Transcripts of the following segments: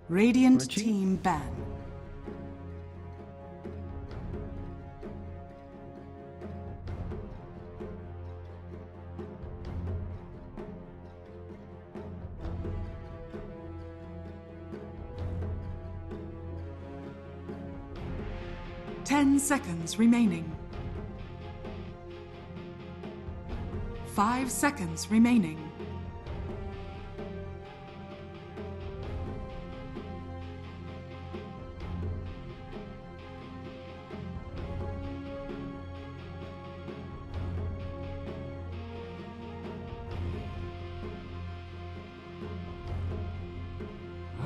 Radiant Richie? team ban. Ten seconds remaining. 5 seconds remaining.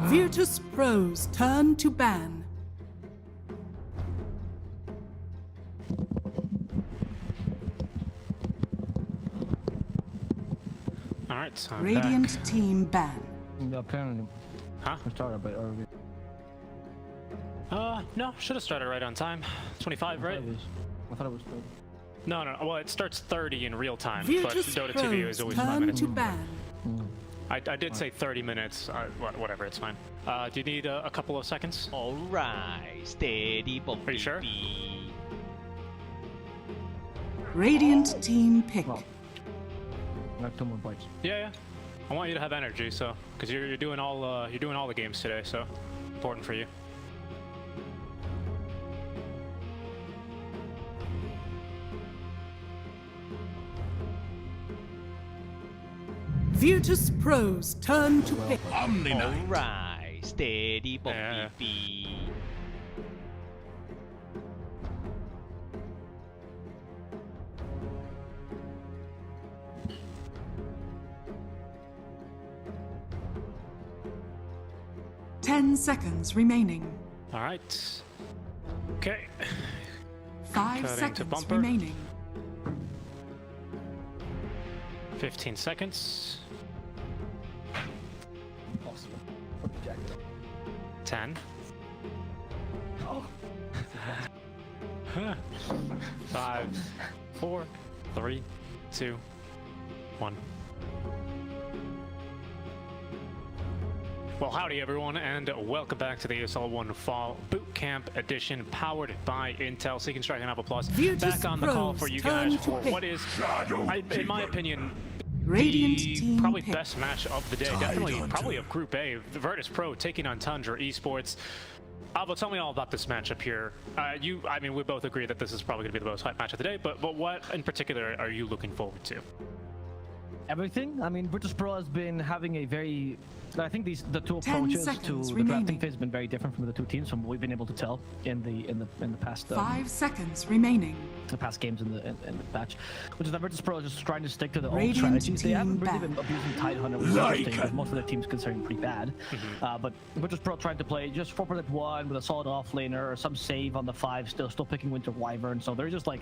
Virtus.pro's turn to ban. Alright, so I'm Radiant back. team ban. Apparently, Huh? I started a bit early. No, should have started right on time. 25, right? I thought it was 30. No, well, it starts 30 in real time, but Dota 2 is Virtus.pro's always 5 turn minutes. to ban. I did say 30 minutes. Whatever, it's fine. Do you need a couple of seconds? Alright, steady, Bobby. Are you sure? Radiant team pick. Well, I have 2 more bites. Yeah. I want you to have energy, so because you're doing all the games today, so important for you. Virtus.pro's turn to pick. Alright, steady, Bobby. Yeah. 10 seconds remaining. All right. Okay. 5 Cutting to seconds bumper. remaining. 15 seconds. 10. Oh. 5, 4, 3, 2, 1. Well, howdy everyone, and welcome back to the ESL 1 Fall Boot Camp Edition, powered by Intel. Seeking Strike and Apple Plus. Back on the call for you guys for what is, in my opinion, Radiant the team probably pick. best match of the day. Definitely, probably of Group A. The Virtus.pro taking on Tundra Esports. Alvo, tell me all about this matchup here. I mean, we both agree that this is probably going to be the most hype match of the day, but what in particular are you looking forward to? Everything. I mean, Virtus.pro has been having a very... I think the two 10 approaches to seconds the remaining. drafting phase have been very different from the two teams, from what we've been able to tell in the past 5 seconds remaining. the past games in the patch, which is that Virtus.pro is just trying to stick to the old Radiant strategies. They team haven't really back. been abusing Tidehunter, which is interesting because most of their teams considering pretty bad. But Virtus.pro trying to play just 4-1 with a solid offlaner or some save on the 5, still picking Winter Wyvern. So they're just like,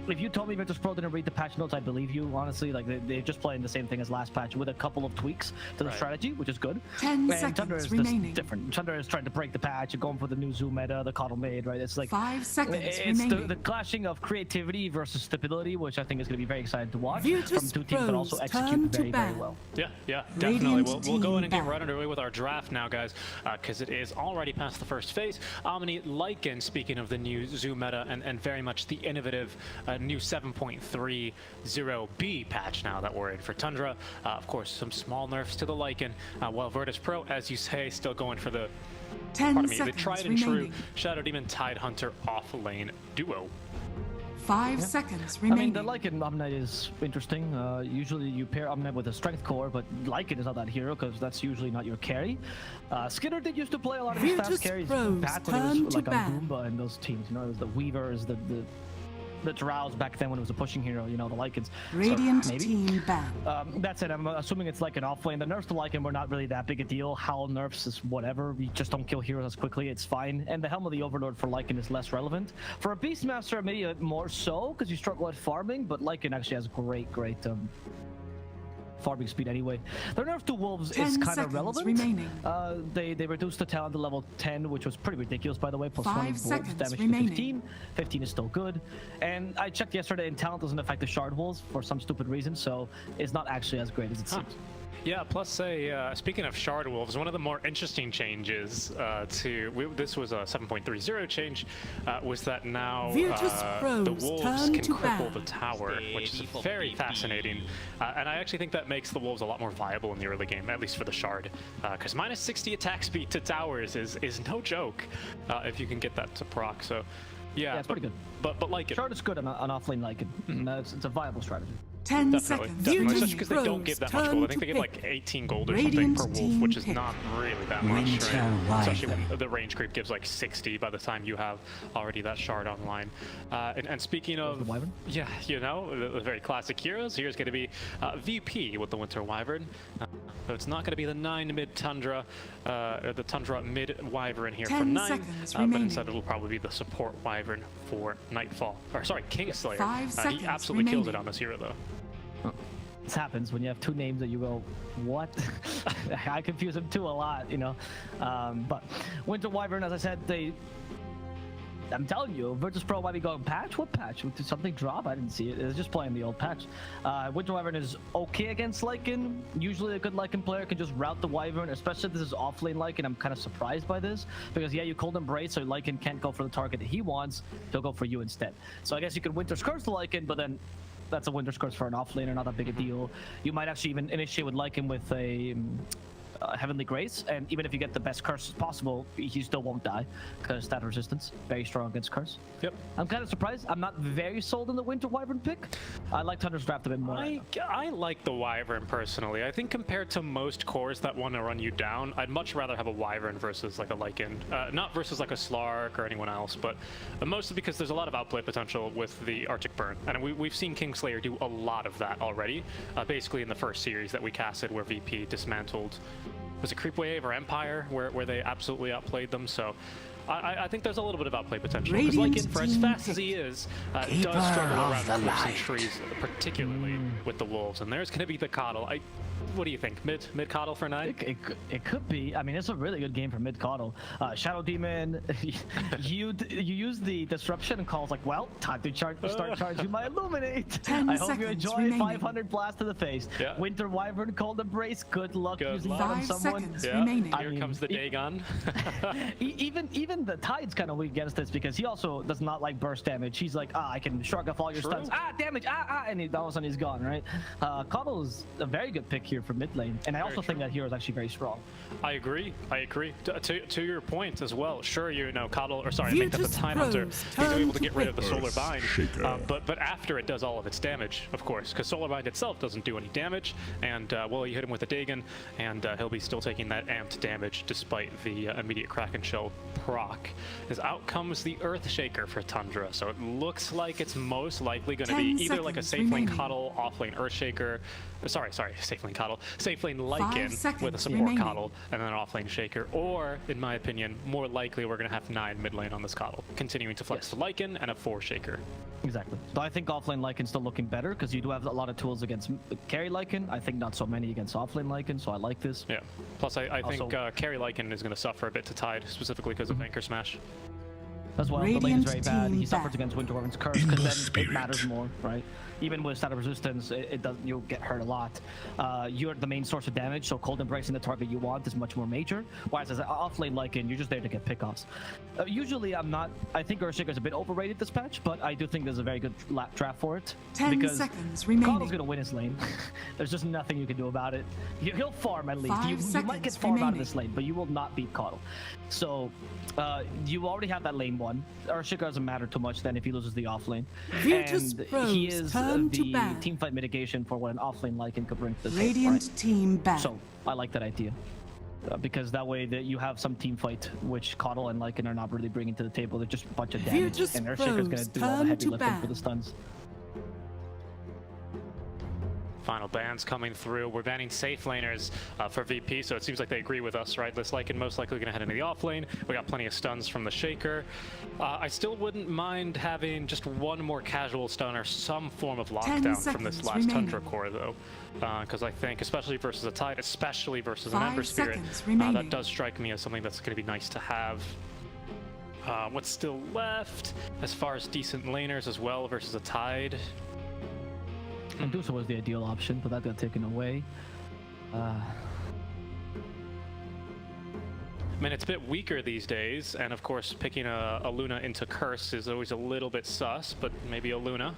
if you told me Virtus.pro didn't read the patch notes, I believe you. Honestly, like they're just playing the same thing as last patch with a couple of tweaks to the strategy, which is good. 10 And Tundra is seconds just remaining. different. Tundra is trying to break the patch and going for the new Zoom meta, the Coddle Maid, right? It's like 5 seconds it's remaining. the clashing of creativity versus stability, which I think is going to be very exciting to watch from Virtus.pro's two teams that also turn execute to very, very ban. well. Yeah, definitely. Radiant We'll go in team and get back. right underway with our draft now, guys, because it is already past the first phase. Omni Lycan, speaking of the new Zoo meta and very much the innovative new 7.30B patch now that we're in for Tundra. Of course, some small nerfs to the Lycan, while Virtus.pro, as you say, still going for the 10 the seconds tried and true remaining. Shadow Demon Tidehunter off lane duo. 5 seconds I mean, remaining. the Lycan Omnite is interesting. Usually you pair Omnite with a strength core, but Lycan is not that hero because that's usually not your carry. Skinner did used to play a lot of his fast carries Virtus.pro's back when it turn was to like on ban. Goomba and those teams. You know, it was the Weavers, the Drows back then when it was a pushing hero, you know, the Lycans. Radiant so, maybe. team ban. That's it. I'm assuming it's like an offlane. The nerfs to Lycan were not really that big a deal. Howl nerfs is whatever. We just don't kill heroes as quickly. It's fine. And the Helm of the Overlord for Lycan is less relevant. For a Beastmaster, maybe more so because you struggle at farming. But Lycan actually has great farming speed anyway. The nerf to Wolves 10 is kind seconds of relevant. remaining. They reduced the talent to level 10, which was pretty ridiculous, by the way. Plus 5 20 Wolves seconds damage remaining. to 15. 15 is still good. And I checked yesterday, and talent doesn't affect the Shard Wolves for some stupid reason, so it's not actually as great as it seems. Yeah, plus speaking of Shard Wolves, one of the more interesting changes this was a 7.30 change, was that now Virtus.pro's the Wolves turn can to cripple the ban. tower, which is very fascinating. And I actually think that makes the Wolves a lot more viable in the early game, at least for the Shard. Because minus 60 attack speed to towers is no joke if you can get that to proc. So yeah, it's pretty good. But like it. Shard is good on offlane like it. It's a viable strategy. 10 Definitely, seconds. definitely. Especially Virtus because they don't give that much gold. I think they get like 18 gold or something per wolf, which is not really that much, right? Especially when the range creep gives like 60 by the time you have already that shard online. And speaking of, yeah, you know, the very classic heroes, here's going to be VP with the Winter Wyvern. So it's not going to be the 9 mid Tundra, or the Tundra mid Wyvern here for 9, but instead it'll probably be the support Wyvern for Nightfall. Or sorry, Kingslayer. 5 seconds he absolutely kills it remaining. on this hero though. This happens when you have two names that you go, what? I confuse them too a lot, you know. But Winter Wyvern, as I said, I'm telling you, Virtus.pro might be going patch? What patch? Did something drop? I didn't see it. It was just playing the old patch. Winter Wyvern is okay against Lycan. Usually a good Lycan player can just route the Wyvern, especially if this is offlane Lycan. I'm kind of surprised by this, because yeah, you Cold Embrace, so Lycan can't go for the target that he wants. He'll go for you instead. So I guess you could Winter's Curse the Lycan, but then that's a Winter's Curse for an offlaner, not that big a deal. You might actually even initiate with Lycan with a Heavenly Grace, and even if you get the best curse possible, you still won't die, because stat resistance, very strong against curse. Yep. I'm kind of surprised. I'm not very sold on the Winter Wyvern pick. I like Tundra's draft a bit more. I like the Wyvern personally. I think compared to most cores that want to run you down, I'd much rather have a Wyvern versus like a Lycan. Not versus like a Slark or anyone else, but mostly because there's a lot of outplay potential with the Arctic Burn. And we've seen Kingslayer do a lot of that already. Basically in the first series that we casted where VP dismantled, was it Creep Wave or Empire, where they absolutely outplayed them. So I think there's a little bit of outplay potential. Because Lycan, for as fast as he is, does struggle around cliffs and trees, particularly with the wolves. And there's going to be the Coddle. What do you think? Mid Coddle for 9? It could be. I mean, it's a really good game for mid Coddle. Shadow Demon, you use the disruption and calls like, well, time to start charging my Illuminate. 10 I hope you enjoy remaining. 500 blast to the face. Yeah. Winter Wyvern, Cold Embrace. Good luck using that on 5 someone. seconds Yeah. remaining. Here comes the Dagon. Even the Tide's kind of weak against this, because he also does not like burst damage. He's like, I can shrug off all your stuns. Damage, and all of a sudden he's gone, right? Coddle is a very good pick here for mid lane, and I also think that hero is actually very strong. I agree. To your point as well. Sure, you know, Coddle, or sorry, I make that the Time Hunter. He's able to get rid of the Solar Bind, but after it does all of its damage, of course, because Solar Bind itself doesn't do any damage, and well, you hit him with a Dagon, and he'll be still taking that amped damage despite the immediate Kraken Shell proc. As out comes the Earthshaker for Tundra, so it looks like it's most likely going to be either like a safe lane Coddle, off lane Earthshaker, sorry, safe lane Coddle, safe lane Lycan with a support Coddle, and then an off lane Shaker, or, in my opinion, more likely we're going to have 9 mid lane on this Coddle, continuing to flex the Lycan and a 4 Shaker. Exactly. So I think offlane Lycan's still looking better, because you do have a lot of tools against carry Lycan. I think not so many against offlane Lycan, so I like this. Yeah. Plus, I think carry Lycan is going to suffer a bit to Tide, specifically because of Anchor Smash. That's why the lane is very bad. He suffers against Winter Wyvern's Curse, because then it matters more, right? Even with stat of resistance, you'll get hurt a lot. You're the main source of damage, so Cold Embracing the target you want is much more major. Whereas as an offlane Lycan, you're just there to get pickoffs. Usually, I think Earthshaker is a bit overrated this patch, but I do think there's a very good draft for it. 10 seconds remaining. Coddle's gonna win his lane. There's just nothing you can do about it. He'll farm at least. 5 You might get seconds farm out of remaining. this lane, but you will not beat Coddle. So you already have that lane one. Earthshaker doesn't matter too much then if he loses the offlane. And he is the teamfight mitigation for what an offlane Lycan could bring to the table. Radiant team back. So I like that idea. Because that way that you have some team fight, which Coddle and Lycan are not really bringing to the table. They're just a bunch of damage, and Earthshaker's going to do all the heavy lifting for the stuns. Final bans coming through. We're banning safe laners for VP, so it seems like they agree with us, right? This Lycan most likely going to head into the off lane. We got plenty of stuns from the Shaker. I still wouldn't mind having just one more casual stun or some form of lockdown from this last Tundra core, though. Because I think, especially versus a Tide, especially versus an Ember Spirit, that does strike me as something that's going to be nice to have. What's still left as far as decent laners as well versus a Tide? Medusa was the ideal option, but that got taken away. I mean, it's a bit weaker these days, and of course, picking a Luna into Curse is always a little bit sus, but maybe a Luna.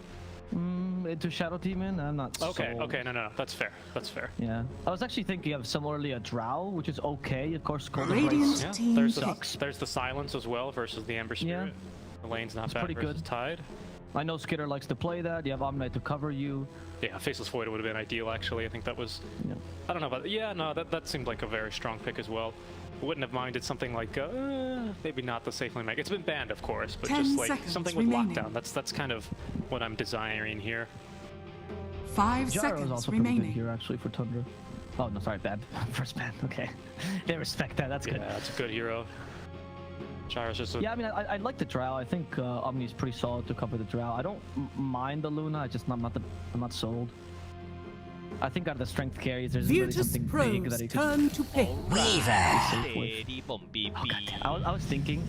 Into Shadow Demon, I'm not Okay, sold. okay, no, that's fair. That's fair. Yeah. I was actually thinking of similarly a Drow, which is okay. Of course, Cold Radiant Embrace. Yeah, team there's the Silence as well versus the Ember Spirit. The lane's not bad pretty versus good. Tide. I know Skitter likes to play that. You have Omnight to cover you. Yeah, Faceless Void would have been ideal, actually. I think that was... Yeah. I don't know, but yeah, no, that seemed like a very strong pick as well. Wouldn't have minded something like, maybe not the safe lane mech. It's been banned, of course, but 10 just like seconds something with remaining. lockdown. That's kind of what I'm desiring here. 5 Gyro is seconds also pretty good remaining. here, actually, for Tundra. Oh, no, sorry, bad. First ban, okay. They respect that, that's good. Yeah, that's a good hero. Gyro's just a... Yeah, I mean, I like the Drow. I think Omni's pretty solid to cover the Drow. I don't mind the Luna, I'm not sold. I think out of the strength carries, there's really something big that he could... turn to pick. Steady bumpy Oh, goddamn. I was thinking,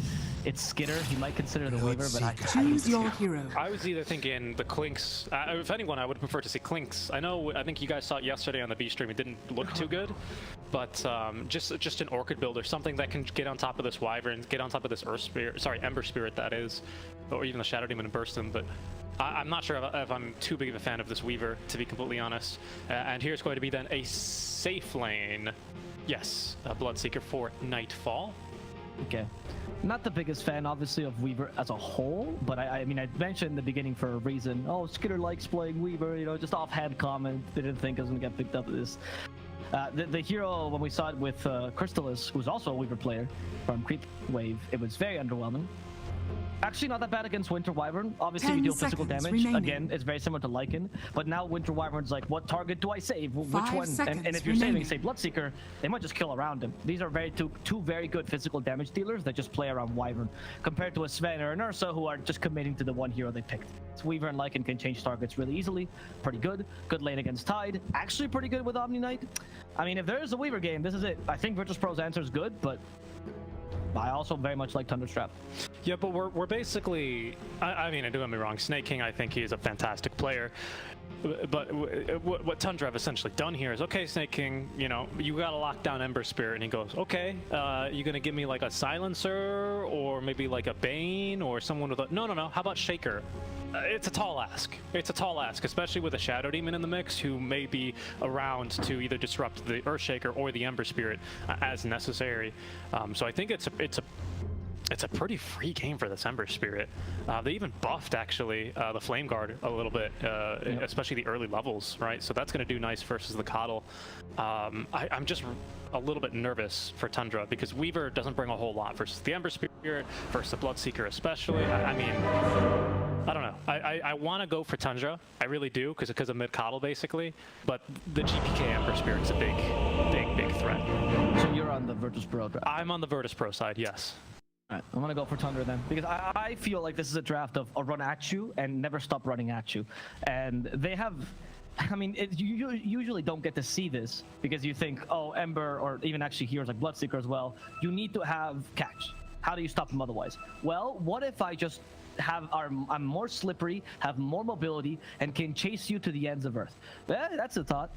it's Skitter. He might consider the Weaver, but I Choose your hero. I was either thinking the Clinks. If anyone, I would prefer to see Clinks. I think you guys saw it yesterday on the B stream. It didn't look too good, but just an Orchid build or something that can get on top of this Wyvern, get on top of this Ember Spirit that is, or even the Shadow Demon and burst them. But I'm not sure if I'm too big of a fan of this Weaver, to be completely honest. And here's going to be then a safe lane. Yes, a Bloodseeker for Nightfall. Okay. Not the biggest fan, obviously, of Weaver as a whole, but I mean, I mentioned in the beginning for a reason. Oh, Skitter likes playing Weaver, you know, just offhand comment. Didn't think it was going to get picked up at this. The hero, when we saw it with Crystallis, who's also a Weaver player from Creep Wave, it was very underwhelming. Actually, not that bad against Winter Wyvern. Obviously, 10 you deal physical seconds damage. remaining. Again, it's very similar to Lycan. But now Winter Wyvern's like, what target do I save? Which 5 one? seconds And if you're remaining. saving, say, Bloodseeker, they might just kill around him. These are two very good physical damage dealers that just play around Wyvern, compared to a Sven or an Ursa who are just committing to the one hero they picked. So Weaver and Lycan can change targets really easily. Pretty good. Good lane against Tide. Actually pretty good with Omni Knight. I mean, if there is a Weaver game, this is it. I think Virtus.pro's answer is good, but I also very much like Tundra Strap. Yeah, but we're basically... I mean, don't get me wrong, Snake King, I think he is a fantastic player. But what Tundra have essentially done here is, okay, Snake King, you know, you gotta lock down Ember Spirit, and he goes, okay, you gonna give me like a Silencer, or maybe like a Bane, or someone with a... No, how about Shaker? It's a tall ask. It's a tall ask, especially with a Shadow Demon in the mix, who may be around to either disrupt the Earthshaker or the Ember Spirit as necessary. So I think it's a pretty free game for this Ember Spirit. They even buffed, actually, the Flame Guard a little bit, especially the early levels, right? So that's going to do nice versus the Coddle. I'm just a little bit nervous for Tundra, because Weaver doesn't bring a whole lot versus the Ember Spirit, versus the Bloodseeker especially. I mean, I don't know. I want to go for Tundra. I really do, because of mid-Coddle, basically. But the GPK Ember Spirit's a big threat. So you're on the Virtus.pro draft? I'm on the Virtus.pro side, yes. Alright, I'm gonna go for Tundra then, because I feel like this is a draft of a run at you and never stop running at you. And they have, I mean, you usually don't get to see this, because you think, oh, Ember, or even actually heroes like Bloodseeker as well, you need to have catch. How do you stop them otherwise? Well, what if I just I'm more slippery, have more mobility, and can chase you to the ends of Earth? That's a thought.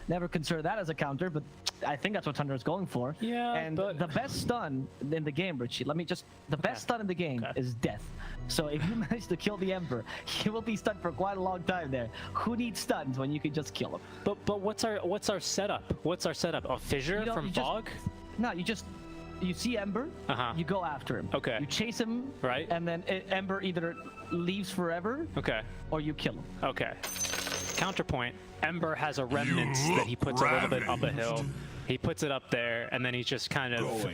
Never considered that as a counter, but I think that's what Tundra is going for. Yeah, and but... the best stun in the game, Richie, the best stun in the game is death. So if you manage to kill the Emperor, he will be stunned for quite a long time there. Who needs stuns when you can just kill him? But what's our setup? What's our setup? A Fissure from Fog? You see Ember, you go after him. Okay. You chase him, right? And then Ember either leaves forever, or you kill him. Okay. Counterpoint, Ember has a remnant that he puts a little bit up a hill. He puts it up there, and then he's just kind of...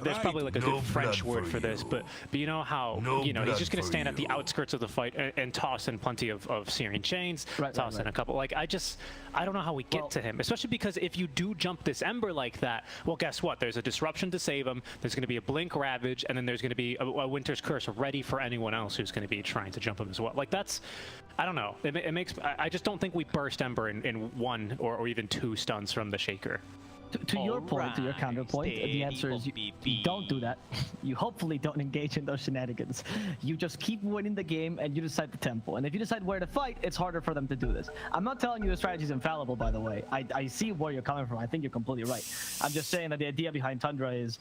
there's probably like a good French word for this, but you know how, he's just going to stand at the outskirts of the fight and toss in plenty of Syrian chains, toss in a couple. Like, I don't know how we get to him, especially because if you do jump this Ember like that, well, guess what? There's a disruption to save him, there's going to be a Blink Ravage, and then there's going to be a Winter's Curse ready for anyone else who's going to be trying to jump him as well. Like, that's... I don't know. It makes... I just don't think we burst Ember in one or even two stuns from the Shaker. To your point, to your counterpoint, the answer is you don't do that. You hopefully don't engage in those shenanigans. You just keep winning the game and you decide the tempo. And if you decide where to fight, it's harder for them to do this. I'm not telling you the strategy is infallible, by the way. I see where you're coming from. I think you're completely right. I'm just saying that the idea behind Tundra is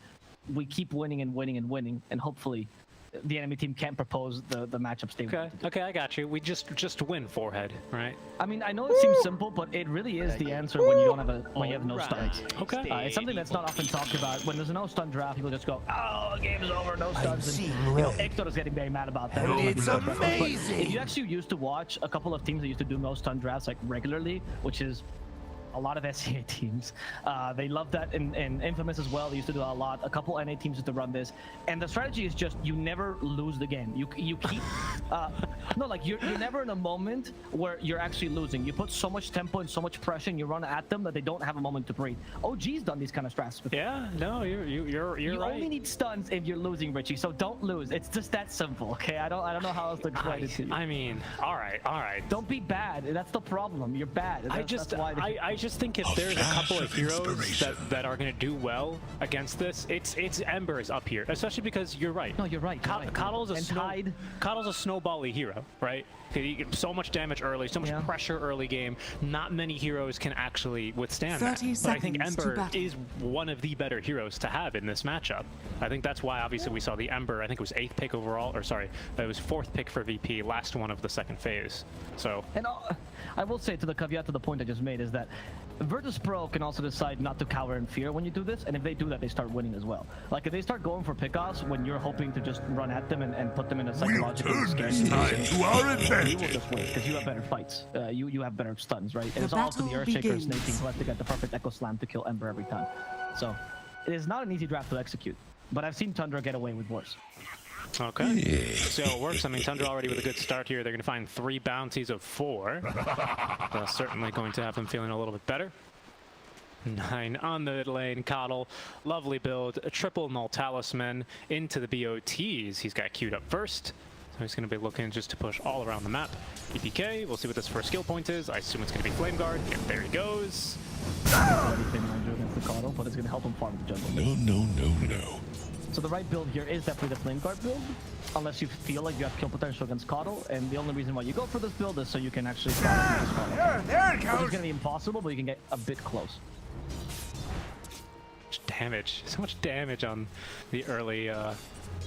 we keep winning and winning and winning, and hopefully the enemy team can't propose the matchups they want. Okay, I got you. We just win forehead, right? I mean, I know it seems simple, but it really is the answer when you don't have when you have no stuns. Okay. It's something that's not often talked about. When there's a no stun draft, people just go, "Oh, the game's over, no stuns." And, Icto's getting very mad about that. It's amazing. But if you actually used to watch a couple of teams that used to do no stun drafts like regularly, which is a lot of SCA teams. They love that in Infamous as well. They used to do a lot. A couple NA teams used to run this. And the strategy is just you never lose the game. You keep... no, like you're never in a moment where you're actually losing. You put so much tempo and so much pressure and you run at them that they don't have a moment to breathe. OG's done these kind of strats before. Yeah, no, you're right. You only need stuns if you're losing, Richie. So don't lose. It's just that simple, okay? I don't know how else to explain it to you. I mean, all right. Don't be bad. That's the problem. You're bad. I just think if there's a couple of heroes that are going to do well against this, it's Embers up here, especially because you're right. No, you're right. Coddle's a snowbally hero, right? You get so much damage early, so much pressure early game. Not many heroes can actually withstand that. But I think Ember is one of the better heroes to have in this matchup. I think that's why obviously we saw the Ember. I think it was 8th pick overall, or sorry, it was 4th pick for VP, last one of the second phase. So. And I will say to the caveat to the point I just made is that Virtus.pro can also decide not to cower in fear when you do this, and if they do that, they start winning as well. Like if they start going for pickoffs when you're hoping to just run at them and put them in a psychological scare situation, you will just win because you have better fights. You have better stuns, right? And it's all up to the Earthshaker and Snake Team who have to get the perfect Echo Slam to kill Ember every time. So it is not an easy draft to execute, but I've seen Tundra get away with worse. Okay, so it works. I mean, Tundra already with a good start here. They're going to find 3 bounties of 4. That's certainly going to have them feeling a little bit better. 9 on the mid lane. Coddle, lovely build. A triple null talisman into the BOTs. He's got queued up first. So he's going to be looking just to push all around the map. EPK, we'll see what this first skill point is. I assume it's going to be Flame Guard. Yep, there he goes. Against the Coddle, but it's going to help him farm the jungle. No. So the right build here is definitely the Flame Guard build, unless you feel like you have kill potential against Coddle, and the only reason why you go for this build is so you can actually farm against Coddle. There it goes! Which is going to be impossible, but you can get a bit close. Damage. So much damage on the early...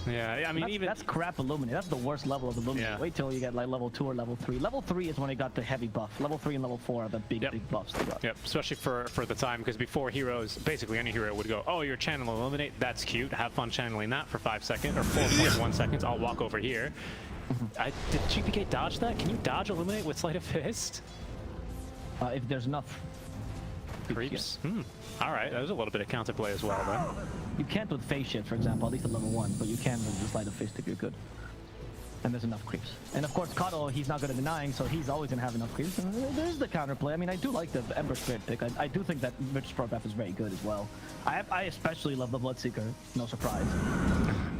Yeah, I mean, that's crap Illuminate. That's the worst level of Illuminate. Yeah. Wait till you get like level 2 or level 3. Level 3 is when it got the heavy buff. Level 3 and level 4 are the big buffs they got. Yep, especially for the time, because before heroes, basically any hero would go, oh, you're channeling Illuminate, that's cute. Have fun channeling that for 5 seconds, or 4.1 seconds. I'll walk over here. Did GPK dodge that? Can you dodge Illuminate with Sleight of Fist? If there's enough creeps. Alright, that was a little bit of counterplay as well, then. You can't with Phase Shift, for example, at least at level 1, but you can with the Sleight of Fist if you're good. And there's enough creeps. And of course, Coddle, he's not good at denying, so he's always going to have enough creeps. And there's the counterplay. I mean, I do like the Ember Spirit pick. I do think that Virtus.pro buff is very good as well. I especially love the Bloodseeker, no surprise.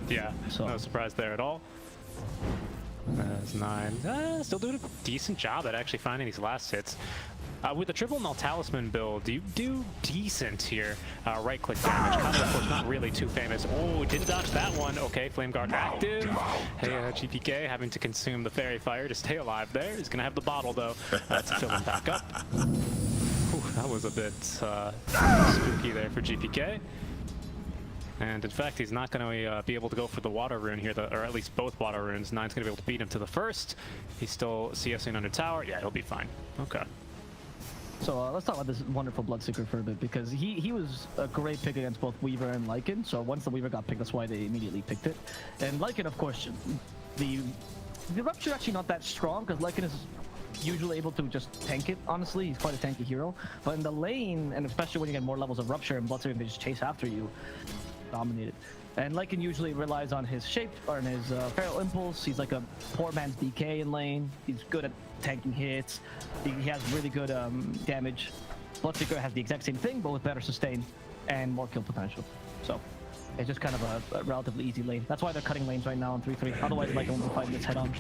Yeah, so. No surprise there at all. That's 9. Still doing a decent job at actually finding these last hits. With the triple null talisman build, you do decent here. Right-click damage. Coddle, of course, not really too famous. Oh, did dodge that one. Okay, Flame Guard active. Hey, GPK having to consume the Fairy Fire to stay alive there. He's going to have the bottle, though, to fill him back up. Ooh, that was a bit spooky there for GPK. And in fact, he's not going to be able to go for the water rune here, or at least both water runes. 9's going to be able to beat him to the first. He's still CSing under tower. Yeah, he'll be fine. Okay. So let's talk about this wonderful Bloodseeker for a bit, because he was a great pick against both Weaver and Lycan. So once the Weaver got picked, that's why they immediately picked it. And Lycan, of course, the Rupture is actually not that strong, because Lycan is usually able to just tank it, honestly. He's quite a tanky hero. But in the lane, and especially when you get more levels of Rupture and Bloodseeker, they just chase after you, dominated. And Lycan usually relies on his shape, or on his Feral Impulse. He's like a poor man's DK in lane. He's good at tanking hits. He has really good damage. Bloodseeker has the exact same thing, but with better sustain and more kill potential. So It's just kind of a relatively easy lane. That's why they're cutting lanes right now on 3-3. Otherwise, Lycan will fight this head on.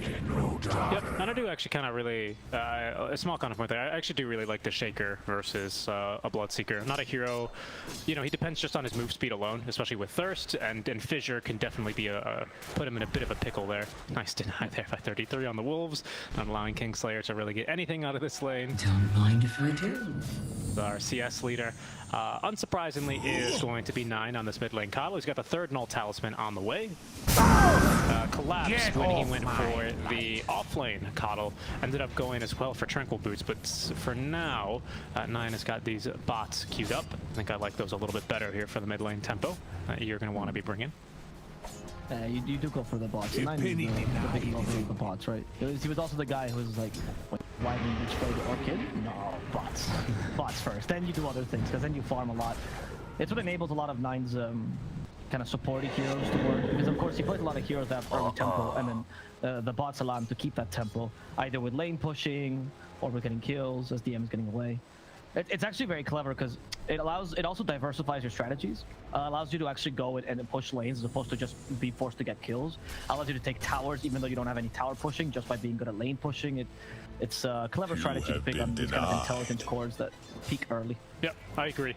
Yep, and I do actually kind of really, a small counterpoint there, I actually do really like the Shaker versus a Bloodseeker. Not a hero, you know, he depends just on his move speed alone, especially with Thirst, and Fissure can definitely be put him in a bit of a pickle there. Nice deny there by 33 on the Wolves, not allowing Kingslayer to really get anything out of this lane. Don't mind if I do. Our CS leader, unsurprisingly, is going to be 9 on this mid lane. Coddle, he's got the 3rd Null Talisman on the way. Collapsed when he went for the off lane. Coddle ended up going as well for Tranquil Boots, but for now, 9 has got these bots queued up. I think I like those a little bit better here for the mid lane tempo you're going to want to be bringing. You do go for the bots. The big lover of the bots, right? He was also the guy who was like, why didn't you spray the Orchid? No, bots. Bots first. Then you do other things, because then you farm a lot. It's what enables a lot of Nine's kind of supporty heroes to work. Because of course he plays a lot of heroes that have early tempo, and then the bots allow him to keep that tempo, either with lane pushing, or with getting kills, as DM's getting away. It's actually very clever because it also diversifies your strategies. Allows you to actually go and push lanes as opposed to just be forced to get kills. Allows you to take towers even though you don't have any tower pushing, just by being good at lane pushing. It's a clever strategy to pick on these kind of intelligence cores that peak early. Yep, I agree.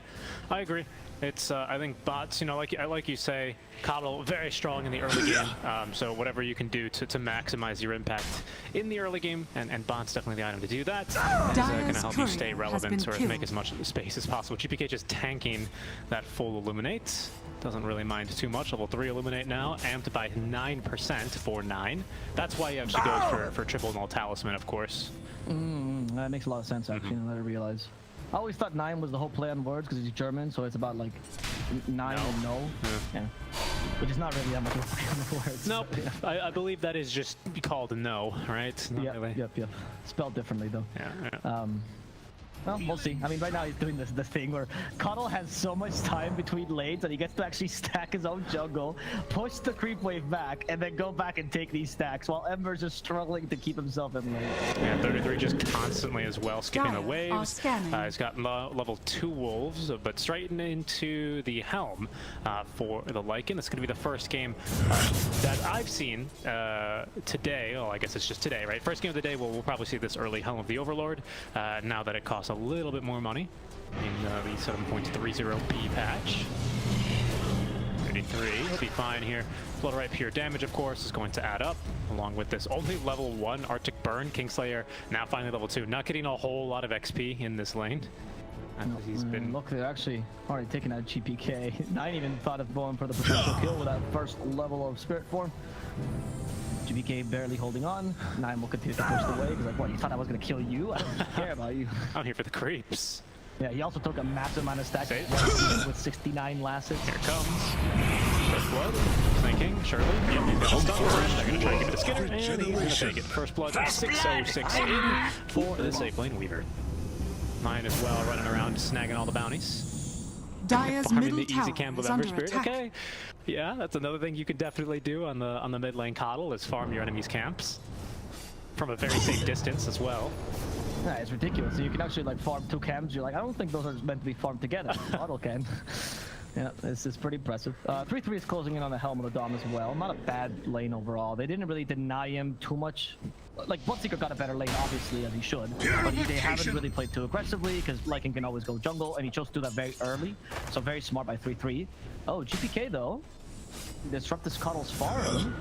It's I think bots, you know, like you say, Coddle very strong in the early game. So whatever you can do to maximize your impact in the early game, and bots definitely the item to do that. Is going to help you stay relevant or make as much space as possible. GPK just tanking that full illuminate. Doesn't really mind too much. Level 3 illuminate now, amped by 9% for 9. That's why he actually goes for triple null talisman, of course. That makes a lot of sense actually. Now that I realize. I always thought 9 was the whole play on words because he's German, so it's about like 9 and no. Yeah. Which is not really that much of a play on words. Nope. Yeah. I believe that is just called no, right? Not really. Yep. Spelled differently though. Yeah. Well, we'll see. I mean, right now he's doing this thing where Coddle has so much time between lanes that he gets to actually stack his own jungle, push the creep wave back, and then go back and take these stacks, while Ember's just struggling to keep himself in lane. Yeah, 33 just constantly as well, skipping the waves. He's got level 2 wolves, but straight into the helm for the Lycan. It's going to be the first game that I've seen today. Well, I guess it's just today, right? First game of the day, we'll probably see this early helm of the Overlord, now that it costs a little bit more money in the 7.30B patch. 33 will be fine here. Floater right pure damage, of course, is going to add up, along with this only level 1 Arctic Burn. Kingslayer now finally level 2, not getting a whole lot of XP in this lane. And he's been... Look, they're actually already taking out GPK. 9 even thought of going for the potential kill with that first level of Spirit Form. GPK barely holding on. 9 will continue to push the way because, like, what, you thought I was going to kill you? I don't care about you. I'm here for the creeps. Yeah, he also took a massive amount of stacks with 69 lasses. Here it comes. First blood. Thinking, surely. Yep, he's got a stun. They're going to try and give it to Skinner, and he's going to take it. First blood, 606 for the safe lane Weaver. 9 as well, running around, snagging all the bounties. Dire's middle the easy camp with Ember Spirit. attack. Okay, yeah, that's another thing you can definitely do on the mid lane Coddle, is farm your enemies' camps from a very safe distance as well. Yeah, it's ridiculous. So you can actually like farm 2 camps. You're like, I don't think those are meant to be farmed together. Coddle can. Yeah, this is pretty impressive. 3-3 is closing in on the Helm of the Dom as well. Not a bad lane overall. They didn't really deny him too much. Like, Bloodseeker got a better lane, obviously, as he should. But they haven't really played too aggressively, because Lycan can always go jungle, and he chose to do that very early. So very smart by 3-3. Oh, GPK, though. Disrupt this Coddle's farm.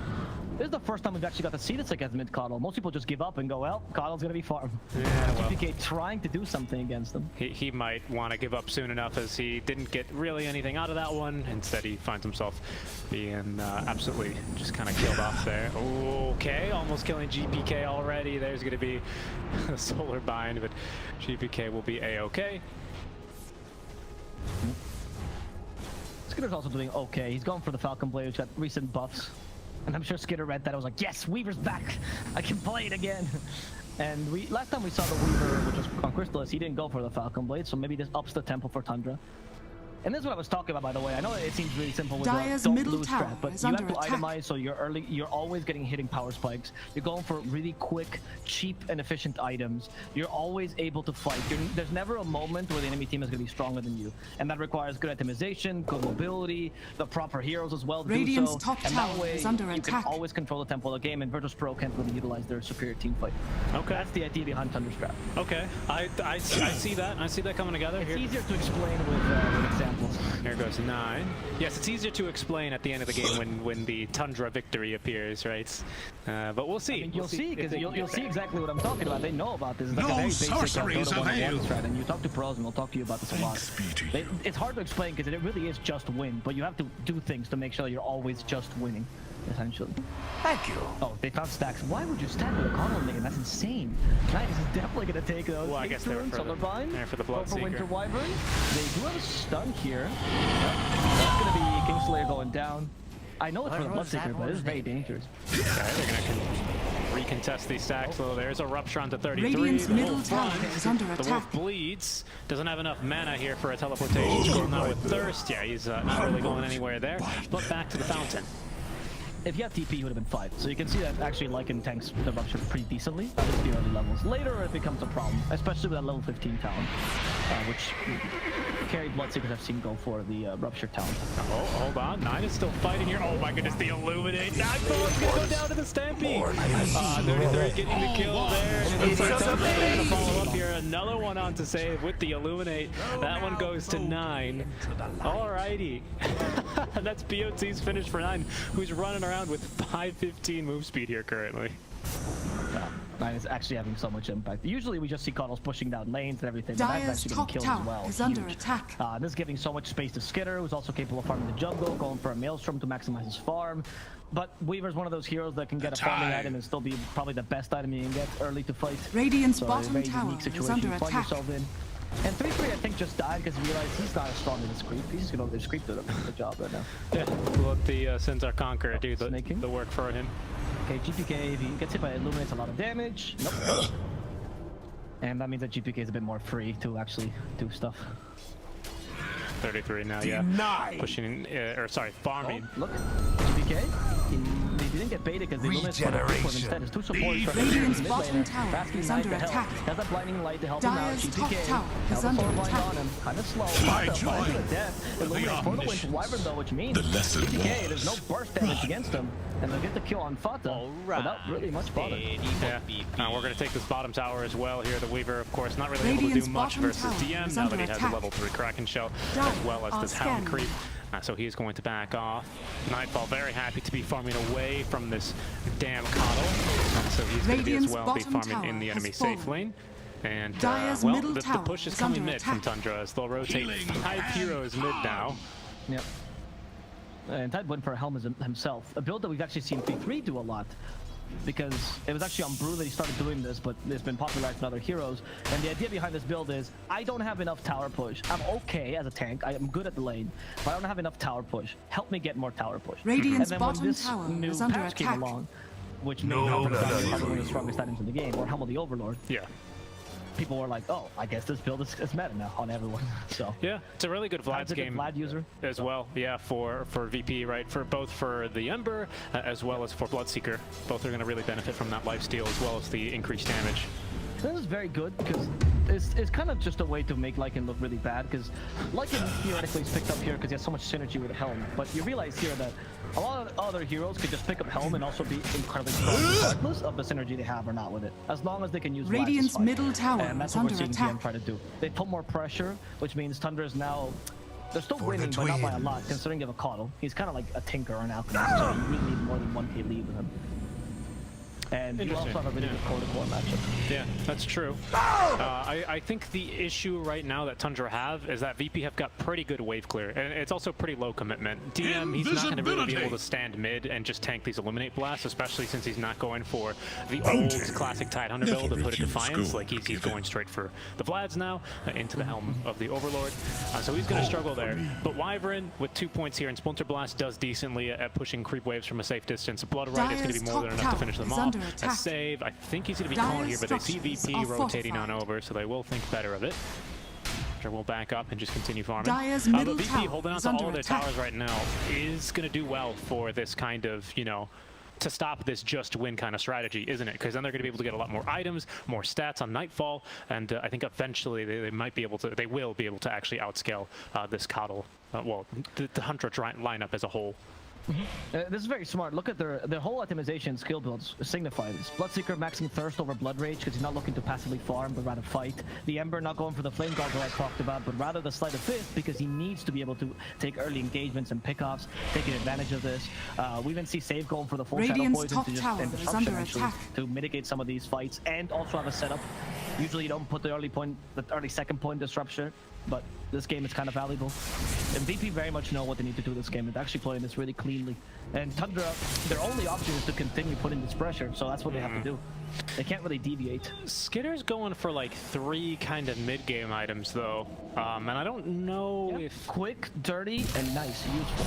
This is the first time we've actually got to see this against mid-Coddle. Most people just give up and go, well, Coddle's gonna be farmed. Yeah, well, GPK trying to do something against them. He might want to give up soon enough, as he didn't get really anything out of that one. Instead, he finds himself being absolutely just kind of killed off there. Okay, almost killing GPK already. There's going to be a solar bind, but GPK will be A-okay. Skitter's also doing okay. He's going for the Falcon Blade, which got recent buffs. And I'm sure Skitter read that. I was like, yes, Weaver's back. I can play it again. And last time we saw the Weaver, which was on Crystallis, he didn't go for the Falcon Blade, so maybe this ups the tempo for Tundra. And this is what I was talking about, by the way. I know it seems really simple with Dire's don't middle lose tower strat, but is you have under to attack. itemize so you're always hitting power spikes. You're going for really quick, cheap, and efficient items. You're always able to fight. There's never a moment where the enemy team is going to be stronger than you, and that requires good itemization, good mobility, the proper heroes as well to Radiant's do so. top And tower that way is under you attack. can always control the tempo of the game, and Virtus.pro can't really utilize their superior team fight. Okay. That's the idea behind Tundra strat. Okay. I see that. I see that coming together. It's Here, easier to explain with examples. here goes 9. Yes, it's easier to explain at the end of the game when the Tundra victory appears, right? But we'll see. I mean, you'll see, because if you'll see exactly what I'm talking about. They know about this. It's like No a very basic sorceries Dota 101 avail. strat, and you talk to pros and they'll talk to you about this a lot. Thanks be to you. It's hard to explain because it really is just win, but you have to do things to make sure that you're always just winning, essentially. Thank you. Oh, they found stacks. Why would you stack with a Coddle Lane? That's insane. Knight is definitely going to take those. Well, I guess they were for the- they're for the Bloodseeker. Winter Wyvern. They do have a stun here. That's going to be Kingslayer going down. I know it's for the Bloodseeker, but it's very dangerous. Okay, they're going to recontest these stacks. So there's a rupture onto 33. Radiant's The middle Wolf tower runs. is under The attack. Wolf bleeds. Doesn't have enough mana here for a teleportation scroll now with Thirst. Yeah, he's not really going anywhere there. But back to the fountain. If you had TP, he would have been fine. So you can see that actually Lycan tanks the Rupture pretty decently at the early levels. Later, it becomes a problem, especially with that level 15 talent, which carry Bloodseekers I've seen go for the Rupture talent. Oh, hold on. 9 is still fighting here. Oh my goodness, the Illuminate. 9 Phone's gonna go down to the Stampede. 33 getting the kill there. And it looks like Tundra's gonna follow up here. Another one on to save with the Illuminate. That one goes to 9. Alrighty. That's BOT's finish for 9, who's running around with 515 move speed here currently. 9 is actually having so much impact. Usually we just see Coddles pushing down lanes and everything, but Dire's that's actually top getting killed tower as well. is It's under huge. attack. This is giving so much space to Skitter, who's also capable of farming the jungle, going for a Maelstrom to maximize his farm. But Weaver's one of those heroes that can get a farming item and still be probably the best item you can get early to fight. Radiant's So a bottom very tower unique is situation under to find attack. yourself in. And 3-3 I think just died because he realized he's not as strong as this creep. He's just gonna just creep to the job right now. Yeah, we'll let the Sins Are Conqueror do Snaking. the work for him. Okay, GPK, if he gets hit by it, illuminates a lot of damage. Nope. And that means that GPK is a bit more free to actually do stuff. 33 now, yeah. Denied. Pushing, or sorry, farming. Look, GPK, they didn't get baited because they illuminated for the quick one instead. His two supports for Radiant's mid bottom laner, tower asking is Knight under to help. attack. Has that blinding light to help him out. Dire's top GPK, tower now is the under sword blind attack. on him, kind of slow. I Blind join to death. Illuminates for the Winter omniscience. Wyvern though, which means The lesson GPK, was there's no burst damage against him, and they'll get the kill on Fata without really much bother. Yeah, we're going to take this bottom tower as well here. The Weaver, of course, not really able to Radiant's do much bottom versus tower DM is now that under he has a attack. level 3 Kraken Shell Dire as well as are this Hound scanning. creep. So he's going to back off. Nightfall very happy to be farming away from this damn Coddle. So he's going to be as Radiant's well be bottom farming in the tower enemy has safe fallen. lane. And Dire's well, middle the tower push is is coming under mid from attack. Tundra as they'll rotate Healing 5 heroes mid now. Yep. And Tide went for a helm himself. A build that we've actually seen P3 do a lot. Because it was actually on Brew that he started doing this, but it's been popularized in other heroes. And the idea behind this build is, I don't have enough tower push. I'm okay as a tank, I am good at the lane, but I don't have enough tower push. Help me get more tower push. Radiant's and then when bottom this tower new is under patch came attack. along, which made No, Helm no, no, one of the strongest items in the game, or Helm of the Overlord, Yeah. people were like, oh, I guess this build is meta now on everyone. So Yeah, it's a really good Vlad's Vlad's a good game Vlad user. as well. Yeah, for VP, right? For both for the Ember as well as for Bloodseeker. Both are going to really benefit from that lifesteal as well as the increased damage. This is very good because it's kind of just a way to make Lycan look really bad, because Lycan theoretically is picked up here because he has so much synergy with Helm, but you realize here that a lot of other heroes could just pick up Helm and also be incredibly strong regardless of the synergy they have or not with it, as long as they can use Radiant's Wax's fight. middle tower And that's is what we're under seeing attack. DM try to do. They put more pressure, which means Tundra is now... They're still For winning, the but not by a twins. lot, considering you have a Coddle. He's kind of like a Tinker or an Alchemist, so you really need more than 1k lead with him. And you also Interesting, have a really yeah. good core-to-core matchup. Yeah, that's true. I think the issue right now that Tundra have is that VP have got pretty good wave clear, and it's also pretty low commitment. DM, he's not going to really be Invisibility. able to stand mid and just tank these Illuminate blasts, especially since he's not going for the old classic Tidehunter build to put a refuse Defiance. school, Like he's given. going straight for the Vlads now, into the Helm of the Overlord. So he's going to struggle there. But Wyvern, with 2 points here, and Splinter Blast does decently at pushing creep waves from a safe distance. Blood Right is going to be Dire's more than top enough to tower finish them is off. under A attack. save, I think he's going to be Dire's calling here, but they see structures VP are rotating on fortified. over, so they will think better of it. Raptor will back up and just continue farming. Dire's But middle VP tower holding on is to all under of their attack. towers right now is going to do well for this kind of, you know, to stop this just win kind of strategy, isn't it? Because then they're going to be able to get a lot more items, more stats on Nightfall, and I think eventually they might be able to, they will be able to actually outscale this Coddle, well, the Hunter lineup as a whole. This is very smart. Look at their whole itemization skill builds signify this. Bloodseeker maxing Thirst over Blood Rage because he's not looking to passively farm but rather fight. The Ember not going for the Flame Goggle I talked about, but rather the Sleight of Fist because he needs to be able to take early engagements and pickoffs, taking advantage of this. We even see Save going for the full Radiant's Shadow Poison top to just tower end is disruption under actually, attack. to mitigate some of these fights and also have a setup. Usually you don't put the early second point disruption, but this game is kind of valuable. And VP very much know what they need to do this game. They're actually playing this really cleanly. And Tundra, their only option is to continue putting this pressure, so that's what they have to do. They can't really deviate. Skitter's going for like 3 kind of mid-game items though, and I don't know if Quick, dirty, and nice, useful.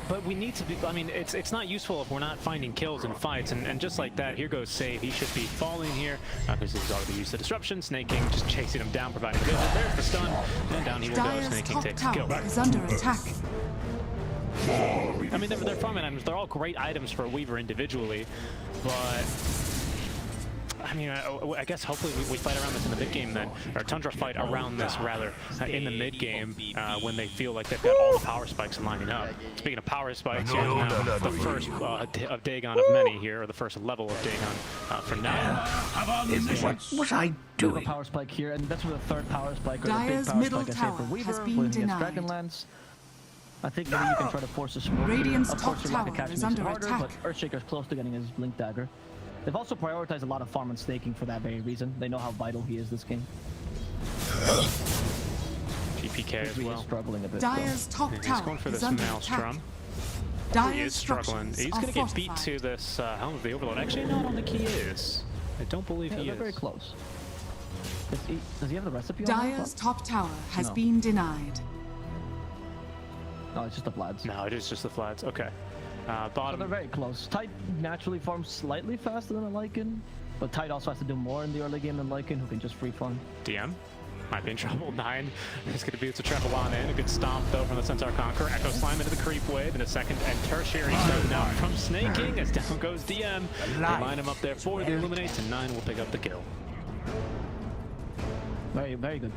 But we need to be, I mean, it's not useful if we're not finding kills in fights, and just like that, here goes Save. He should be falling here, because he's already used the disruption. Snake King just chasing him down, providing vision. There's the stun, and down he will go. Dire's Snake King top takes the kill. tower is under attack. I mean, they're farming items. They're all great items for a Weaver individually, but I mean, I guess hopefully we fight around this in the mid game then, or Tundra fight around this rather in the mid game when they feel like they've got all the power spikes lining up. Speaking of power spikes, here's now the first of Dagon of many here, or the first level of Dagon for now. What was I A doing? power spike here, and that's where the third power spike, or the big Dire's power middle spike I say tower for Weaver, has been when he gets denied. Dragonlance. I think maybe you can try to force a smoke. Radiant's Of course, top the rocket tower catch is makes it under harder, attack. but Earthshaker's close to getting his Blink Dagger. They've also prioritized a lot of farm and staking for that very reason. They know how vital he is this game. GPK as He is well. struggling a bit. Dire's top He's tower going for is this under Maelstrom. attack. He Dire's is struggling. structures He's are going to get beat fortified. to this Helm of the Overlord. Actually, no, I don't think he is. I don't believe Yeah, he they're is. very close. Does he have the recipe on that? Dire's top tower has No. been denied. No, it's just the Vlads. No, it is just the flats. Okay. So they're Bottom. very close. Tide naturally farms slightly faster than a Lycan, but Tide also has to do more in the early game than Lycan, who can just free farm. DM might be in trouble. 9 is going to be able to travel on in. A good stomp though from the Centaur Conqueror. Echo Slime into the creep wave in a second, and Tertiary start now from Snake King as down goes DM. They line him up there for the Illuminate, and 9 will pick up the kill. Very, very good.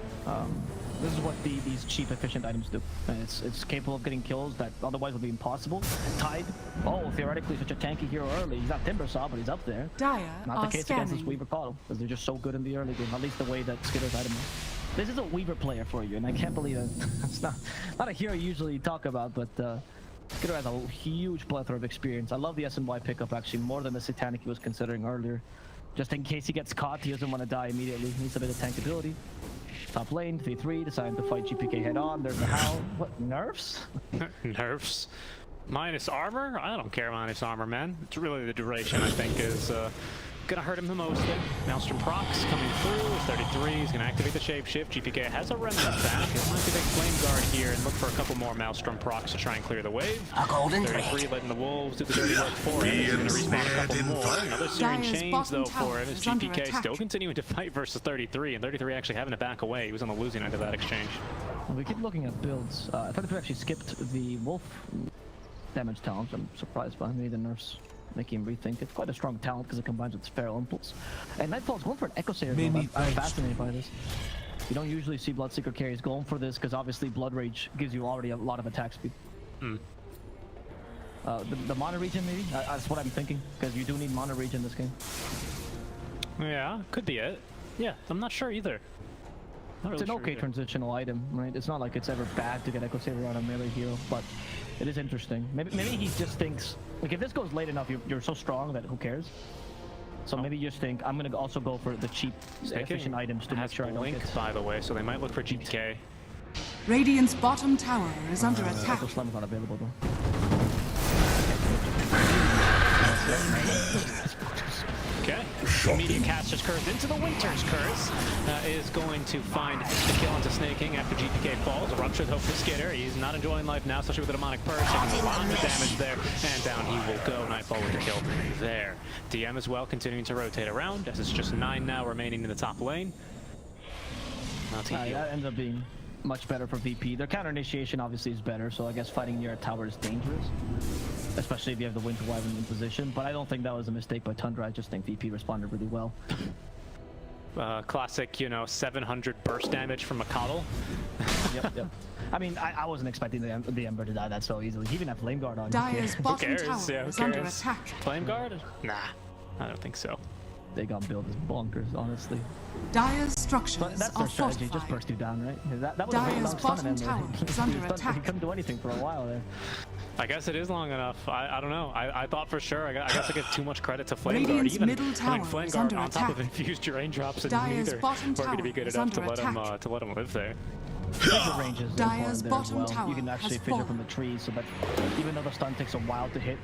This is what these cheap, efficient items do. And it's capable of getting kills that otherwise would be impossible. Tide, theoretically such a tanky hero early. He's not Timbersaw, but he's up there. Dire Not are the case against this scanning. Weaver Coddle, because they're just so good in the early game, at least the way that Skitter's item is. This is a Weaver player for you, and I can't believe it. It's not a hero you usually talk about, but Skitter has a huge plethora of experience. I love the SNY pickup actually more than the Satanic he was considering earlier. Just in case he gets caught, he doesn't want to die immediately. He needs a bit of tankability. Top lane, 3-3, deciding to fight GPK head on. There's the Howl. What, nerfs? Nerfs. Minus armor? I don't care minus armor, man. It's really the duration, I think, is gonna hurt him the most. Maelstrom procs coming through. 33. He's gonna activate the shapeshift. GPK has a remnant back. He'll activate Flame Guard here and look for a couple more Maelstrom procs to try and clear the wave. A golden 33 letting the wolves do the dirty work for him. He's gonna respawn a couple more. Another Searing Dire's Chains bottom though tower for him. As is under GPK attack. still continuing to fight versus 33, and 33 actually having to back away. He was on the losing end of that exchange. We keep looking at builds. I thought we actually skipped the wolf damage talent. I'm surprised by maybe the nerfs making him rethink. It's quite a strong talent because it combines with Feral Impulse. And Nightfall's going for an Echo Sayer. I'm fascinated by this. You don't usually see Bloodseeker carries going for this because obviously Blood Rage gives you already a lot of attack speed. The Mana Regen maybe? That's what I'm thinking, because you do need Mana Regen in this game. Yeah, could be it. Yeah, I'm not sure either. Not It's really an sure okay either. transitional item, right? It's not like it's ever bad to get Echo Saber on a melee hero, but it is interesting. Maybe he just thinks, like if this goes late enough, you're so strong that who cares? So maybe you just think, I'm gonna also go for the cheap, efficient items to make has sure I don't Blink, get... by the way, so they might look for GPK. Radiant's bottom tower is under attack. Echo Slam's not available though. Okay. Immediate Caster's Curse into the Winter's Curse is going to find the kill onto Snake King after GPK falls. A rupture though for Skitter. He's not enjoying life now, especially with the Demonic Purge. Taking a lot of damage there, and down he will go. Nightfall with the kill there. DM as well, continuing to rotate around, as it's just 9 now remaining in the top lane. That ends up being much better for VP. Their counter initiation obviously is better, so I guess fighting near a tower is dangerous, especially if you have the Winter Wyvern in position. But I don't think that was a mistake by Tundra. I just think VP responded really well. Classic, you know, 700 burst damage from a coddle. Yep. I mean, I wasn't expecting the Ember to die that so easily. He even have Flame Guard on. Dire's bottom tower Yeah, is under attack. Flame Guard? Nah, I don't think so. They got built as bonkers, honestly. Dire's structures But that's are their strategy, fortified. just burst you down, right? That was a very Dire's long stun bottom Ember. tower is under He attack. couldn't do anything for a while there. I guess it is long enough. I don't know. I thought for sure. I guess I give too much credit to Flame Guard. Radiant's Even middle putting tower Flame is Guard under on top of attack. infused raindrops and Dire's neither bottom we're going to be tower good is enough to under let him live there. The range is Dire's important there as bottom well. tower You can actually has fissure fallen. from the trees, so that even though the stun takes a while to hit,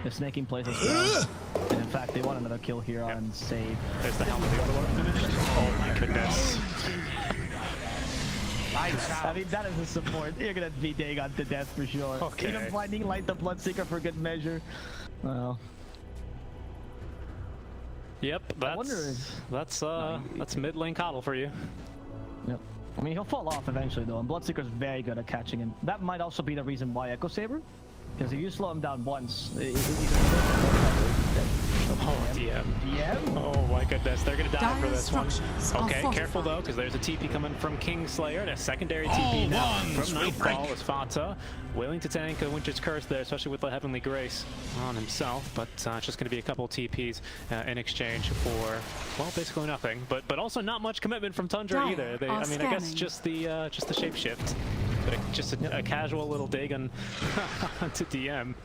the snaking plays as well. And in fact, they want another kill here on save. There's the helmet of the Overlord finished. Oh my goodness. I mean, that is a support. You're gonna be Dagon to death for sure. Okay. Even Blinding Light the Bloodseeker for good measure. Well. Yep, that's mid lane coddle for you. Yep. I mean, he'll fall off eventually though, and Bloodseeker's very good at catching him. That might also be the reason why Echo Saber, because if you slow him down once, Oh, DM. Oh my goodness, they're gonna die for this one. Okay, careful though, because there's a TP coming from Kingslayer, and a secondary TP now from Nightfall as Fata, willing to tank a Winter's Curse there, especially with the Heavenly Grace on himself, but it's just gonna be a couple TPs in exchange for, well, basically nothing, but also not much commitment from Tundra either. I mean, I guess just the shapeshift, but just a casual little dig on to DM.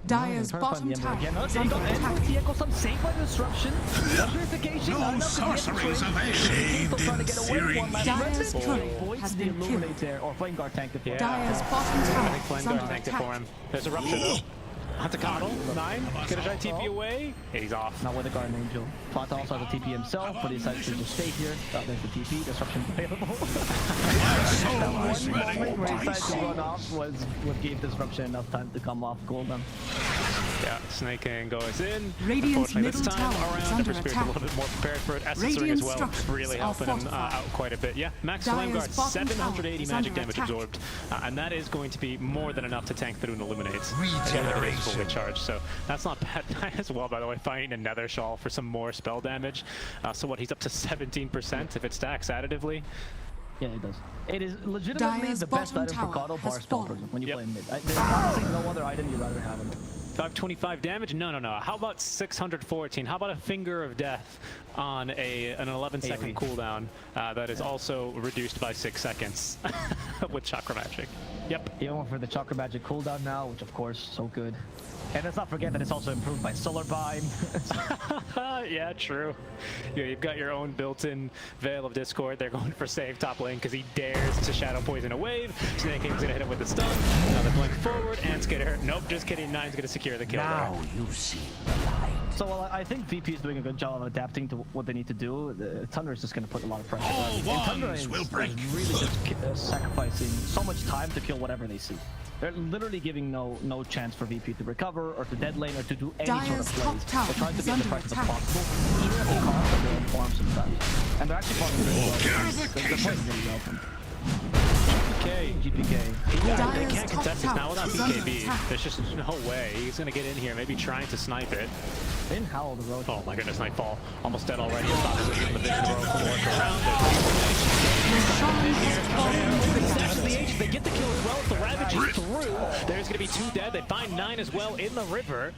Dire's bottom tower is under attack. Some save by disruption. Purification. No sorceries available. Dire's turret has been killed. There, or Flame Guard tanked it for him. Dire's bottom I tower think Flame is Guard under tanked it for attack. him. There's a rupture though. Onto Coddle, 9, gonna try TP away. He's off. Not with the Guardian Angel. Fata also has a TP himself, but he decided to just stay here. Oh, there's the TP. Disruption's available. That one moment where he decided to run off was what gave Disruption enough time to come off cooldown. Yeah, snaking goes in. Radiant's Unfortunately, this middle time tower is around, under Ember Spirit's a attack. little bit more prepared for it. Essence Ring Radiant as well, structures really are helping him fortified. out quite a bit. Yeah, max Dire's Flame Guard, bottom tower 780 is magic under damage attack. absorbed, and that is going to be more than enough to tank through and Illuminates. Regeneration. Fully charged, so that's not bad as well, by the way, finding a Nether Shawl for some more spell damage. So what, he's up to 17% if it stacks additively. Yeah, it does. It is legitimately Dire's the best bottom item for tower Coddle has bar spell fallen. person when you Yep. play in mid. There's honestly no other item you'd rather have in it. 525 damage? No. How about 614? How about a Finger of Death on an 11-second cooldown that is also reduced by 6 seconds with Chakra Magic? Yep. Even for the Chakra Magic cooldown now, which of course, so good. And let's not forget that it's also improved by Solar Bind. Yeah, true. Yeah, you've got your own built-in Veil of Discord. They're going for save top lane because he dares to Shadow Poison a wave. Snake King's gonna hit him with the stun. Now they're playing forward. Ant's gonna hurt. Nope, just kidding. Nine's gonna secure the kill Now there. you see the light. So well, I think VP is doing a good job of adapting to what they need to do. Tundra is just going to put a lot of pressure on them. And Tundra is really just sacrificing so much time to kill whatever they see. They're literally giving no chance for VP to recover or to dead lane or to do any Dire's sort top of tower plays. They're trying to is be as under aggressive as attack. possible, even at the cost of their own farm sometimes. And they're actually farming really well. They're playing really well from GPK. Yeah, they Dire's can't top contest this now tower without is under BKB. attack. There's just no way. He's gonna get in here, maybe trying to snipe it. They didn't howl the road. Oh my goodness, Nightfall. Almost dead already. It's not really the vision of the work around it. They get the kill as well. The Ravage is through. There's gonna be 2 dead. They find 9 as well in the river.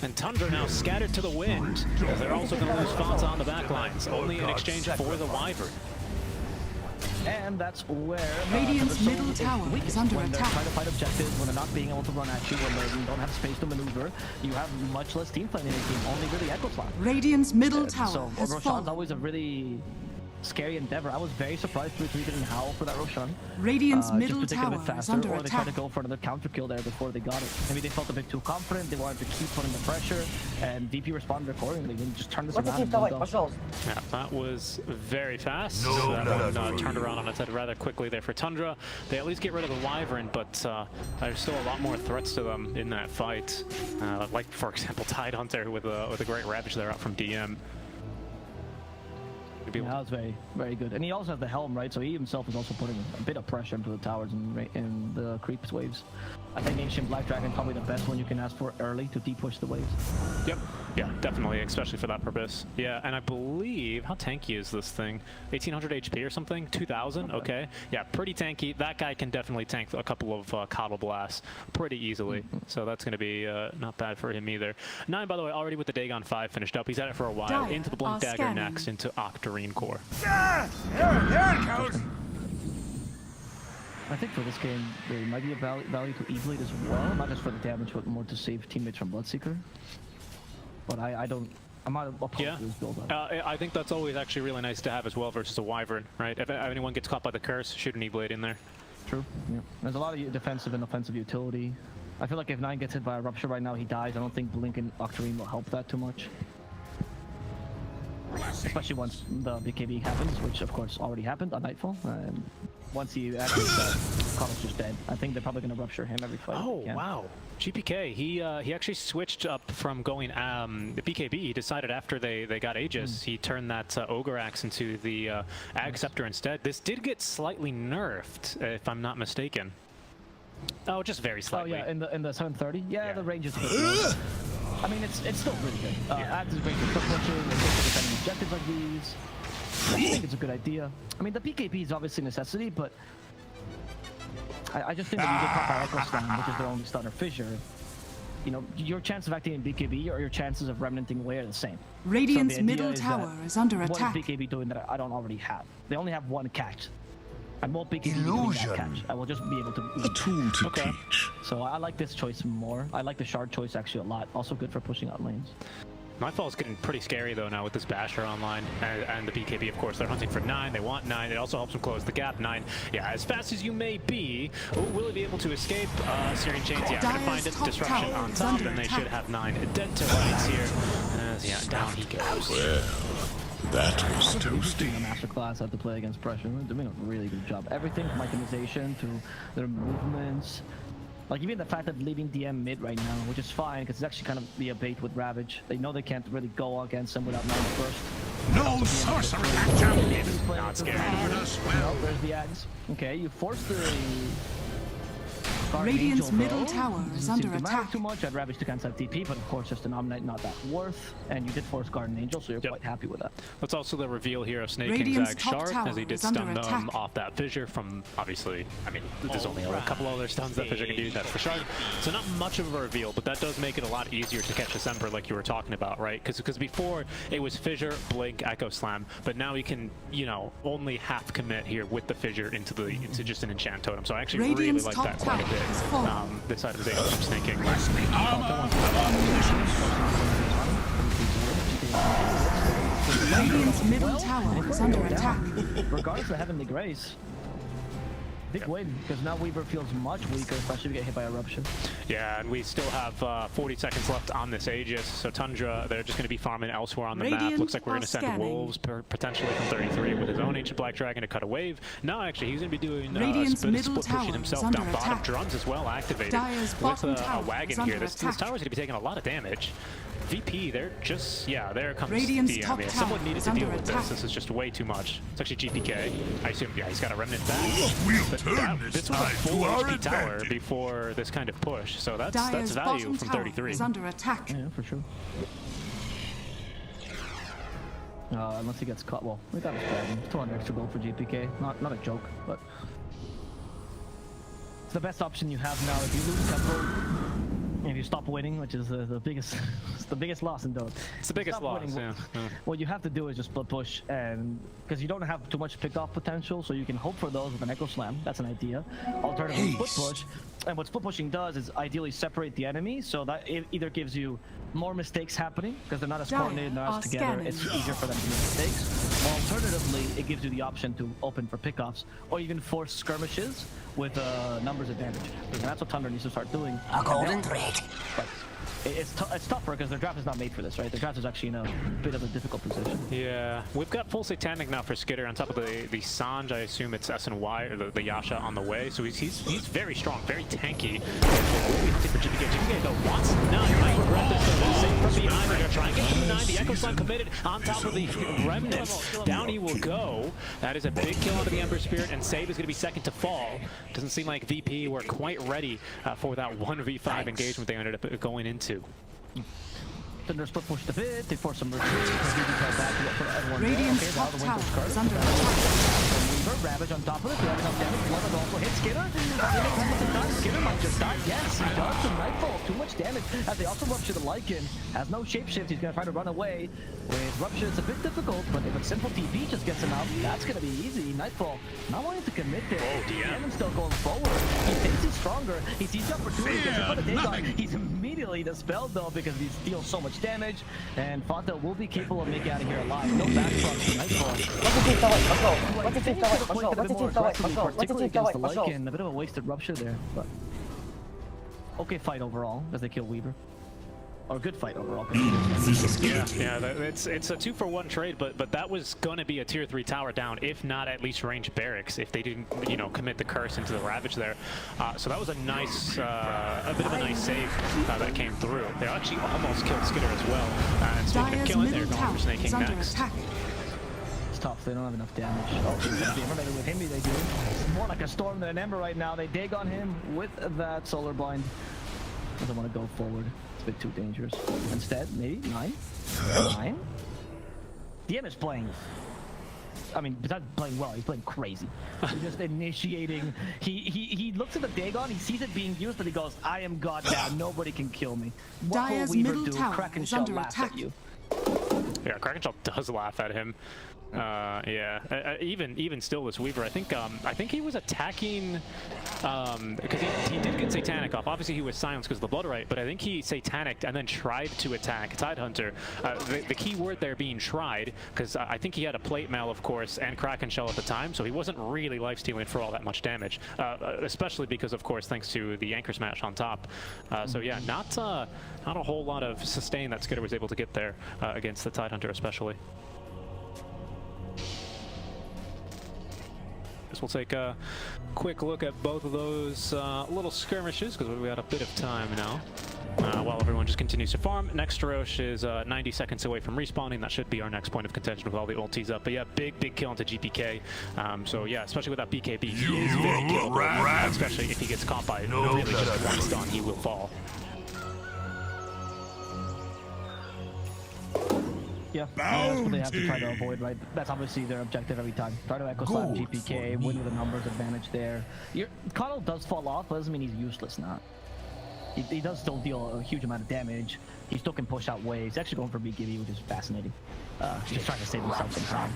And Tundra now scattered to the wind. As they're also gonna lose Fanta on the back lines, only in exchange for the Wyvern. And that's where Radiant's the middle tower weakest, is under when they're attack. trying to fight objectives, when they're not being able to run at you, when they don't have space to maneuver, you have much less team playing in the game, only really Echo Slot. Radiant's middle tower So has Roshan's fallen. always a really scary endeavor. I was very surprised Three didn't howl for that Roshan. Radiant's middle just to take a tower bit is faster, under or they tried attack. to go for another counter kill there before they got it. Maybe they felt a bit too confident, they wanted to keep putting the pressure, and VP responded accordingly and just turned this around and moved off. Yeah, that was very fast. No, That no, one no. turned around on its head rather quickly there for Tundra. They at least get rid of the Wyvern, but there's still a lot more threats to them in that fight. Like, for example, Tidehunter with a great Ravage there out from DM. to be able. That was very, very good. And he also has the helm, right? So he himself is also putting a bit of pressure into the towers and the creeps waves. I think Ancient Black Dragon probably the best one you can ask for early to de-push the waves. Yep. Yeah, definitely, especially for that purpose. Yeah, and I believe, how tanky is this thing? 1800 HP or something? 2000? Okay. Yeah, pretty tanky. That guy can definitely tank a couple of Coddle Blasts pretty easily. So that's going to be not bad for him either. 9, by the way, already with the Dagon 5 finished up. He's had it for a while. Dire Into the Blink are Dagger scanning. next, into Octarine Core. There it goes. I think for this game, there might be a value to E-Blade as well, not just for the damage, but more to save teammates from Bloodseeker. But I'm not opposed Yeah, to this build. I think that's always actually really nice to have as well versus a Wyvern, right? If anyone gets caught by the curse, shoot an E-Blade in there. True. Yeah. There's a lot of defensive and offensive utility. I feel like if 9 gets hit by a Rupture right now, he dies. I don't think Blink and Octarine will help that too much. Especially once the BKB happens, which of course already happened on Nightfall. And once he activates that, Coddle's just dead. I think they're probably going to Rupture him every fight. Oh, wow. GPK, he actually switched up from going the BKB. He decided after they got Aegis, he turned that Ogre Axe into the Ag Scepter instead. This did get slightly nerfed, if I'm not mistaken. Oh, just very slightly. Oh yeah, in the 730. Yeah, the range is a bit low. I mean, it's still really good. Ads is great for pushing, it's great for defending objectives like these. I think it's a good idea. I mean, the BKB is obviously a necessity, but I just think that you get caught by Echo Slam, which is their only stunner fissure. You know, your chance of activating BKB or your chances of remnanting away are the same. Radiant's So the idea middle is tower that is under what attack. is BKB doing that I don't already have? They only have one catch. I won't BKB doing Illusion. that catch. I will just be able to. A tool to teach. So I like this choice more. I like the shard choice actually a lot. Also good for pushing out lanes. Nightfall is getting pretty scary though now with this Basher online and the BKB, of course. They're hunting for 9. They want 9. It also helps them close the gap. 9. Yeah, as fast as you may be, will he be able to escape? Searing Chains, yeah, gonna find it. Dire's top Disruption tower on is top, under and they attack. should have 9 dead to rights here. As, yeah, down he goes. Well, that was toasty. Doing a masterclass how to play against pressure. They're doing a really good job. Everything from itemization to their movements. Like even the fact that leaving DM mid right now, which is fine because it's actually kind of be a bait with Ravage. They know they can't really go against him without 9 first. No sorcery action. Not scary. Well, there's the ads. Okay, you force the Guardian Radiant's Angel, middle though. tower is Doesn't under seem to matter attack. too much. I'd Ravage to cancel TP, but of course just an Omnite not that worth. And you did force Guardian Angel, so you're quite happy with that. That's also the reveal here of Snake Radiant's King's top Shard, tower as he did is under stun them attack. off that fissure from, obviously, I mean, there's only a couple other stuns that fissure can do, that's the Shard. So not much of a reveal, but that does make it a lot easier to catch this Emperor like you were talking about, right? Because before, it was fissure, blink, echo slam, but now he can, you know, only half commit here with the fissure into just an enchant totem. So I actually Radiant's really like that top quite a tower is bit, falling. this side of the day from Snake King. Radiant's middle tower is under attack. Regardless of Heavenly Grace, big win, because now Weaver feels much weaker, especially if you get hit by a Rupture. Yeah, and we still have 40 seconds left on this Aegis, so Tundra, they're just going to be farming elsewhere on the map. Radiant Looks like we're going are to send scanning. Wolves potentially from 33 with his own Ancient Black Dragon to cut a wave. No, actually, he's going to be doing Radiant's split middle pushing tower himself is under down bottom. attack. Drums as well activated Dire's with bottom a tower wagon is here. under This attack. tower's going to be taking a lot of damage. VP, they're just, yeah, there comes Radiant's the top yeah, tower someone needed is to deal under with attack. this. This is just way too much. It's actually GPK. I assume, yeah, he's got a remnant back. We'll But turn this this was a tide full to our HP tower advantage. before this kind of push, so that's Dire's value bottom from tower 33. is under attack. Yeah, for sure. Unless he gets caught. Well, we got his dragon. 200 extra gold for GPK. Not a joke, but it's the best option you have now. If you lose tempo, if you stop winning, which is the biggest, it's the biggest loss in Dota. It's the biggest Stop loss, winning. yeah. What you have to do is just split push, and because you don't have too much pick-off potential, so you can hope for those with an Echo Slam. That's an idea. Alternatively, split push. And what split pushing does is ideally separate the enemy, so that it either gives you more mistakes happening because they're not as Dire coordinated, not are as together. scanning. It's easier for them to make mistakes. Or alternatively, it gives you the option to open for pickoffs or even force skirmishes with numbers advantage. And that's what Tundra needs to start doing. A golden thread. But it's tougher because their draft is not made for this, right? Their draft is actually in a bit of a difficult position. Yeah, we've got full Satanic now for Skitter on top of the Sanj. I assume it's S&Y or the Yasha on the way. So he's very strong, very tanky. We'll be hunting for GPK. GPK though wants none. Might regret this though. Safe from behind. They're trying to get to 9. The Echo Sun committed on top of the Remnants. Down he will go. That is a big kill onto the Ember Spirit, and Save is going to be second to fall. Doesn't seem like VP were quite ready for that 1v5 engagement they ended up going into. Tundra split pushed a bit, they force some retreat. Radiant's top tower is under attack. Ravage on top of it, Ravage on damage, one also hit Skitter. Skitter might just die, yes, he does, the Nightfall, too much damage. As they also rupture the Lycan, has no shapeshift, he's gonna try to run away. With Rupture, it's a bit difficult, but if a simple TP just gets him out, that's gonna be easy. Nightfall, not wanting to commit there. Demon's still going forward. He thinks he's stronger, he sees the opportunity, gets in front of Dagon. He's immediately dispelled though because he deals so much damage, and Fanta will be capable of making out of here alive. No back from Nightfall. What's the team let's go. Particularly against the Lycan, a bit of a wasted Rupture there, but okay fight overall as they kill Weaver. Or good fight overall. Yeah, it's a 2-for-1 trade, but that was going to be a tier 3 tower down, if not at least range barracks, if they didn't, you know, commit the curse into the Ravage there. So that was a nice, a bit of a nice save that came through. They actually almost killed Skitter as well. And speaking of killing, they're going for Snake King next. It's tough, they don't have enough damage. Oh, maybe with him they do. It's more like a storm than an Ember right now. They dig on him with that Solar Blind. Doesn't want to go forward. It's a bit too dangerous. Instead, maybe 9? 9? DM is playing. I mean, besides playing well, he's playing crazy. He's just initiating. He looks at the Dagon, he sees it being used, but he goes, "I am God now. Nobody can kill me." What will Weaver do? Kraken Shell laughs at you. Yeah, Kraken Shell does laugh at him. Yeah. Even still, this Weaver, I think he was attacking because he did get Satanic off. Obviously, he was silenced because of the Blood Right, but I think he Satanicked and then tried to attack Tidehunter. The key word there being tried, because I think he had a plate mail, of course, and Kraken Shell at the time, so he wasn't really lifestealing for all that much damage, especially because, of course, thanks to the Anchor Smash on top. So yeah, not a whole lot of sustain that Skitter was able to get there against the Tidehunter, especially. We'll take a quick look at both of those little skirmishes because we've got a bit of time now. While everyone just continues to farm. Next Roche is 90 seconds away from respawning. That should be our next point of contention with all the ultis up. But yeah, big kill into GPK. So yeah, especially with that BKB, he is very killable. Especially if he gets caught by really just one stun, he will fall. Yeah, that's what they have to try to avoid, right? That's obviously their objective every time. Try to Echo Slam GPK, win with a numbers advantage there. Coddle does fall off, but doesn't mean he's useless now. He does still deal a huge amount of damage. He still can push out waves. He's actually going for BKB, which is fascinating. Just trying to save himself some time.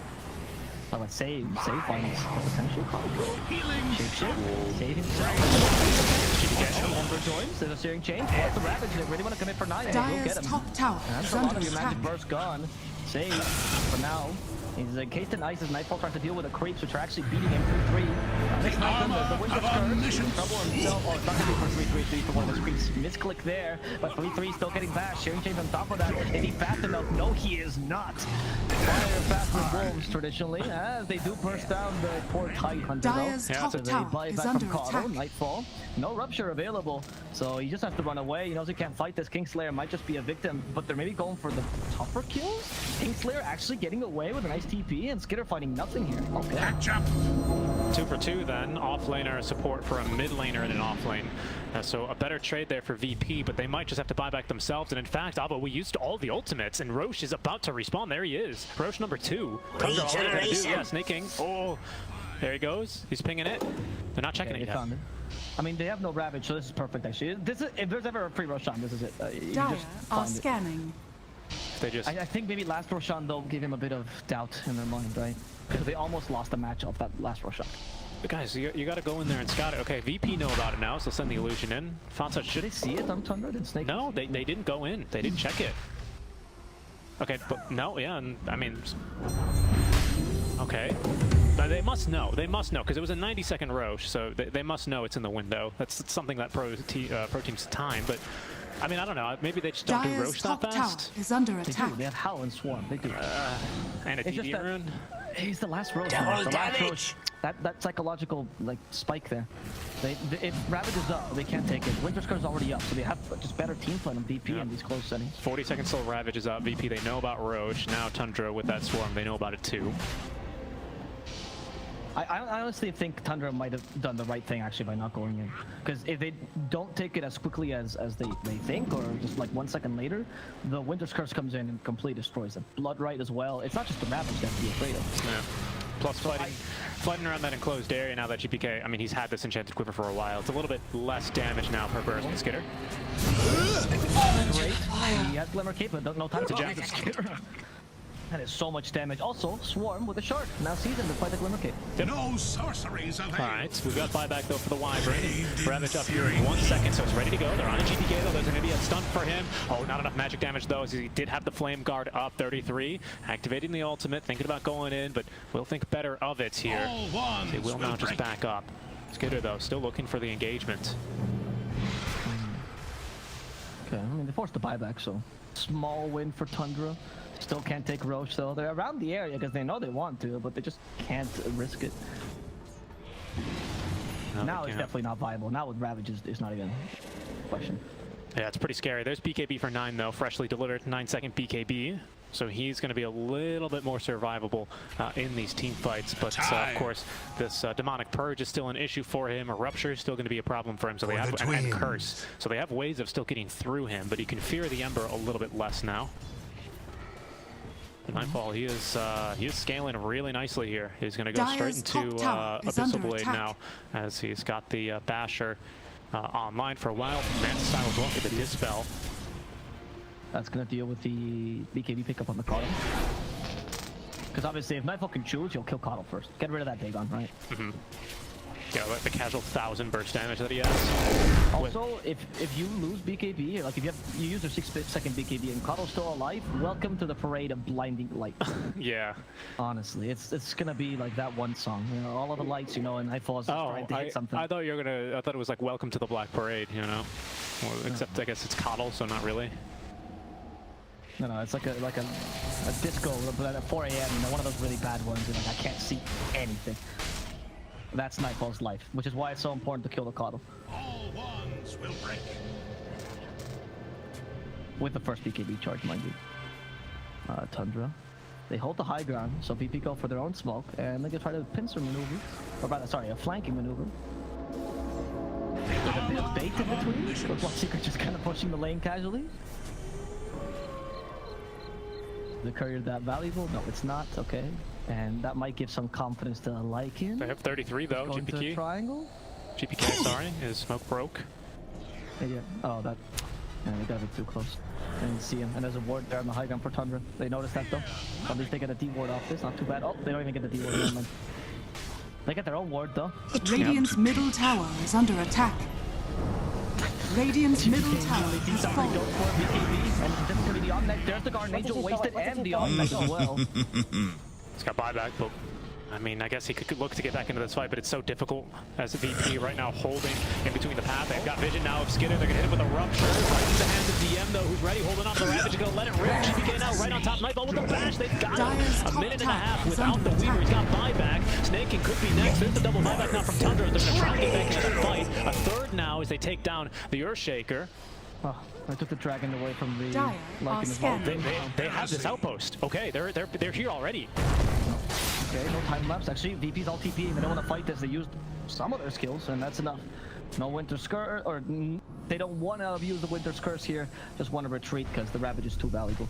I would save finds potential Coddle. Shapeshift, save himself. Ember joins, there's a Searing Chain. What's the Ravage? They really want to commit for 9. We'll get him. Top tower That's a lot of your magic burst gone. Save for now. He's encased in ice as Nightfall tries to deal with the creeps, which are actually beating him 3-3. Next time, the Winter Curse, in trouble himself. Oh, it's not going to be for 3-3 for one of his creeps. Misclick there, but 3-3 still getting bashed. Sharing Chains on top of that. Is he fast enough? No, he is not. Fire faster wolves traditionally, as they do burst down the poor Tidehunter. Dire's top tower is under attack. Nightfall. No Rupture available, so he just has to run away. He knows he can't fight this. Kingslayer might just be a victim, but they're maybe going for the tougher kills. Kingslayer actually getting away with a nice TP, and Skitter fighting nothing here. Okay. Catch up. 2 for 2 then. Off laner support for a mid laner in an off lane. So a better trade there for VP, but they might just have to buy back themselves. And in fact, Abo, we used all the ultimates, and Roche is about to respawn. There he is. Roche number 2. Tundra already gonna do. Yeah, Snake King. Oh, there he goes. He's pinging it. They're not checking it yet. Found it. I mean, they have no Ravage, so this is perfect actually. This is, if there's ever a free Roshan, this is it. Dire are scanning. They just... I think maybe last Roshan though gave him a bit of doubt in their mind, right? Because they almost lost the match off that last Roshan. But guys, you got to go in there and scout it. Okay, VP know about it now, so send the illusion in. Fanta should they see it on Tundra? Did Snake? No, they didn't go in. They didn't check it. Okay, but no, yeah, and I mean, okay. But they must know. They must know because it was a 90-second Roche, so they must know it's in the window. That's something that pro teams time, but I mean, I don't know. Maybe they just don't do Dire's Roche that top tower fast. is under They attack. do. They have Howl and Swarm. They do. And a It's just DD that- rune. He's the last Roche. Double The last damage! Roche. That psychological like spike there. If Ravage is up, they can't take it. Winter Scar's already up, so they have just better team fight on VP in these close settings. 40 seconds till Ravage is up. VP, they know about Roche. Now Tundra with that Swarm, they know about it too. I honestly think Tundra might have done the right thing actually by not going in, because if they don't take it as quickly as they think, or just like 1 second later, the Winter's Curse comes in and completely destroys them. Bloodright as well. It's not just the Ravage that to be afraid of. Yeah. Plus fighting around that enclosed area now that GPK, I mean, he's had this Enchanted Quiver for a while. It's a little bit less damage now per burst than Skitter. Great. He has Glimmer Cape, but no time to jump the Skitter. That is so much damage. Also, Swarm with a Shark. Now seasoned to fight the Glimmer Cape. No sorceries avail. Alright, we've got buyback though for the Wyvern. Ravage up here in 1 second, so it's ready to go. They're on a GPK though, there's gonna be a stun for him. Oh, not enough magic damage though, as he did have the Flame Guard up 33. Activating the ultimate, thinking about going in, but will think better of it here. All ones They will now just break. back up. Skitter though, still looking for the engagement. Okay, I mean, they forced the buyback, so small win for Tundra. Still can't take Roche, though. They're around the area because they know they want to, but they just can't risk it. No, Now they it's can't. definitely not viable. Now with Ravage is not even a question. Yeah, it's pretty scary. There's BKB for 9 though, freshly delivered 9-second BKB. So he's going to be a little bit more survivable in these team fights. But of course, this Demonic Purge is still an issue for him. A Rupture is still going to be a problem for him. So they have and Curse. So they have ways of still getting through him, but he can fear the Ember a little bit less now. Nightfall, he is scaling really nicely here. He's going to go straight Dire's into top tower is Abyssal under Blade attack. now, as he's got the Basher online for a while. Mantis Style as well for the Dispel. That's going to deal with the BKB pickup on the Coddle. Because obviously, if Nightfall can choose, you'll kill Coddle first. Get rid of that Dagon, right? Yeah, like the casual 1000 burst damage that he has. Also, if you lose BKB, like if you use your 6-second BKB and Coddle's still alive, welcome to the parade of blinding light. Yeah. Honestly, it's gonna be like that one song, you know, all of the lights, you know, and Nightfall is trying to hit something. I thought you were gonna. I thought it was like Welcome to the Black Parade, you know. Well, except I guess it's Coddle, so not really. No, it's like a disco, but at 4 a.m. You know, one of those really bad ones. And like I can't see anything. That's Nightfall's life, which is why it's so important to kill the Coddle. All ones will break. With the first BKB charge, mind you. Tundra. They hold the high ground, so VP go for their own smoke, and they can try to pincer maneuver. Or rather, sorry, a flanking maneuver. With a bit of bait in between, but Bloodseeker just kind of pushing the lane casually. The courier that valuable? No, it's not. Okay. And that might give some confidence to Lycan. They have 33 though. Going to GPK. triangle? GPK, sorry, his smoke broke. Yeah. Oh, that. Yeah, they got a bit too close. I didn't see him. And there's a ward there on the high ground for Tundra. They noticed that though. At least they get a D ward off this. Not too bad. Oh, they don't even get the D ward. They get their own ward though. Radiant's middle tower is under attack. Radiant's middle tower has fallen. And typically the on-net, there's the Guardian Angel wasted and the on-net as well. He's got buyback, but I mean, I guess he could look to get back into this fight, but it's so difficult as a VP right now holding in between the path. They've got vision now of Skitter. They're gonna hit him with a Rupture. Right into the hands of DM though, who's ready, holding on to the Ravage. Gonna let it rip. GPK now right on top. Nightfall with the bash. They've got him. A minute and a half without the Weaver. He's got buyback. Snaking could be next. There's the double buyback now from Tundra. They're gonna try and get back into the fight. A third now as they take down the Earthshaker. Oh, I took the dragon away from the Dire Lycan are as well. scanning. They have this outpost. Okay, they're here already. Okay, no time lapse. Actually, VP's all TP. They don't want to fight this. They used some of their skills, and that's enough. No Winter's Curse, or they don't want to use the Winter's Curse here. Just want to retreat because the Ravage is too valuable.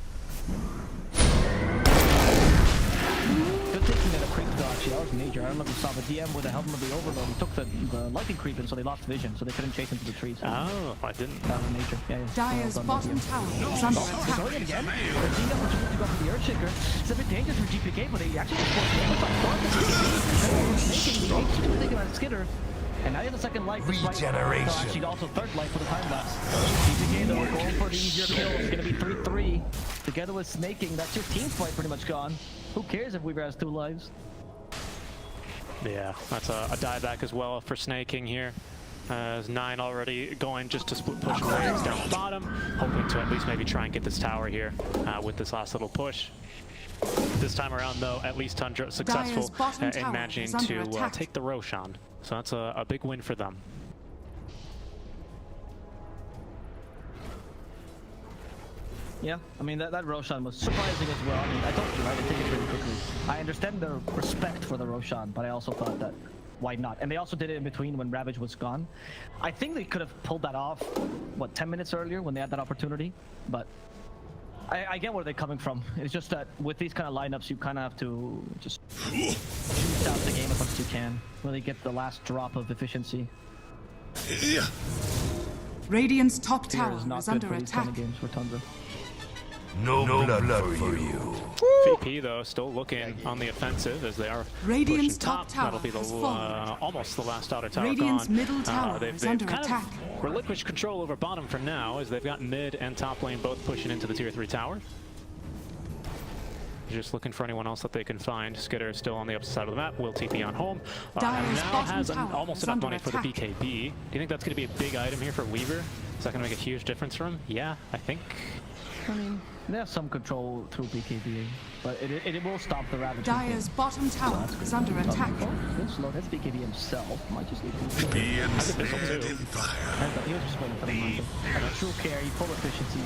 Good thinking that a creep dodge. That was major. I don't know if you saw the DM with the helmet of the Overlord. He took the lightning creep in, so they lost vision, so they couldn't chase into the trees. Oh, I didn't. That was major. Yeah, yeah. Dire's Well done, bottom DM. tower is under attack. Going it again. The DM was supposed to go for the Earthshaker. It's a bit dangerous for GPK, but they actually just forced damage on front. The H2 thinking about Skitter. And now you have a second life. Regeneration. So actually also third life for the time lapse. GPK though, going for the easier kill. It's gonna be 3-3. Together with Snaking, that's your team fight pretty much gone. Who cares if Weaver has 2 lives? Yeah, that's a dieback as well for Snaking here. As 9 already going just to split push waves down the bottom, hoping to at least maybe try and get this tower here with this last little push. This time around, though, at least Tundra successful in managing to take the Roshan. So that's a big win for them. Yeah, I mean, that Roshan was surprising as well. I mean, I told you, right? I take it really quickly. I understand the respect for the Roshan, but I also thought that why not? And they also did it in between when Ravage was gone. I think they could have pulled that off, what, 10 minutes earlier when they had that opportunity? But I get where they're coming from. It's just that with these kind of lineups, you kind of have to just juice out the game as much as you can. Really get the last drop of efficiency. Radiant's top Fear tower is not is good under for these kind attack. of games for Tundra. No blood for you. VP, though, still looking on the offensive as they are Radiant's pushing top. top tower That'll be the has fallen. almost the last outer tower Radiant's gone. middle tower They've is under kind attack. of relinquished control over bottom for now, as they've got mid and top lane both pushing into the tier 3 tower. Just looking for anyone else that they can find. Skitter is still on the opposite side of the map. Will TP on home. Dire's Now bottom has tower almost is enough under money for the attack. BKB. Do you think that's going to be a big item here for Weaver? Is that going to make a huge difference for him? Yeah, I think. I mean, they have some control through BKB, but it will stop the Ravage. Dire's bottom tower is under attack. That's slow. That's BKB himself. Might just need to Be ensnared in fire. he was just waiting for the momentum. And a true carry, full efficiency.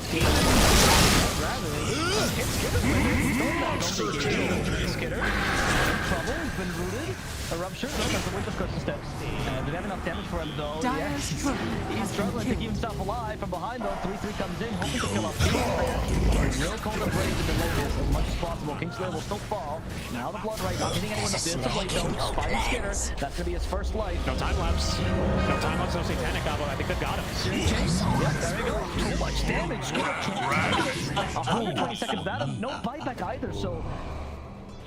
Skitter. Trouble. He's been rooted. A rupture. No, that's the Winter Curse steps. Did they have enough damage for him though? Dire's turret He's has been struggling to keep killed. himself alive from behind though. 3-3 comes in, hoping to kill off Kingslayer. Real cold and brave to delay this as much as possible. Kingslayer will still fall. Now the blood right, not hitting anyone with this. The blade though. Spotting Skitter. That's gonna be his first life. No time lapse. No time lapse, no satanic combo. I think they've got him. Yep, there we go. Too much damage. Skitter can't 120 seconds that. No buyback either, so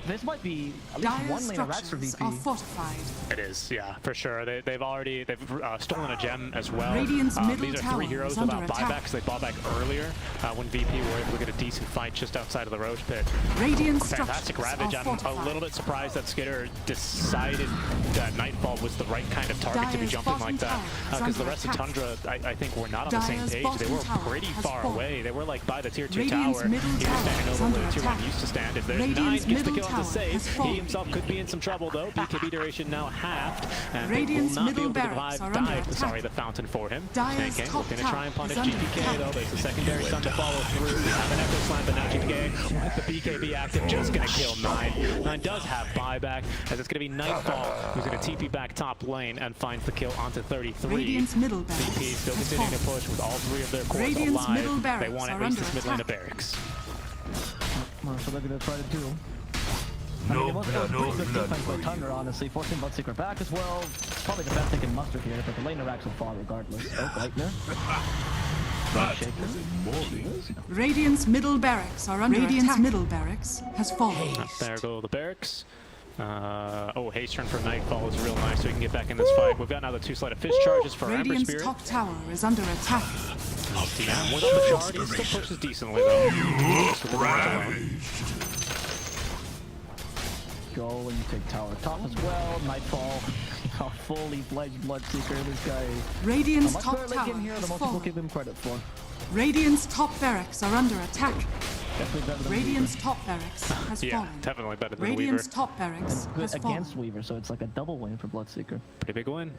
this might be at least Dire's one lane of racks for structures VP. are fortified. It is, yeah, for sure. They've stolen a gem as well. Radiant's middle These are tower 3 heroes is under without attack. buybacks. They bought back earlier when VP were able to get a decent fight just outside of the Roche pit. Radiant Fantastic structures Ravage. are I'm fortified. a little bit surprised that Skitter decided that Nightfall was the right kind of target to be Dire's jumping bottom like that. tower is Because the under rest of attack. Tundra, I think, were not on the same Dire's page. They bottom were tower pretty has far fallen. away. They were like by the tier 2 Radiant's tower. middle He was tower standing is over where under the tier 1 attack. used to stand. If there's 9, Radiant's gets the middle kill on the tower save. has He fallen. himself could be in some trouble though. BKB duration now halved. And Radiant's they will not be middle able to barracks are dive, under attack. sorry, the fountain for him. Dire's Snake Gang top looking to try and tower punish is under GPK attack. though. There's a secondary stun to follow through. They have an echo slam, but now GPK with the BKB active just gonna kill 9. 9 does have buyback, as it's gonna be Nightfall who's gonna TP back top lane and finds the kill onto 33. Radiant's middle barracks VP still has continuing to fallen. push with all 3 of their cores Radiant's middle alive. They barracks want at are least under this mid lane of attack. barracks. Well, so they're gonna try to do. I mean, it was pretty good defense by Tundra, honestly. Forcing Bloodseeker back as well. Probably the best they can muster here, but the lane of racks will fall regardless. Oh, Lightner. Radiant's middle barracks are under Radiant's middle barracks has fallen. There go the barracks. Haste turn for Nightfall is real nice, so we can get back in this fight. We've got now the 2 sleight of fist charges for Ember Radiant's Spirit. top tower is under attack. Yeah, with the shard, he still pushes decently though. Just with the damage alone. Go and you take tower top as well. Nightfall. A fully fledged Bloodseeker. This guy. Radiant's How much top better tower late game here, the has most people fallen. give him credit for. Radiant's top barracks are under attack. Definitely better than Radiant's top barracks has Yeah, fallen. definitely better than Radiant's Weaver. top barracks Weaver. has Good fallen. against Weaver, so it's like a double win for Bloodseeker. Pretty big win.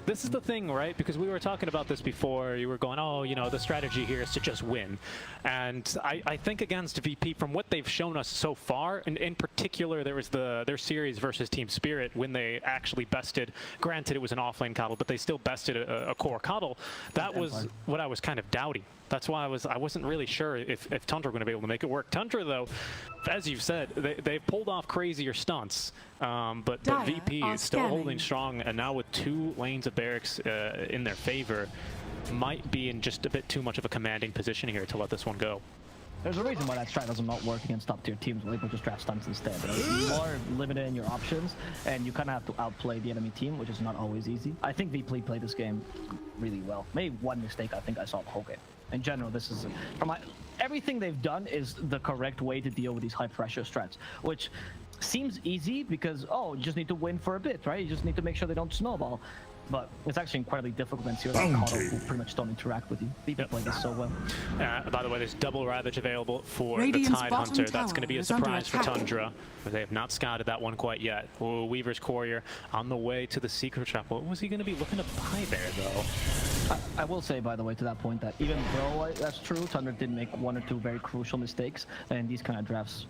This is the thing, right? Because we were talking about this before. You were going, oh, you know, the strategy here is to just win. And I think against VP, from what they've shown us so far, and in particular, there was their series versus Team Spirit when they actually bested. Granted, it was an offlane coddle, but they still bested a core coddle. That was what I was kind of doubting. That's why I wasn't really sure if Tundra were going to be able to make it work. Tundra, though, as you've said, they've pulled off crazier stunts. But VP is still holding strong, and now with 2 lanes of barracks in their favor, might be in just a bit too much of a commanding position here to let this one go. There's a reason why that strat doesn't not work against top tier teams where they can just draft stunts instead. You're more limited in your options, and you kind of have to outplay the enemy team, which is not always easy. I think VP played this game really well. Maybe one mistake I think I saw the whole game. In general, this is everything they've done is the correct way to deal with these high pressure strats, which seems easy because, oh, you just need to win for a bit, right? You just need to make sure they don't snowball. but it's actually incredibly difficult against heroes like Coddle, who pretty much don't interact with you. VP play this so well. By the way, there's double Ravage available for Radiant's the Tide bottom Hunter. That's tower going to be a is under surprise for attack. Tundra. They have not scouted that one quite yet. Ooh, Weaver's Courier on the way to the Secret Trap. What was he going to be looking to buy there, though? I will say, by the way, to that point, that even though that's true, Tundra did make 1 or 2 very crucial mistakes, and these kind of drafts,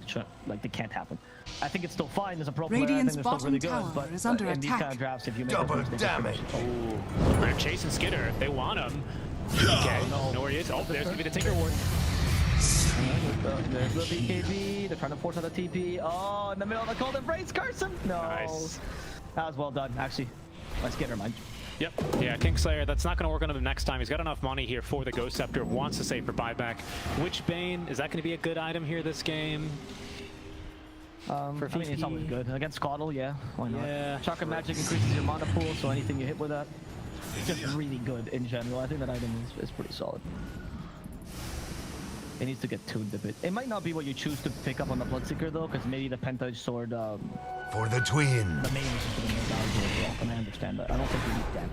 like, they can't happen. I think it's still fine as a pro player. I think Radiant's they're still really good, bottom but tower is under in these kind attack. of drafts, if you make Double a mistake, damage. Ooh, they're chasing Skitter. They want him. Okay, know where he is. Oh, there's going to be the Tinker Ward. There's the BKB. They're trying to force out the TP. Oh, in the middle of the cold embrace, curse him. No. Nice. That was well done, actually. Let's get her, mind. Yep. Yeah, Kingslayer, that's not going to work on him next time. He's got enough money here for the Ghost Scepter. Wants to save for buyback. Witch Bane, is that going to be a good item here this game? I mean, it's VP. always good. Against Coddle, yeah. Why not? Yeah. Chakra Magic increases your mana pool, so anything you hit with that, it's just really good in general. I think that item is pretty solid. It needs to get tuned a bit. It might not be what you choose to pick up on the Bloodseeker though, because maybe the Penta Sword, For the twin. the main is just going to be more valuable as well, and I understand that. I don't think we need that.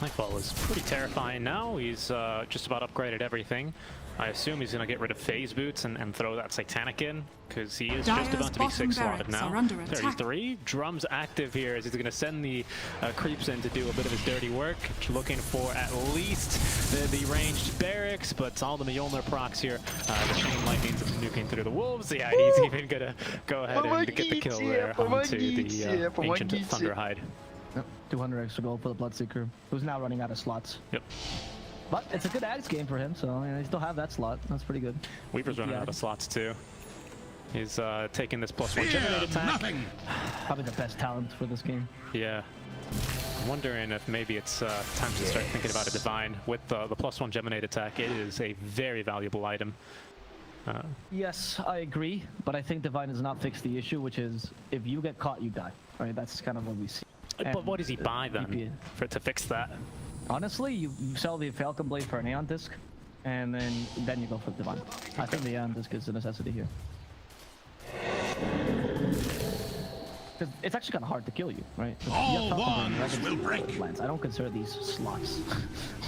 Nightfall is pretty terrifying now. He's just about upgraded everything. I assume he's going to get rid of Phase Boots and throw that Satanic in, because he is just Dyer's about to be bottom 6-slotted barracks are now. under attack. 33. Drums active here as he's going to send the creeps in to do a bit of his dirty work. Looking for at least the ranged barracks, but all the Mjolnir procs here. The Chain Lightning's nuking through the Wolves. Yeah, he's even going to go ahead and get the kill there onto the Ancient Thunderhide. Yep. 200 extra gold for the Bloodseeker, who's now running out of slots. Yep. But it's a good Axe game for him, so they still have that slot. That's pretty good. Weaver's running Yeah. out of slots too. He's taking this +1 generate attack. Probably the best talent for this game. Yeah. I'm wondering if maybe it's time to start thinking about a Divine. With the +1 Geminate attack, it is a very valuable item. Yes, I agree, but I think Divine does not fix the issue, which is if you get caught, you die. Right? That's kind of what we see. But what does he buy then to fix that? Honestly, you sell the Falcon Blade for an Aeon Disc, and then you go for Divine. I think the Aeon Disc is a necessity here. Because it's actually kind of hard to kill you, right? All wands will break. Lands. I don't consider these slots.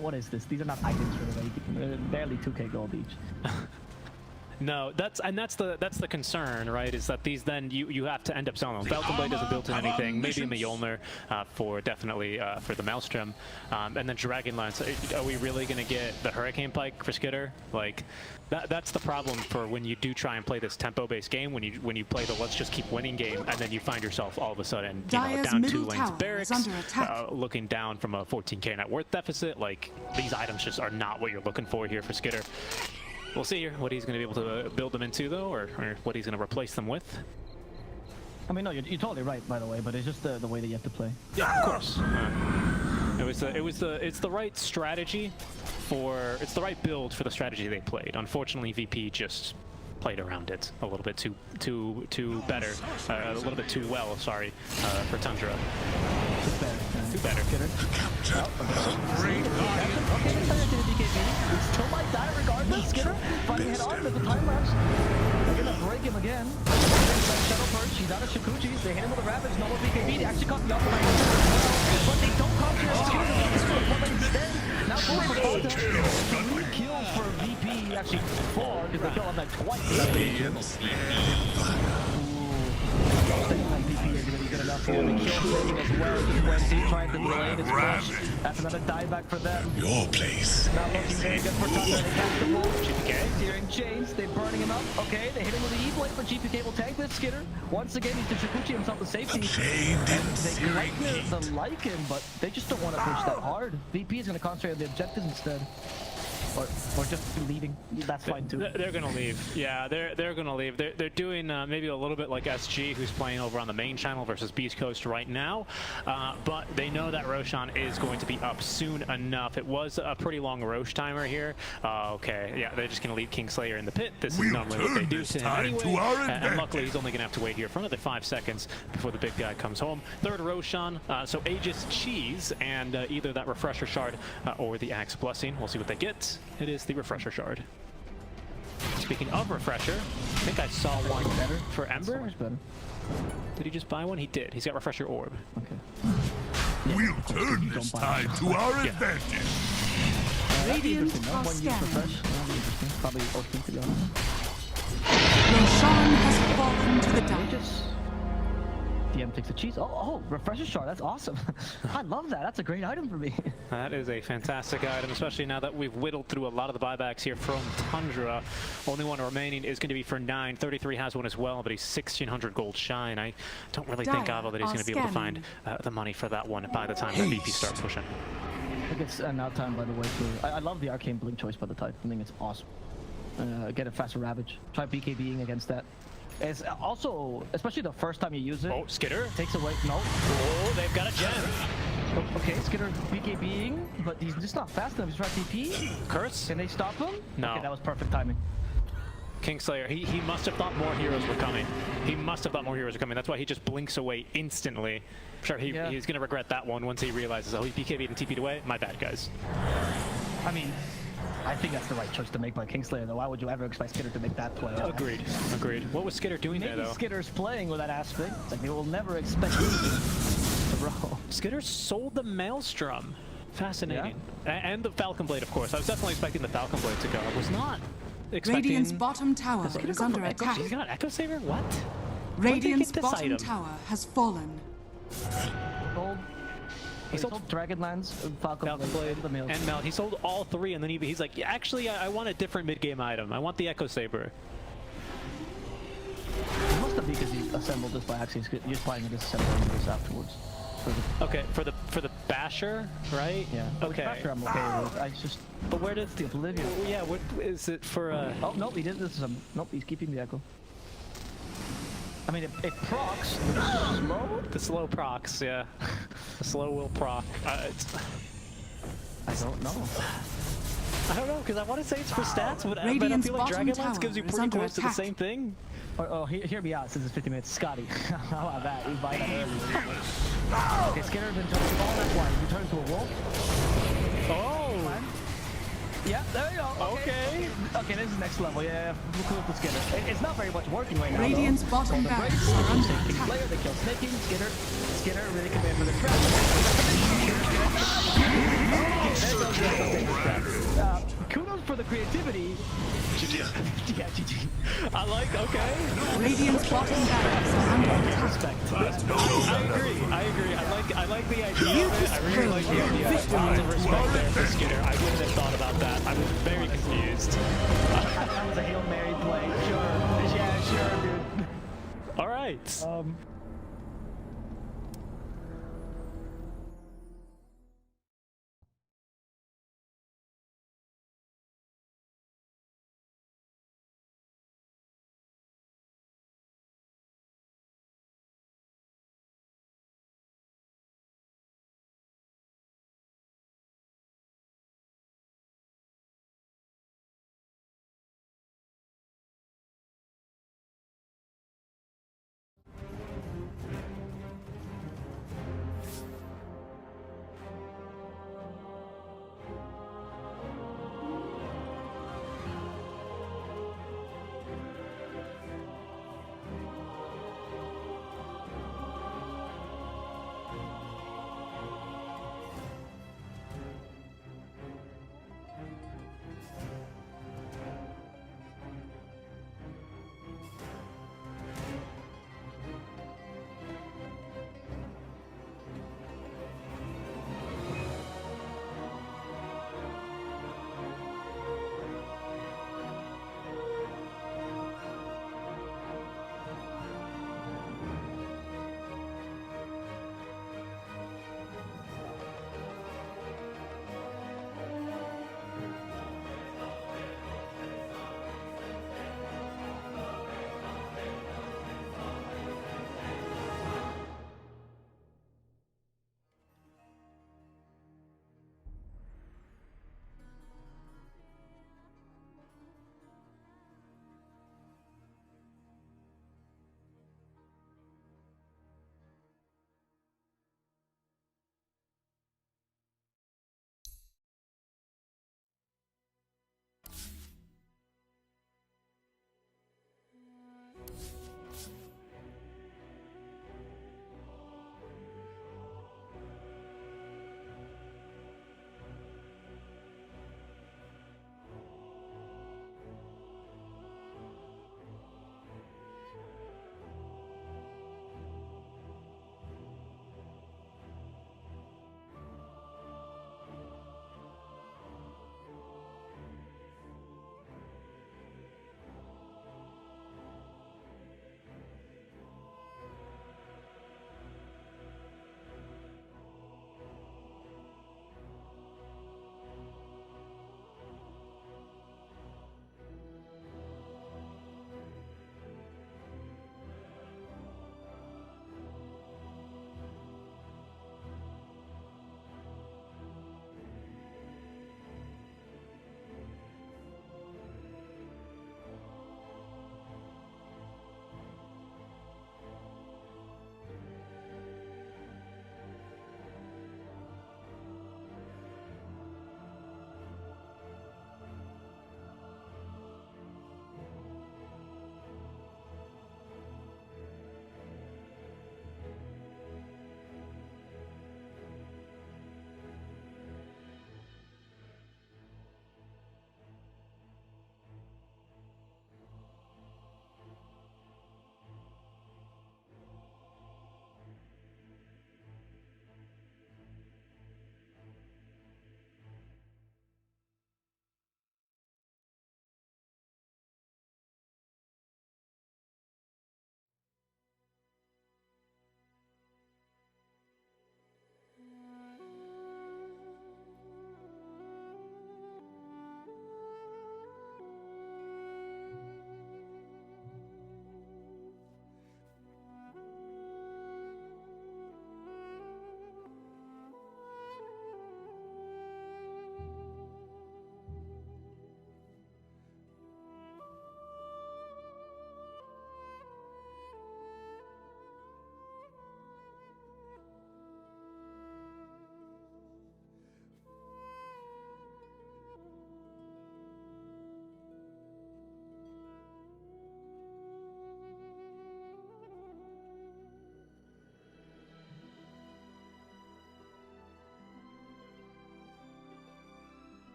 What is this? These are not items for the raid. They're barely 2k gold each. No, that's the concern, right? Is that these then you have to end up selling them. Falcon Blade doesn't build in anything. Maybe a Mjolnir for definitely for the Maelstrom, and then Dragonlance. Are we really gonna get the Hurricane Pike for Skitter? Like that's the problem for when you do try and play this tempo-based game. When you play the let's just keep winning game, and then you find yourself all of a sudden Dyer's down 2 middle lanes tower barracks, is under attack. looking down from a 14k net worth deficit. Like these items just are not what you're looking for here for Skitter. We'll see here what he's going to be able to build them into, though, or what he's going to replace them with. I mean, no, you're totally right, by the way, but it's just the way that you have to play. Yeah, of course. It's the right strategy it's the right build for the strategy they played. Unfortunately, VP just played around it a little bit too better, a little bit too well. Sorry, for Tundra. Too better. Okay, let's turn into the BKB. We still might die regardless. Skitter fighting head on. There's a time lapse. They're gonna break him again. Shadow Perch. He's out of Shikuchis. They hit him with a Ravage. No more BKB. They actually caught the upper lane. But they don't capture his skill. They just put one lane instead. Now for DOTA. 3 kills for VP. Actually 4 because they kill him like twice. Good enough for him. Kill saving as well. Just went deep trying to delay his push. That's another dieback for them. Your place. Not looking very good for Tundra. They catch the wolf. GPK searing chains. They're burning him up. Okay, they hit him with the E-Blade, but GPK will tank this Skitter. Once again, he's to Shikuchi himself to safety. They like the Lycan, but they just don't want to push that hard. VP is going to concentrate on the objectives instead. Or just leaving. That's fine too. They're gonna leave. Yeah, they're gonna leave. They're doing maybe a little bit like SG, who's playing over on the main channel versus Beast Coast right now. But they know that Roshan is going to be up soon enough. It was a pretty long Rosh timer here. Okay, yeah, they're just gonna leave Kingslayer in the pit. This is normally what they do to him anyway. And luckily, he's only gonna have to wait here for another 5 seconds before the big guy comes home. Third Roshan. So Aegis Cheese and either that Refresher Shard or the Axe Blessing. We'll see what they get. It is the Refresher Shard. Speaking of Refresher, I think I saw one better for Ember. So much better. Did he just buy one? He did. He's got Refresher Orb. Okay. We'll turn this tide to our advantage. Radiant are One use scanning. refresh. That'll be interesting. Probably OP, to be honest. Roshan has fallen to the dark. Just DM takes the cheese. Oh, refresher shard. That's awesome. I love that. That's a great item for me. That is a fantastic item, especially now that we've whittled through a lot of the buybacks here from Tundra. Only one remaining is going to be for 9. 33 has one as well, but he's 1,600 gold shy, and I don't really think Dire Avo that he's going to be able to find the money for that one by the time the VP starts pushing. I think it's now time, by the way. I love the arcane blink choice by the type. I think it's awesome. Get a faster ravage. Try BKBing against that. It's also, especially the first time you use it. Oh, Skitter. Takes away. No. Oh, they've got a gem. Okay, Skitter BKBing, but he's just not fast enough. He's trying TP. Curse? Can they stop him? No. Okay, that was perfect timing. Kingslayer, he must have thought more heroes were coming. He must have thought more heroes were coming. That's why he just blinks away instantly. I'm sure he's going to regret that one once he realizes, oh, he BKB'd and TP'd away. My bad, guys. I mean, I think that's the right choice to make by Kingslayer, though. Why would you ever expect Skitter to make that play? Agreed. Agreed. What was Skitter doing Maybe there, though? Skitter's playing with that aspect. It's like they will never expect to roll. Skitter sold the Maelstrom. Fascinating. And the Falcon Blade, of course. I was definitely expecting the Falcon Blade to go. I was not expecting... Radiant's bottom tower is under attack. He's got an Echo Saver? What? Radiant's this bottom item? tower has fallen. He sold Dragonlance, Falcon Blade, the Maelstrom. and Mel. He sold all 3, and then he's like, yeah, actually, I want a different mid-game item. I want the Echo Saber. It must have been because he assembled this by accident. He's planning to assemble this afterwards. Okay, for the Basher, right? Yeah. Okay. Basher, I'm okay with. I just. But where does the Oblivion? Yeah, what is it for? Oh nope, he didn't. This is nope. He's keeping the Echo. I mean, it procs the slow. The slow procs, yeah. The slow will proc. I don't know. I don't know, because I want to say it's for stats, but I Radiant's feel like bottom Dragonlance gives you tower is pretty under close to the attack. same thing. Hear me out since it's 50 minutes. Scotty, how about that? You buy that early. Okay, Skinner's been turned to all that one. He turned to a wolf. Oh! Yeah, there you go. Okay. Okay, this is next level. Yeah, cool with Skinner. It's not very much working right now. Radiant's though. bottom So the barracks Braves are under taking attack. player, they kill Snake King, Skinner really command for the trap. Kudos for the creativity. Yeah, GG. I like, okay. Radiant's bottom barracks are under attack. I agree. I like the idea of it. I really like the idea. Lots of respect there for Skinner. I wouldn't have thought about that. I was very confused. That was a Hail Mary play. Sure. Yeah, sure, dude. All right.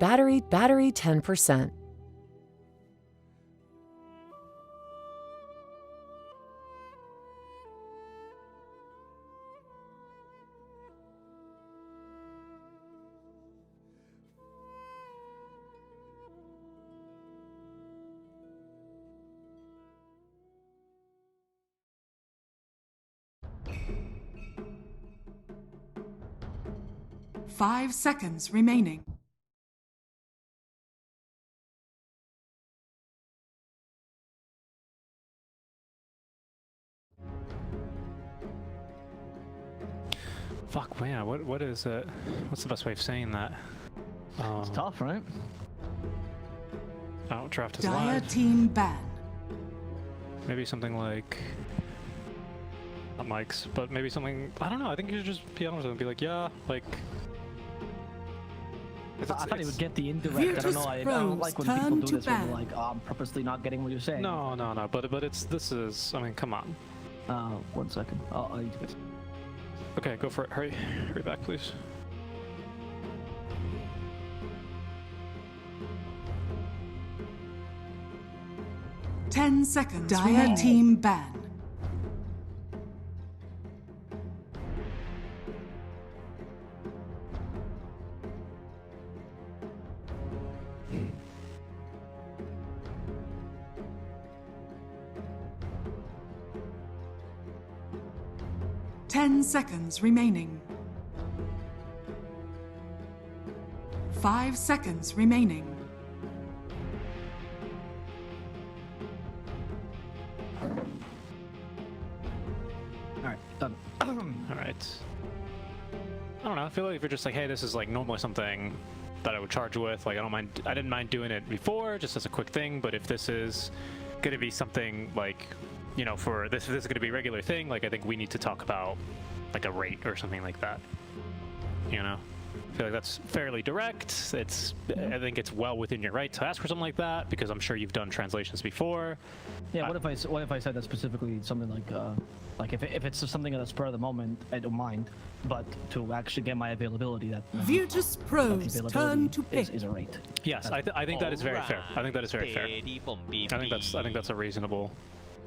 Battery 10%. Five seconds remaining. Fuck, man, what is it? What's the best way of saying that? It's tough, right? Oh, draft is Dire live. team ban. Maybe something like... Not Mike's, but maybe something... I don't know, I think you should just be honest and be like, yeah, like... I thought he would get the indirect. I don't know. I don't like when people do this when they're like, oh, I'm purposely not getting what you're saying. No, but this is... I mean, come on. 1 second. I need to get... Okay, go for it. Hurry back, please. Ten seconds. Dire team ban. Ten seconds remaining. 5 seconds remaining. Alright, done. Alright. I don't know, I feel like if you're just like, hey, this is like normally something that I would charge with, like I didn't mind doing it before, just as a quick thing, but if this is gonna be something like, you know, for this is gonna be a regular thing, like I think we need to talk about like a rate or something like that. You know? I feel like that's fairly direct. It's I think it's well within your right to ask for something like that, because I'm sure you've done translations before. Yeah, what if I said that specifically something like if it's something at the spur of the moment, I don't mind, but to actually get my availability, that Virtus.pro's turn to pick. is a rate. Yes, I think that is very fair. I think that is very fair. I think that's a reasonable.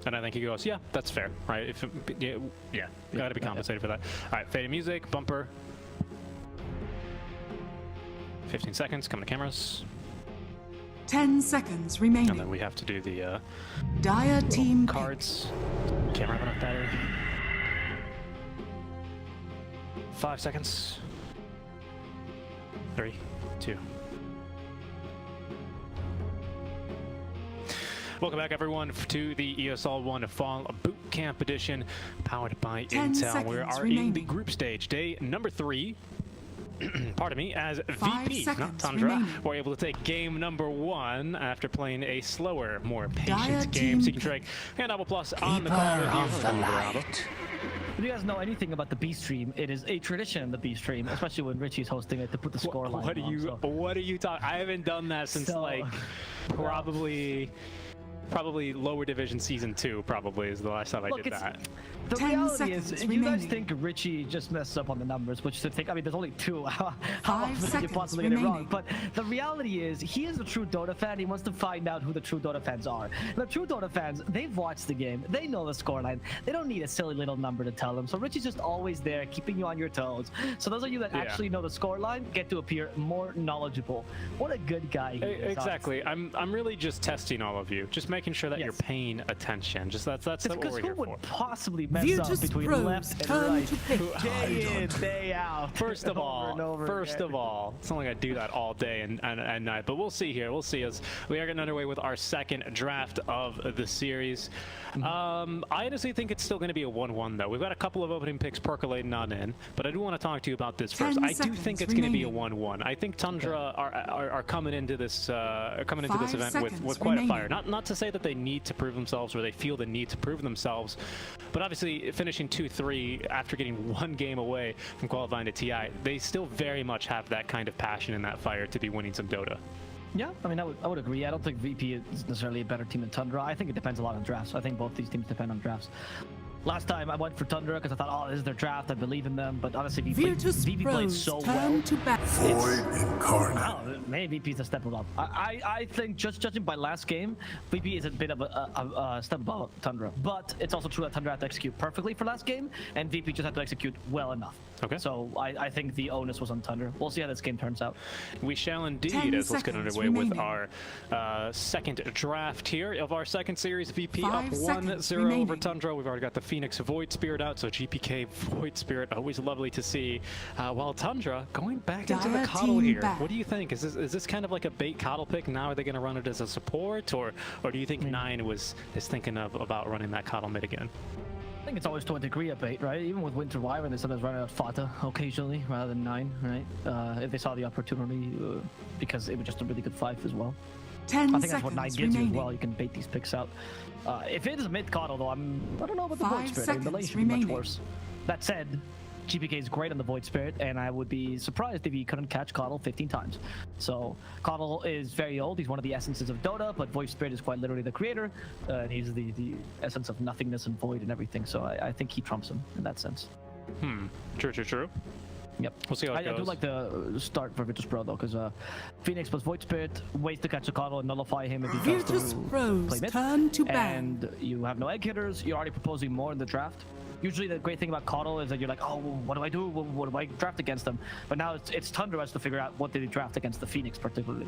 And I think he goes, yeah, that's fair, right? If yeah, gotta be compensated for that. All right, faded music, bumper. 15 seconds, coming to cameras. 10 seconds remaining. And then we have to do the Dire team cards. Camera run up battery. 5 seconds. 3, 2. Welcome back, everyone, to the ESL 1 Fall Boot Camp Edition, powered by Intel. We are in the group stage, day number 3. Pardon me, as VP, not Tundra, we're able to take game number 1 after playing a slower, more patient game. Seeking Drake and Double Plus on the call. If you guys know anything about the B stream, it is a tradition in the B stream, especially when Richie's hosting it, to put the score line on. What are you talking? I haven't done that since like probably lower division season 2. Probably is the last time I did that. The reality is, you guys think Richie just messed up on the numbers, which to think, I mean, there's only 2. How often could you possibly get it wrong? But the reality is, he is a true Dota fan. He wants to find out who the true Dota fans are. The true Dota fans, they've watched the game. They know the scoreline. They don't need a silly little number to tell them. So Richie's just always there, keeping you on your toes. So those of you that actually know the scoreline get to appear more knowledgeable. What a good guy he is. Exactly. I'm really just testing all of you, just making sure that you're paying attention. Just that's what we're here who would for. Possibly mess up between left and right, day in, day out. First of all, it's not like I do that all day and night, but we'll see here. We'll see as we are getting underway with our second draft of the series. I honestly think it's still going to be a 1-1 though. We've got a couple of opening picks percolating on in, but I do want to talk to you about this first. I do think it's going to be a 1-1. I think Tundra are coming into this event with quite a fire. Not to say that they need to prove themselves or they feel the need to prove themselves, but obviously finishing 2-3 after getting 1 game away from qualifying to TI, they still very much have that kind of passion and that fire to be winning some Dota. Yeah, I mean, I would agree. I don't think VP is necessarily a better team than Tundra. I think it depends a lot on drafts. I think both these teams depend on drafts. Last time I went for Tundra because I thought, oh, this is their draft. I believe in them. But honestly, VP played Virtus.pro's so well. turn to bat. Void incarnate. Wow, maybe VP's a step above. I think just judging by last game, VP is a bit of a step above Tundra. But it's also true that Tundra had to execute perfectly for last game, and VP just had to execute well enough. Okay. So I think the onus was on Tundra. We'll see how this game turns out. We shall indeed, 10 as let's get seconds underway with remaining. our second draft here of our second series. VP 5 up seconds 1-0 over remaining. Tundra. We've already got the Phoenix Void Spirit out, so GPK Void Spirit, always lovely to see. While Tundra going back into the Dire Coddle team here. back. What do you think? Is this kind of like a bait Coddle pick? Now are they going to run it as a support, or do you think Nine is thinking about running that Coddle mid again? I think it's always to a degree a bait, right? Even with Winter Wyvern, they sometimes run out Fata occasionally rather than 9, right? If they saw the opportunity, because it was just a really good 5 as well. 10 I think that's what 9 seconds gives you remaining. as well. You can bait these picks out. If it is a mid Coddle, though, I don't know about the 5 Void Spirit. I mean, the lane seconds should be much remaining. worse. That said, GPK is great on the Void Spirit, and I would be surprised if he couldn't catch Coddle 15 times. So Coddle is very old. He's one of the essences of Dota, but Void Spirit is quite literally the creator, and he's the essence of nothingness and void and everything. So I think he trumps him in that sense. True. Yep. We'll see how it I goes. do like the start for Virtus.pro though, because Phoenix plus Void Spirit, ways to catch a Coddle and nullify him if he tries to play Virtus.pro's mid. turn to ban. And you have no egg hitters. You're already proposing more in the draft. Usually the great thing about Coddle is that you're like, oh, well, what do I do? What do I draft against them? But now it's Tundra has to figure out what did he draft against the Phoenix particularly.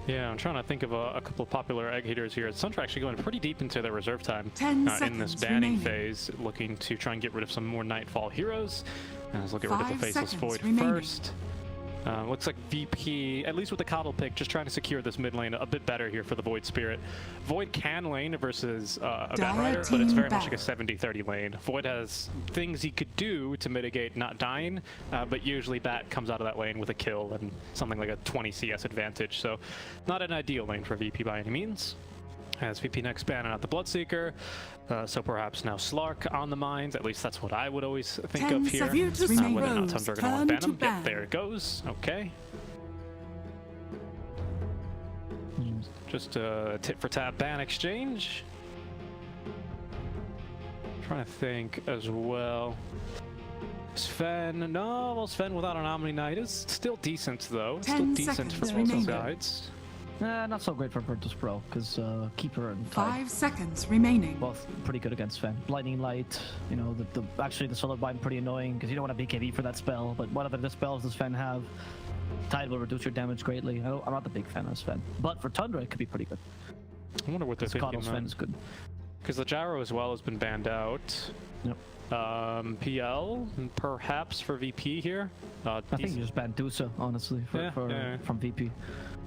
Yeah, I'm trying to think of a couple of popular egg hitters here. Tundra actually going pretty deep into their reserve time 10 in this seconds banning remaining. phase, looking to try and get rid of some more Nightfall heroes. Let's look at rid of the 5 Faceless seconds Void remaining. first. Looks like VP, at least with the Coddle pick, just trying to secure this mid lane a bit better here for the Void Spirit. Void can lane versus a Bat Rider, but it's very much like a 70-30 lane. Void has things he could do to mitigate not dying, but usually Bat comes out of that lane with a kill and something like a 20 CS advantage, so not an ideal lane for VP by any means. As VP next banning out the Bloodseeker, so perhaps now Slark on the mines. At least that's what I would always think 10 of here. seconds Whether or remaining. not Tundra are going to want to ban Turn him. to Yep, ban. there it goes. Okay. Just a tit for tat ban exchange. Trying to think as well. Sven, no, well, Sven without an Omni Knight is still decent though. It's still 10 decent for seconds most remaining. guides. Not so great for Virtus.pro, because Keeper and Tide 5 seconds remaining. both pretty good against Sven. Blinding Light, you know, actually the Solar Bind pretty annoying because you don't want to BKB for that spell, but what other spells does Sven have? Tide will reduce your damage greatly. I'm not the big fan of Sven, but for Tundra it could be pretty good. I wonder what they're Because thinking. Coddle Sven is good. Because the Gyro as well has been banned out. Yep. PL, perhaps for VP here. I think you just banned DOTA, honestly, from VP.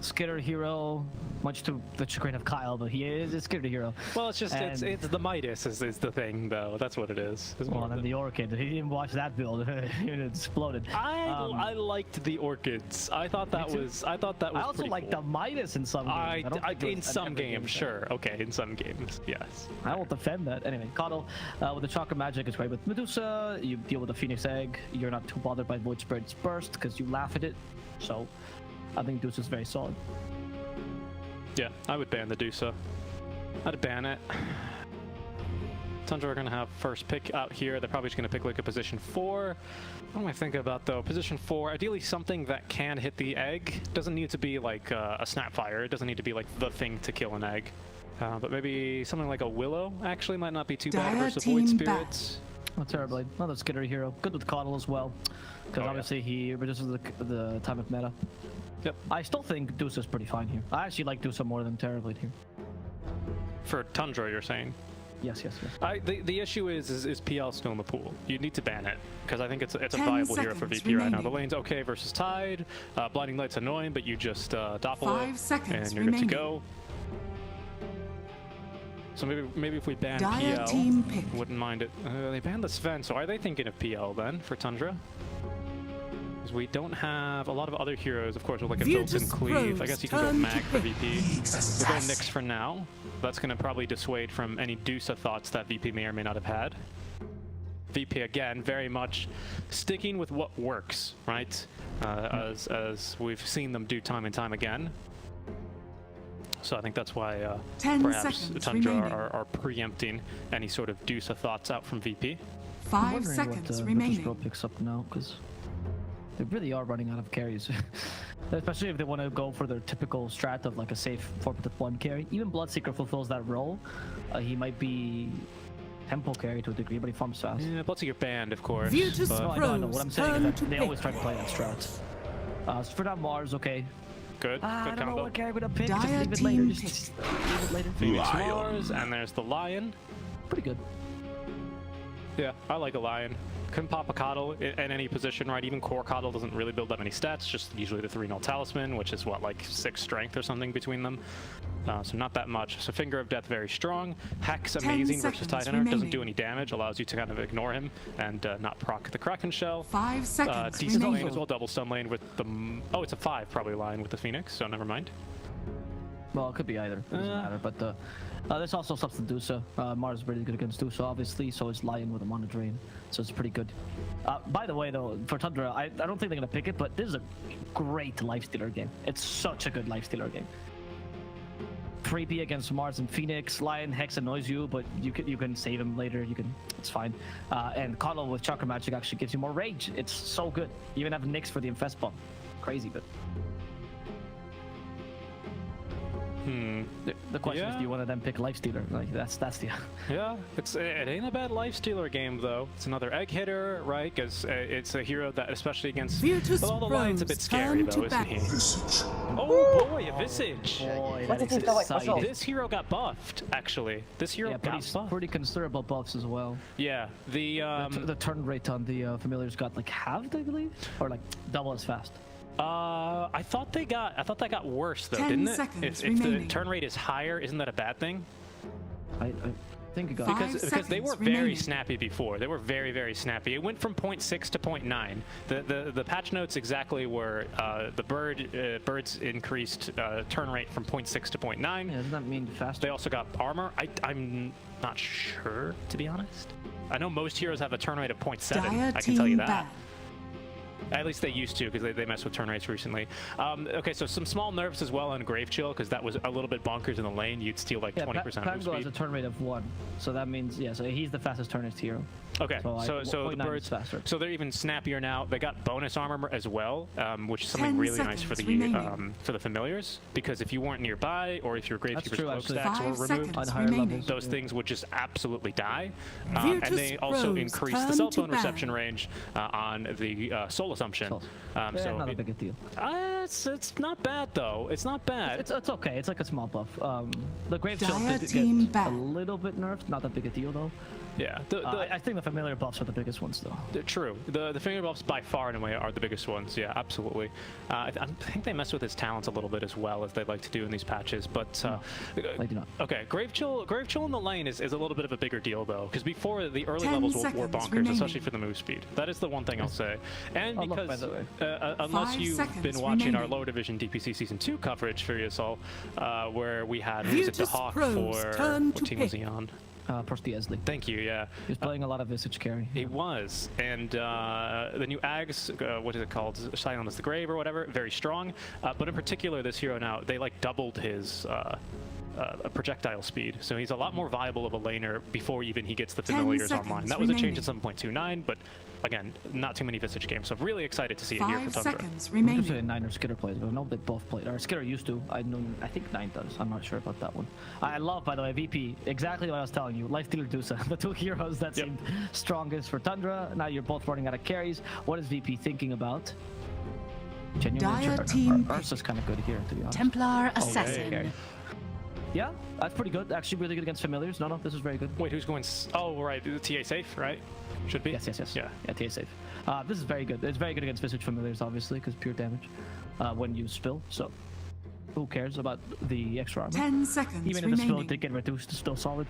Skitter hero, much to the chagrin of Kyle, but he is a Skitter hero. Well, it's just it's the Midas is the thing though. That's what it is. Well, and then the Orchid. He didn't watch that build. It exploded. I liked the Orchids. I thought that was I also pretty like cool. the Midas in some games. I don't think it in was an some every games, game sure. Okay, in some games, yes. I won't defend that. Anyway, Coddle with the Chakra Magic is great with Medusa. You deal with the Phoenix Egg. You're not too bothered by Void Spirit's Burst because you laugh at it. So I think Medusa is very solid. Yeah, I would ban the DOTA. I'd ban it. Tundra are going to have first pick out here. They're probably just going to pick like a position 4. What am I thinking about though? Position 4, ideally something that can hit the egg. Doesn't need to be like a Snapfire. It doesn't need to be like the thing to kill an egg. But maybe something like a Willow actually might not be too bad Dire versus Void team Spirits. Oh, Terrorblade, another Skitter hero. Good with Coddle as well, because obviously he reduces the time of meta. Yep. I still think DOTA is pretty fine here. I actually like DOTA more than Terrorblade here. For Tundra, you're saying? Yes. The issue is PL still in the pool. You need to ban it because I think it's a 10 viable hero for seconds VP right now. The remaining. lane's okay versus Tide. Blinding Light's annoying, but you just doppel 5 it seconds and you're remaining. good to go. So maybe if we ban Dire PL, team pick. wouldn't mind it. They banned the Sven, so are they thinking of PL then for Tundra? Because we don't have a lot of other heroes, of course, with like a built-in cleave. I guess you can go Virtus.pro's mag for turn to VP. We'll go Nyx for now. That's going to probably dissuade from any DOTA thoughts that VP may or may not have had. VP again, very much sticking with what works, right? As we've seen them do time and time again. So I think that's why 10 perhaps seconds Tundra remaining. are preempting any sort of DOTA thoughts out from VP. 5 seconds remaining. Virtus.pro picks up now, because they really are running out of carries. Especially if they want to go for their typical strat of like a safe 4-1 carry. Even Bloodseeker fulfills that role. He might be tempo carry to a degree, but he farms fast. Yeah, Bloodseeker banned, of course. Virtus but- No, I know. What I'm saying is that Turn to they always pick. try to play that strat. So for now, Mars, okay. Good, I good don't know combo. what carry would have picked. Just Dire leave it later. team Just leave it later. Phoenix Lion. Mars, and there's the Lion. Pretty good. Yeah, I like a Lion. Can pop a Coddle in any position, right? Even core Coddle doesn't really build that many stats, just usually the 3-0 Talisman, which is what, like 6 strength or something between them. So not that much. So Finger of Death, very strong. Hex, 10 amazing versus seconds Titanner. Doesn't remaining. do any damage, allows you to kind of ignore him and not proc the Kraken Shell. 5 seconds Decent lane remaining. as well, double stun lane with the... Oh, it's a 5 probably line with the Phoenix, so never mind. Well, it could be either. It doesn't matter. But there's also subs to DOTA. Mars is really good against DOTA, obviously. So is Lion with a Mana Drain. So it's pretty good. By the way, though, for Tundra, I don't think they're going to pick it, but this is a great Lifestealer game. It's such a good Lifestealer game. 3P against Mars and Phoenix. Lion Hex annoys you, but you can save him later. It's fine. And Coddle with Chakra Magic actually gives you more rage. It's so good. You even have Nyx for the Infest bomb. Crazy, but... The question is, do you want to then pick Lifestealer? Like that's the... Yeah, it ain't a bad Lifestealer game though. It's another egg hitter, right? Because it's a hero that, especially against Virtus well, the Lion's a bit Pro's scary turn though, to isn't he? battle. Oh boy, a Visage. Boy, What's that it is do? Wait, exciting. This hero got buffed, actually. This hero Yeah, got buffed. pretty considerable buffs as well. Yeah, The turn rate on the familiars got like halved, I believe, or like double as fast. I thought that got worse though, 10 didn't it? seconds If the remaining. turn rate is higher, isn't that a bad thing? I think it got... 5 Because they were seconds very remaining. snappy before. They were very, very snappy. It went from 0.6 to 0.9. The patch notes exactly were the birds increased turn rate from 0.6 to 0.9. Yeah, doesn't that mean faster? They also got armor. I'm not sure, to be honest. I know most heroes have a turn rate of 0.7. Dire I can tell you team that. back. At least they used to, because they messed with turn rates recently. Okay, so some small nerfs as well on Grave Chill, because that was a little bit bonkers in the lane. You'd steal like 20% of his Pango has a speed. turn rate of 1, so that means, yeah, so he's the fastest turnist hero. Okay, So, so, like, the 0.9 is birds, faster. so they're even snappier now. They got bonus armor as well, which is something 10 really nice for seconds the familiars. Because if you weren't nearby, or if your Gravekeeper's true, cloak actually. stacks 5 were removed, seconds On higher remaining. levels. those things would just absolutely die. And Virtus they also Pro's increase the turn cell to phone reception ban. range on the Soul Assumption. So not a big a deal. It's not bad though. It's not bad. It's okay. It's like a small buff. The Grave Shield Dire did team get back. a little bit nerfed. Not that big a deal though. Yeah, I think the familiar buffs are the biggest ones though. true. The finger buffs by far and away are the biggest ones. Yeah, absolutely. I think they mess with his talents a little bit as well, as they like to do in these patches. But They do not. okay, Grave Chill in the lane is a little bit of a bigger deal though, because before the early 10 levels were seconds bonkers, remaining. especially for the move speed. That is the one thing I'll say. And Oh, look, by because the way. unless 5 you've seconds been watching our remaining. lower division DPC season 2 coverage for ESL, where we had who was it, the Virtus Hawk Pro's for turn what to team was pick. he on? Prosty Esley. Thank you. Yeah. He was playing a lot of Visage carry. He was, and the new Ags, what is it called? Silence the Grave or whatever, very strong. But in particular, this hero now, they like doubled his projectile speed, so he's a lot more viable of a laner before even he gets the 10 familiars online. seconds That was a change remaining. in 7.29, but again, not too many Visage games, so I'm really excited to see it here 5 for Tundra. seconds I'm just saying remaining. 9 or Skitter plays, but I know they both played. Or Skitter used to. I think 9 does. I'm not sure about that one. I love, by the way, VP, exactly what I was telling you. Lifestealer DOTA, the 2 heroes that Yep. seemed strongest for Tundra. Now you're both running out of carries. What is VP thinking about? Genuinely Dire sure. team Ursa's kind of good here, to be honest. Templar Okay. Assassin. Yeah, that's pretty good. Actually, really good against familiars. No, this is very good. Wait, who's going? Oh, right, the TA safe, right? Should be. Yes. Yeah. Yeah, TA safe. This is very good. It's very good against Visage familiars, obviously, because pure damage when you spill. So, who cares about the extra armor? 10 seconds Even if the spill remaining. did get reduced, it's still solid.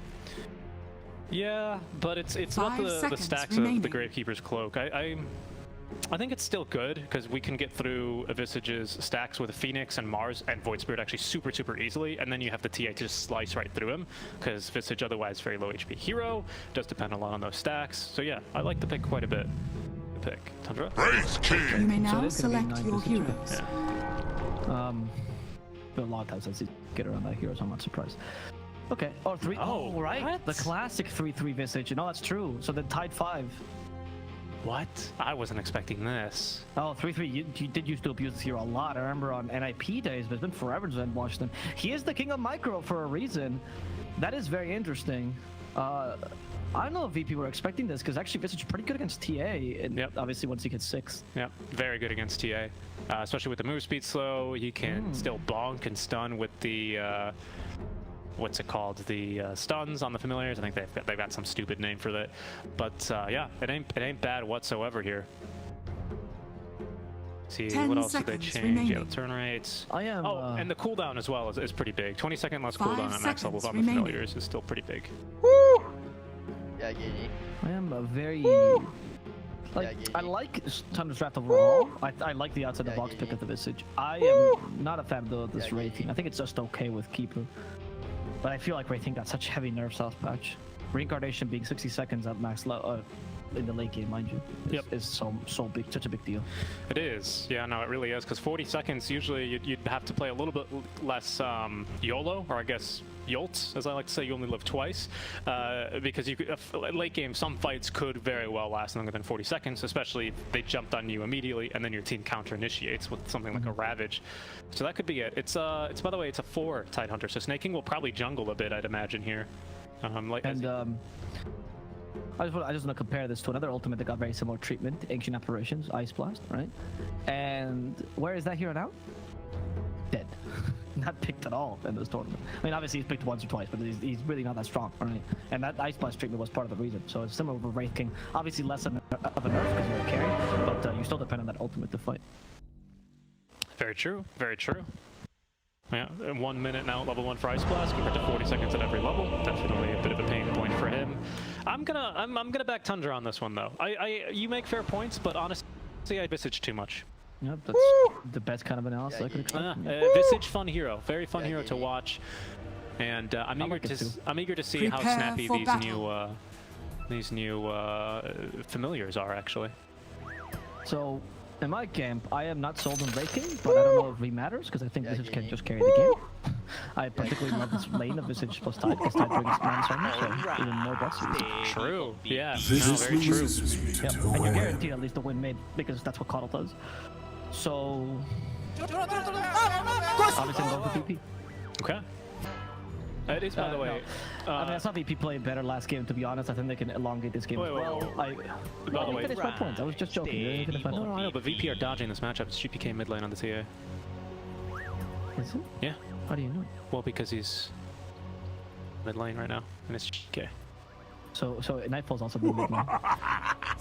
Yeah, but it's not 5 the seconds stacks remaining. of the Gravekeeper's cloak. I think it's still good because we can get through a Visage's stacks with Phoenix and Mars and Void Spirit actually super easily, and then you have the TA to just slice right through him because Visage otherwise very low HP hero, does depend a lot on those stacks. So yeah, I like the pick quite a bit. The pick, Tundra. Praise You King. may So now it is gonna be select 9 your Visage heroes. Yeah. been a long time since he get around that hero, so I'm not surprised. Okay. Oh, 3. Oh, right. What? The classic 3-3 Visage. No, that's true. So then tied 5. What? I wasn't expecting this. Oh, 3-3. You did used to abuse this hero a lot. I remember on NIP days, but it's been forever since I've watched him. He is the king of micro for a reason. That is very interesting. I don't know if VP were expecting this, because actually Visage is pretty good against TA, and obviously once he gets 6. Yep, very good against TA. Especially with the move speed slow, he can still bonk and stun with the, what's it called? The stuns on the familiars. I think they've got some stupid name for that. But yeah, it ain't bad whatsoever here. See, what else did they change? Yeah, the turn rates. Oh, and the cooldown as well is pretty big. 20-second less cooldown at max levels on the familiars is still pretty big. Woo! Yeah, I am a very... Like, I like Tundra's draft overall. I like the outside the box pick of the Visage. I am not a fan of this Wraithing. I think it's just okay with Keeper. But I feel like Wraithing got such heavy nerfs last patch. Reincarnation being 60 seconds at max level in the late game, mind you, is so big, such a big deal. It is. Yeah, no, it really is. Because 40 seconds, usually you'd have to play a little bit less YOLO, or I guess YOLTS, as I like to say. You only live twice, because you could, late game, some fights could very well last longer than 40 seconds, especially if they jumped on you immediately, and then your team counter initiates with something like a Ravage. So that could be it. It's by the way, it's a 4 Tidehunter, so Snake King will probably jungle a bit, I'd imagine here. I just want to compare this to another ultimate that got very similar treatment, Ancient Apparitions, Ice Blast, right? And where is that hero now? Dead. Not picked at all in this tournament. I mean, obviously he's picked once or twice, but he's really not that strong, right? And that Ice Blast treatment was part of the reason. So it's similar with Wraith King. Obviously less of a nerf because you're a carry, but you still depend on that ultimate to fight. Very true. Very true. Yeah, 1 minute now at level 1 for Ice Blast compared to 40 seconds at every level. Definitely a bit of a pain point for him. I'm gonna back Tundra on this one though. You make fair points, but honestly, I Visage too much. Yep, that's the best kind of analysis I could expect. Visage, fun hero, very fun hero to watch, and I'm eager to see how snappy these new familiars are actually. So. In my camp, I am not sold on Wraith King, but I don't know if he matters because I think Visage can just carry the game. I particularly love this lane of Visage plus Tide because Tide brings mana summon, so even more buffs. True, yeah, Very true. Yep. And you're guaranteed at least a win mid because that's what Coddle does. So, obviously I'm going for VP. Okay. It is, by the way. No. I mean, I saw VP play better last game, to be honest. I think they can elongate this game as well. By the way, finish my points. I was just joking. No, I know, but VP are dodging this matchup. It's GPK mid lane on the TA. Is it? Yeah. How do you know? Well, because he's mid lane right now, and it's GPK. So Nightfall's also mid lane.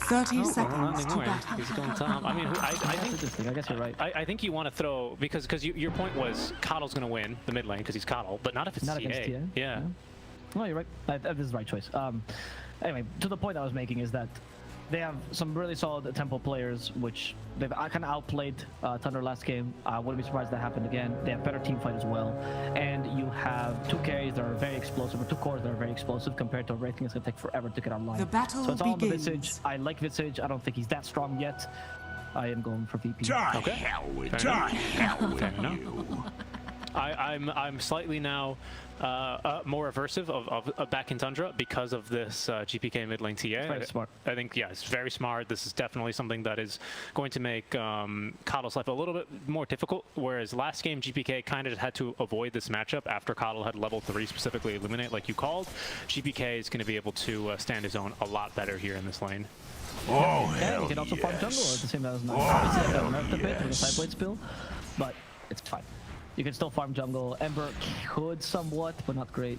30 seconds to anymore. battle. He's going top. I mean, I think I guess you're right. I think you want to throw because your point was Coddle's going to win the mid lane because he's Coddle, but not if it's not against TA. Yeah. No, you're right. This is the right choice. Anyway, to the point I was making is that they have some really solid tempo players, which they've kind of outplayed Tundra last game. I wouldn't be surprised if that happened again. They have better team fight as well. And you have 2 carries that are very explosive, or 2 cores that are very explosive compared to a Wraith King that's going to take forever to get online. The battle so it's all begins. the Visage. I like Visage. I don't think he's that strong yet. I am going for VP. Die hell with you. I'm slightly now more aversive of back in Tundra because of this GPK mid lane TA. Very smart. I think, yeah, it's very smart. This is definitely something that is going to make Coddle's life a little bit more difficult, whereas last game GPK kind of had to avoid this matchup after Coddle had level 3 specifically Illuminate like you called. GPK is going to be able to stand his own a lot better here in this lane. Oh, hell you can also farm jungle at the same time as not. Obviously, I got nerfed a bit with the sideblade spill, but it's fine. You can still farm jungle. Ember could somewhat, but not great.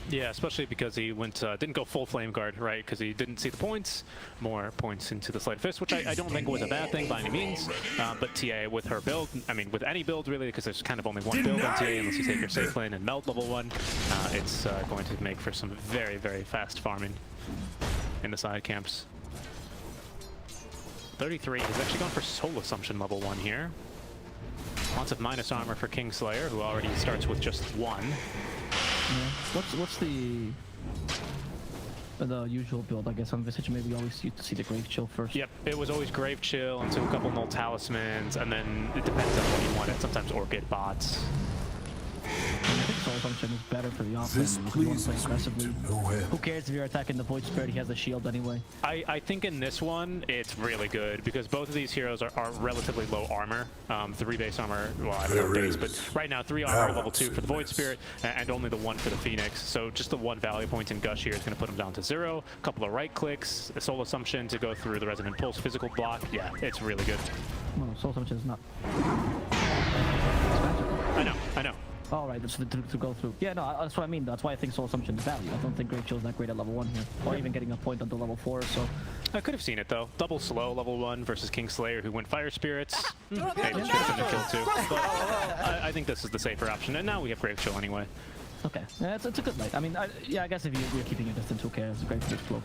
Yeah, especially because he didn't go full flame guard, right? Because he didn't see the points. More points into the Sleight of Fist, which I don't think was a bad thing by any means. But TA with her build, I mean, with any build really, because there's kind of only one build on TA unless you take your safe lane and melt level 1. It's going to make for some very, very fast farming in the side camps. 33 is actually going for Soul Assumption level 1 here. Lots of minus armor for Kingslayer, who already starts with just 1. Yeah. What's the... the usual build, I guess. On Visage, maybe we always used to see the Grave Chill first. Yep, it was always Grave Chill into a couple null talismans, and then it depends on what you wanted. Sometimes Orchid bots. I think Soul Assumption is better for the offense because you want to play aggressively. Who cares if you're attacking the Void Spirit? He has the shield anyway. I think in this one, it's really good because both of these heroes are relatively low armor. 3 base armor, well, I don't know base, but right now 3 armor level 2 for the Void Spirit and only the 1 for the Phoenix. So just the 1 value point in Gush here is going to put him down to 0. A couple of right clicks, a Soul Assumption to go through the Resonant Pulse physical block. Yeah, it's really good. No, Soul Assumption is not. I know. All right, that's to go through. Yeah, no, that's what I mean. That's why I think Soul Assumption is value. I don't think Grave Chill is that great at level 1 here, or even getting a point onto level 4. So I could have seen it though. Double slow level 1 versus Kingslayer who went Fire Spirits. Maybe should have been a kill too. But I think this is the safer option, and now we have Grave Chill anyway. okay, yeah, it's a good lane. I mean, yeah, I guess if you're keeping a distance, who cares? Great for this cloak.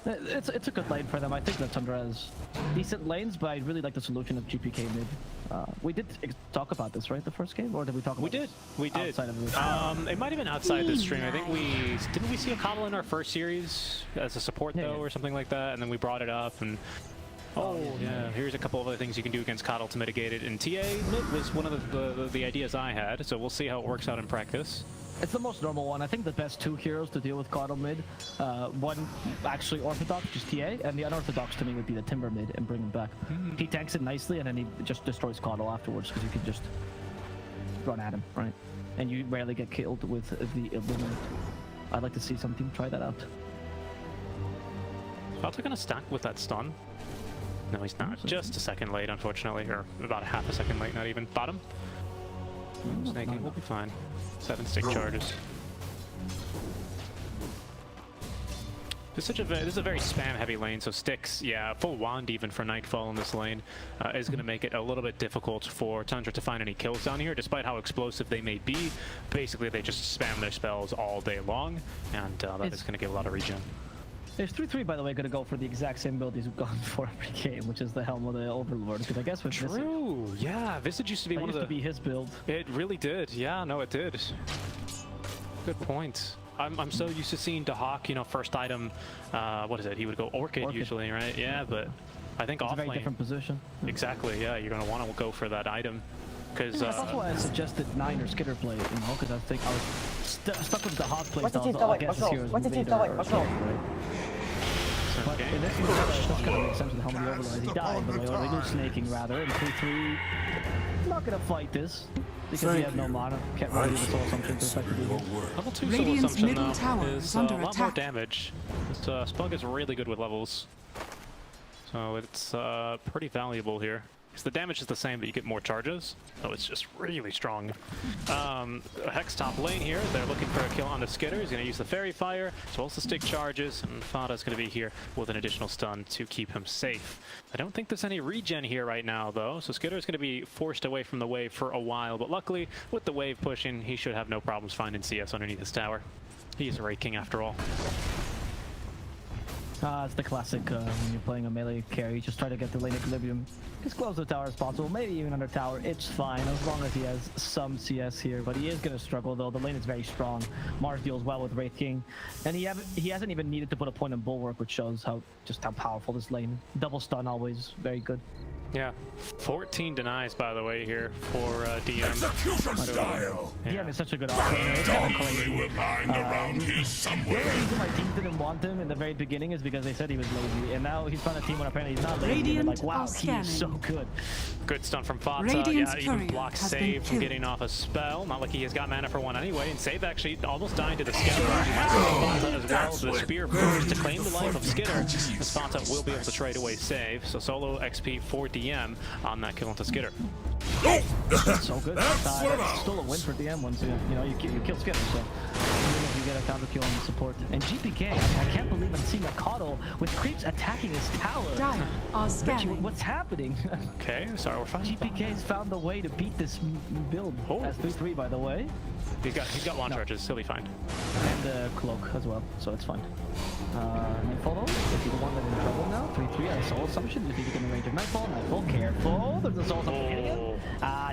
It's a good lane for them. I think that Tundra has decent lanes, but I really like the solution of GPK mid. We did talk about this, right? The first game, or did we talk about it? We did. Outside of this? It might have been outside the stream. I think didn't we see a Coddle in our first series as a support though, or something like that, and then we brought it up and. Oh yeah, here's a couple of other things you can do against Coddle to mitigate it. And TA mid was one of the ideas I had, so we'll see how it works out in practice. It's the most normal one. I think the best 2 heroes to deal with Coddle mid, one actually Orthodox, just TA, and the unorthodox to me would be the Timber mid and bring him back. He tanks it nicely, and then he just destroys Coddle afterwards because you can just run at him, right? And you rarely get killed with the Illuminate. I'd like to see some team try that out. Falta gonna stack with that stun. No, he's not. Just a second late, unfortunately, or about a half a second late, not even. Bottom. Snaking, we'll be fine. 7 stick charges. This is a very spam-heavy lane, so sticks, yeah, full wand even for Nightfall in this lane is going to make it a little bit difficult for Tundra to find any kills down here, despite how explosive they may be. Basically, they just spam their spells all day long, and that is going to give a lot of regen. There's 3-3, by the way, going to go for the exact same build he's gone for every game, which is the Helm of the Overlord. Because I guess with True, yeah, Visage used to be one of the... used to be his build. It really did, yeah, no, it did. Good point. I'm so used to seeing Dahak, you know, first item, what is it? He would go Orchid usually, right? Yeah, but I think it's off a very lane... different position. Exactly, yeah, you're going to want to go for that item. Because that's why I suggested 9 or Skitter play, you know, because I think I was stuck with the Dahak play. What's the team like? What's the team like? What's wrong? But in this one, it does kind of make sense with Helm of the Overlord. He died, but they do snaking rather. And 3-3, not going to fight this because he has no mana. Can't really do the Soul Assumption to effectively hit. Level 2 Soul Radiant's Assumption, middle though, tower is is a under lot more attack. damage. This Spug is really good with levels. So it's pretty valuable here. Because the damage is the same, but you get more charges. So it's just really strong. Hex top lane here. They're looking for a kill on the Skitter. He's going to use the Fairy Fire, as well as the stick charges. And Fada's going to be here with an additional stun to keep him safe. I don't think there's any regen here right now, though. So Skitter is going to be forced away from the wave for a while. But luckily, with the wave pushing, he should have no problems finding CS underneath his tower. He's a Raid King after all. It's the classic when you're playing a melee carry, just try to get the lane equilibrium as close to the tower as possible, maybe even under tower. It's fine as long as he has some CS here, but he is going to struggle though. The lane is very strong. Mars deals well with Wraith King, and he hasn't even needed to put a point on Bulwark, which shows just how powerful this lane. Double stun always very good. Yeah, 14 denies, by the way, here for DM. DM is such a good option. It's kind of crazy. The only reason my team didn't want him in the very beginning is because they said he was lazy, and now he's found a team when apparently he's not lazy. Like, wow, he is so good. Good stun from Fata. Yeah, even block save from getting off a spell. Not like he has got mana for one anyway. And save actually almost dying to the Skitter. As well. The spear burst to claim the life of Skitter. As Fata will be able to trade away save. So solo XP for DM on that kill into Skitter. So good. That's still a win for DM once you kill Skitter. So even if you get a counter kill on the support. And GPK, I can't believe I'm seeing a Coddle with creeps attacking his tower. Richie, what's happening? Okay, sorry, we're fine. GPK's found a way to beat this build. That's 3-3, by the way. He's got launch charges, he'll be fine. And the cloak as well, so it's fine. Nightfall, if you're the one that's in trouble now, 3-3 on Soul Assumption, if you get in the range of Nightfall, careful, there's a Soul Assumption hitting him.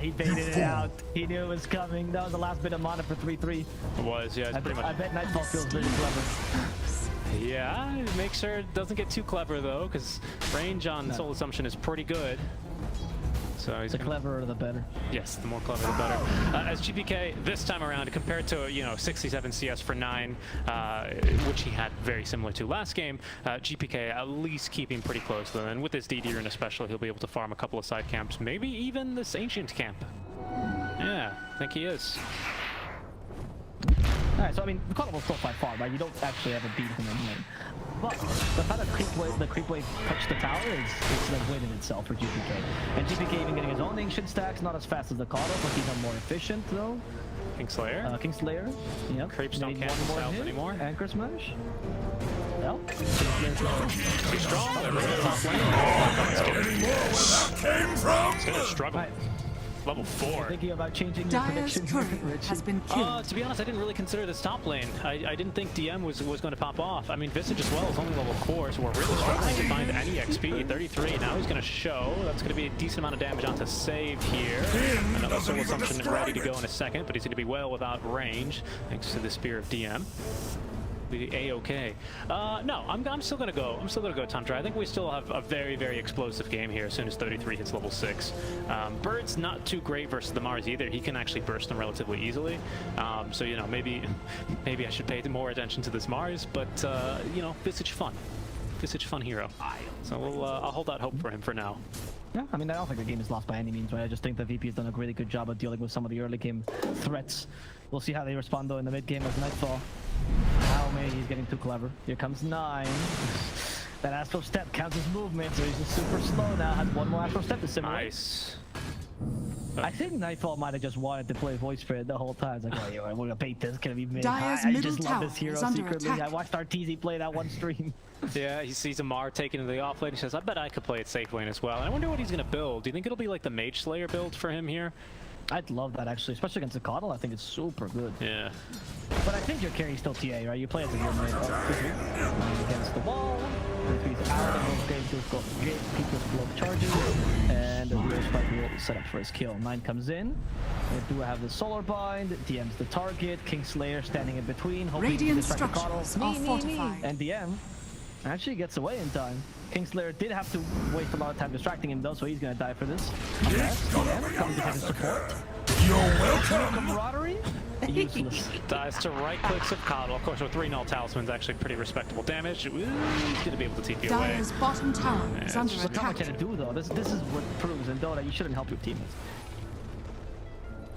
He baited it out, he knew it was coming, that was the last bit of mana for 3-3. It was, yeah, it's pretty much... I bet Nightfall feels really clever. Yeah, make sure it doesn't get too clever though, because range on Soul Assumption is pretty good. So he's The cleverer, the better. Yes, the more clever, the better. As GPK, this time around, compared to, 67 CS for 9, which he had very similar to last game, GPK at least keeping pretty close to them. And with this DD rune especially, he'll be able to farm a couple of side camps, maybe even this Ancient camp. Yeah, I think he is. Alright, so I mean, the Connor will still fight far, right? You don't actually ever beat him in lane. But the fact that the creep wave touched the tower is like win in itself for GPK. And GPK even getting his own ancient stacks, not as fast as the Connor, but he's more efficient though. Kingslayer. Kingslayer. Yep. Creeps don't cancel styles anymore. Anchor smash. Well, Too strong. Came from? He's gonna struggle. Right. Level 4. Thinking about changing your Dire's prediction, courier Richie. has been killed. To be honest, I didn't really consider this top lane. I didn't think DM was going to pop off. I mean, Visage as well is only level 4, so we're really struggling to find any XP. 33, now he's going to show. That's going to be a decent amount of damage onto save here. Another Soul Assumption ready to go in a second, but he's going to be well without range, thanks to the Spear of DM. A-okay. No, I'm still gonna go. I'm still gonna go Tundra. I think we still have a very, very explosive game here as soon as 33 hits level 6. Bird's not too great versus the Mars either. He can actually burst them relatively easily. So maybe I should pay more attention to this Mars. But Visage fun. Visage fun hero. So I'll hold out hope for him for now. Yeah, I mean, I don't think the game is lost by any means, right? I just think the VP has done a really good job of dealing with some of the early game threats. We'll see how they respond though in the mid game as Nightfall. How maybe he's getting too clever. Here comes 9. That Astral Step counts as movement, so he's just super slow now. Has one more Astral Step to simulate. Nice. I think Nightfall might have just wanted to play voice spirit the whole time. It's like, oh, yeah, we're gonna bait this, gonna be mid. Dire's I middle just love tower this hero is under secretly. attack. I watched RTZ play that one stream. Yeah, he sees a Mar taken into the off lane. He says, I bet I could play it safe lane as well. And I wonder what he's gonna build. Do you think it'll be like the Mage Slayer build for him here? I'd love that actually, especially against the Coddle. I think it's super good. Yeah. But I think your carry's still TA, right? You play as a hero mid against the wall. He's out of people's block charges, and the Hero Spike will set up for his kill. 9 comes in. They do have the Solar Bind. DM's the target. Kingslayer standing in between. Radiant structures are fortified. And DM actually gets away in time. Kingslayer did have to waste a lot of time distracting him though, so he's gonna die for this. DM coming to his support. You're welcome. Camaraderie? Useless. Dies to right clicks of Coddle. Of course, with 3 null talismans, actually pretty respectable damage. Ooh, he's gonna be able to TP away. Dire's bottom tower is under There's not much attack. to do though. This is what proves in Dota you shouldn't help your teammates.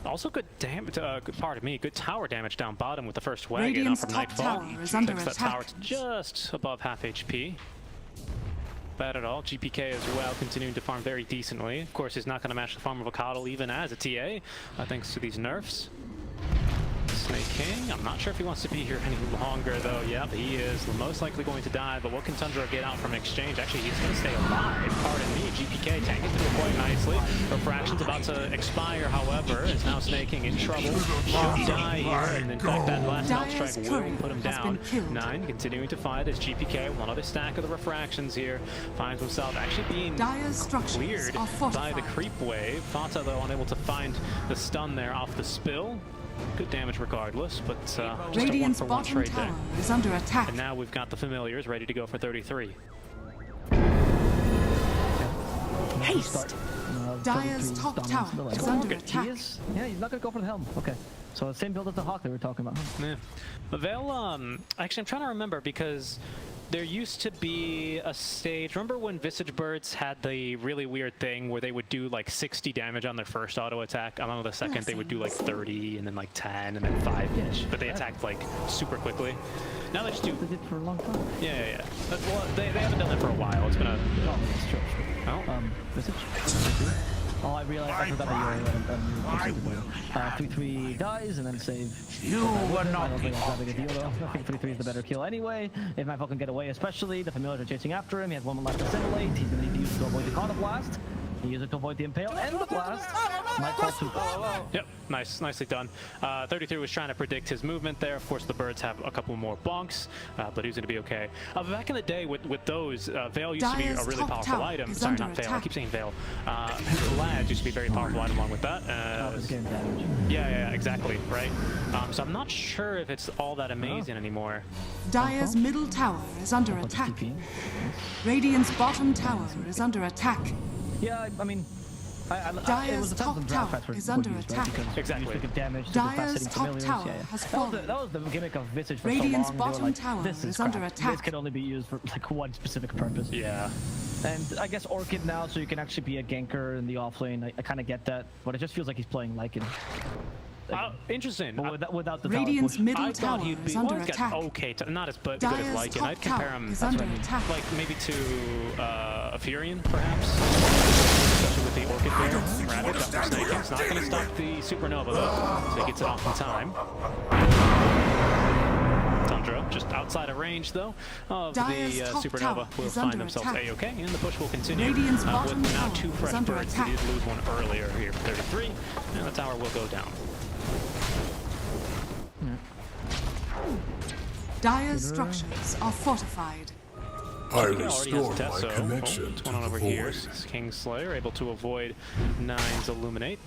Also good damage, good tower damage down bottom with the first wagon Radiant's up from top Nightfall. tower is under Takes that tower attack. to just above half HP. Bad at all. GPK as well, continuing to farm very decently. Of course, he's not going to match the farm of a Coddle even as a TA, thanks to these nerfs. Snake King, I'm not sure if he wants to be here any longer though. Yep, he is most likely going to die, but what can Tundra get out from exchange? Actually, he's going to stay alive. Pardon me, GPK tanking through it quite nicely. Refraction's about to expire, however, is now Snake King in trouble. Should die here, and in fact that last health strike will put him down. 9 continuing to fight as GPK, one other stack of the refractions here, finds himself actually being cleared by the creep wave. Fata though unable to find the stun there off the spill. Good damage regardless, but just a Radiant's 1-for-1 bottom trade there. tower is under attack. And now we've got the familiars ready to go for 33. Haste. Dire's top tower is under attack. Yeah, he's not gonna go for the helm. Okay. So same build as the Hawk that we were talking about. Yeah. But they'll, actually I'm trying to remember because there used to be a stage, remember when Visage Birds had the really weird thing where they would do like 60 damage on their first auto attack, and on the second they would do like 30, and then like 10, and then 5-ish, but they attacked like super quickly. Now they just do... They did for a long time. Yeah. Well, they haven't done that for a while, it's been a... Oh, that's true. Oh. Visage? Oh, I realized I forgot that you 3-3 dies and then save. You were not I don't think that's that big a deal though. I think 3-3 is the better kill anyway. If Nightfall can get away especially, the familiars are chasing after him. He has 1 left to simulate. He's going to need to use it to avoid the Counter Blast. He uses it to avoid the Impale and the Blast. Nightfall too. Yep, nicely done. 33 was trying to predict his movement there. Of course, the birds have a couple more bonks, but he's going to be okay. Back in the day with those, Veil used to be a Dire's really top powerful tower item. is Sorry, under not Veil. I attack. keep saying Veil. Lad used to be a very powerful item along with that. It's getting damage. Yeah, exactly, right? So I'm not sure if it's all that amazing anymore. Dire's middle tower is under attack. Radiant's bottom tower is under attack. Yeah, I mean, it Dire's was a top tower is under attack. Exactly. Damage to Dire's the top familiars. tower Yeah. has That fallen. was the gimmick of Visage for Radiant's so long. They were bottom like, tower this is crap. under attack. This can only be used for like one specific purpose. Yeah. And I guess Orchid now, so you can actually be a ganker in the offlane. I kind of get that, but it just feels like he's playing Lycan. Interesting. But without the Radiant's tower push. middle I tower thought he'd be is under well, he's attack. got okay, not as good as Dire's Lycan. top I'd compare tower him is under attack. like maybe to a Furion, perhaps. Especially with the Orchid there. Rabbit got more snaking. It's not going to stop the Supernova though, so he gets it off in time. Tundra just outside of range though of Dire's the top Supernova tower will is find under themselves attack. A-okay, and the push will continue Radiant's with bottom now tower 2 is fresh under birds. attack. They did lose one earlier here for 33, and the tower will go down. Dire's structures are fortified. I Already restore has my Tesso. connection What's to going on the over here? void. Kingslayer able to avoid Nine's Illuminate.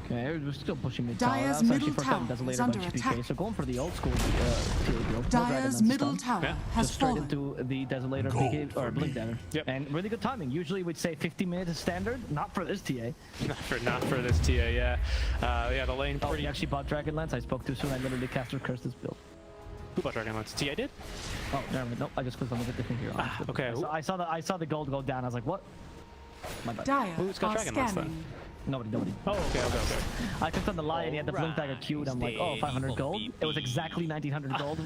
Okay, we're still pushing mid Dire's tower. middle tower is later by under GPK, attack. so going for the old school TA build. Dire's middle tower Yeah, has Just straight fallen. into the Desolator Gold PK, for or Blink me. Dagger. Yep. And really good timing. Usually we'd say 50 minutes is standard, not for this TA. not for this TA, yeah. Yeah, the lane Oh, pretty... he actually bought Dragonlance. I spoke too soon. I literally cast or cursed this build. Who bought Dragonlance? TA did? Oh, never mind. Nope, I just clicked on the different here. okay. I saw the gold go down. I was like, what? My bad. Dire Who's got are Dragonlance then? scanning. Nobody. Oh, okay. I clicked on the lie and he had the Blink Dagger queued. I'm like, oh, 500 gold. It was exactly 1900 gold.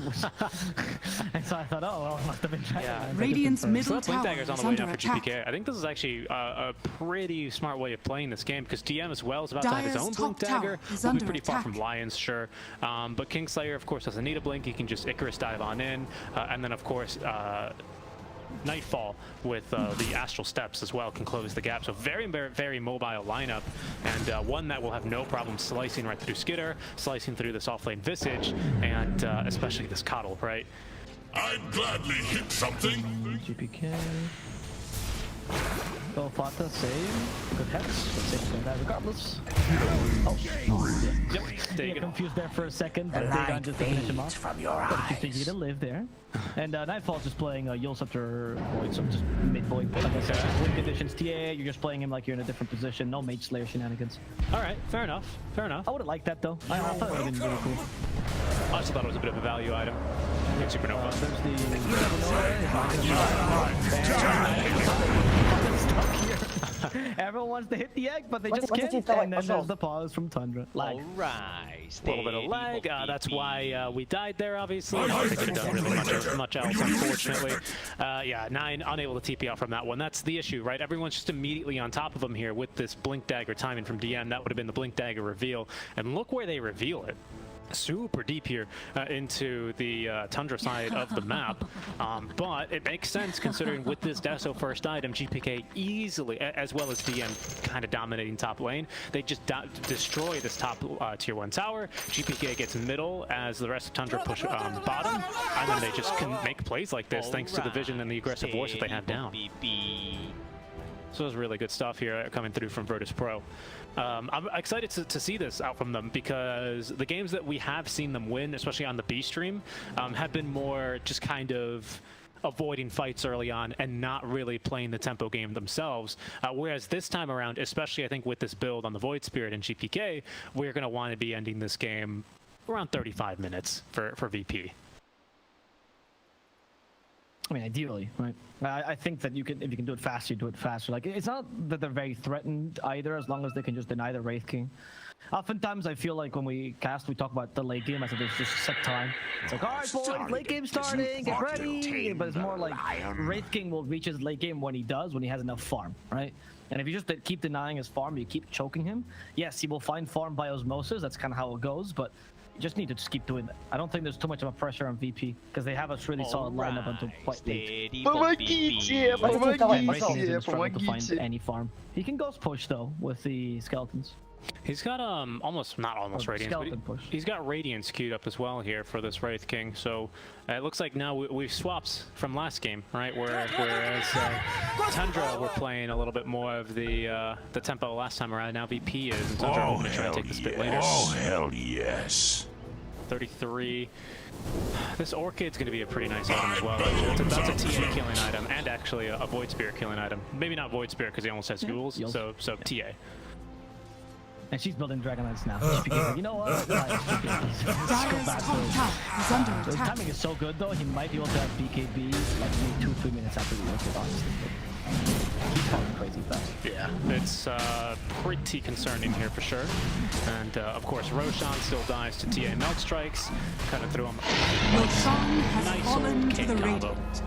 And so I thought, oh, well, it must have been Dragonlance. Yeah. I just Radiant's confirmed. So middle that Blink tower Dagger's on is the way under down for attack. GPK. I think this is actually a pretty smart way of playing this game because DM as well is about to have his Dire's own top Blink Dagger. tower is Will be under pretty far attack. from Lions, sure. But Kingslayer, of course, doesn't need a Blink. He can just Icarus dive on in. And then, of course, Nightfall with the Astral Steps as well can close the gap. So very mobile lineup, and one that will have no problem slicing right through Skitter, slicing through this offlane Visage, and especially this Coddle, right? I'd gladly hit something. GPK. Go Fata, save. Good hex. But safe doing that regardless. Oh. Yep. There you Get go. confused there for a second, but Dagon just to finish him off. From your but keep thinking to live there. And Nightfall's just playing Yule Scepter Void, so just mid Void. Like I said, win conditions TA, you're just playing him like you're in a different position. No Mage Slayer shenanigans. All right, fair enough. Fair enough. I would have liked that though. I thought it would have been really cool. I also thought it was a bit of a value item. Supernova. There's the Everyone wants to hit the egg, but they just can't. And then there's the pause from Tundra. Lag. Alright. A little bit of lag. That's why we died there, obviously. I don't think could have done really much else, unfortunately. Yeah, 9 unable to TP out from that one. That's the issue, right? Everyone's just immediately on top of him here with this Blink Dagger timing from DM. That would have been the Blink Dagger reveal. And look where they reveal it. Super deep here into the Tundra side of the map, but it makes sense considering with this Deso first item, GPK easily, as well as DM kind of dominating top lane, they just destroy this top tier 1 tower. GPK gets middle as the rest of Tundra push bottom, and then they just can make plays like this thanks to the vision and the aggressive wars that they have down. So it's really good stuff here coming through from Virtus.pro. I'm excited to see this out from them because the games that we have seen them win, especially on the B stream, have been more just kind of avoiding fights early on and not really playing the tempo game themselves. Whereas this time around, especially I think with this build on the Void Spirit and GPK, we're going to want to be ending this game around 35 minutes for VP. I mean, ideally, right? I think that you can, if you can do it faster, you do it faster. Like, it's not that they're very threatened either, as long as they can just deny the Wraith King. Oftentimes, I feel like when we cast, we talk about the late game as if it's just set time. It's like, all right, boys, late game starting, get ready. But it's more like Wraith King will reach his late game when he does, when he has enough farm, right? And if you just keep denying his farm, you keep choking him. Yes, he will find farm by osmosis. That's kind of how it goes, but just need to just keep doing that. I don't think there's too much of a pressure on VP because they have a really solid lineup until quite late. Помогите! Breaking is gonna struggle to Помогите! find any farm. He can ghost push though with the skeletons. He's got not almost Oh, Radiance, but skeleton push. he's got Radiance queued up as well here for this Wraith King. So it looks like now we've swapped from last game, right? Whereas Tundra were playing a little bit more of the tempo last time around. Now VP is, and Tundra Oh, hoping to try and hell take this bit later. yes. Oh, hell yes. 33. This Orchid's going to be a pretty nice item as well. That's a TA killing item, and actually a Void Spear killing item. Maybe not Void Spear because he almost has ghouls, so TA. And she's building Dragon Lance now. Because, like, you know what? Dyer's top tower is under His attack. timing is so good though, he might be able to have BKB like maybe 2-3 minutes after the Orchid, honestly. He's falling crazy fast. Yeah, it's pretty concerning here for sure. And of course, Roshan still dies to TA Melt Strikes. Kind of threw him. Roshan has Nice fallen old to cake the combo. Radiant.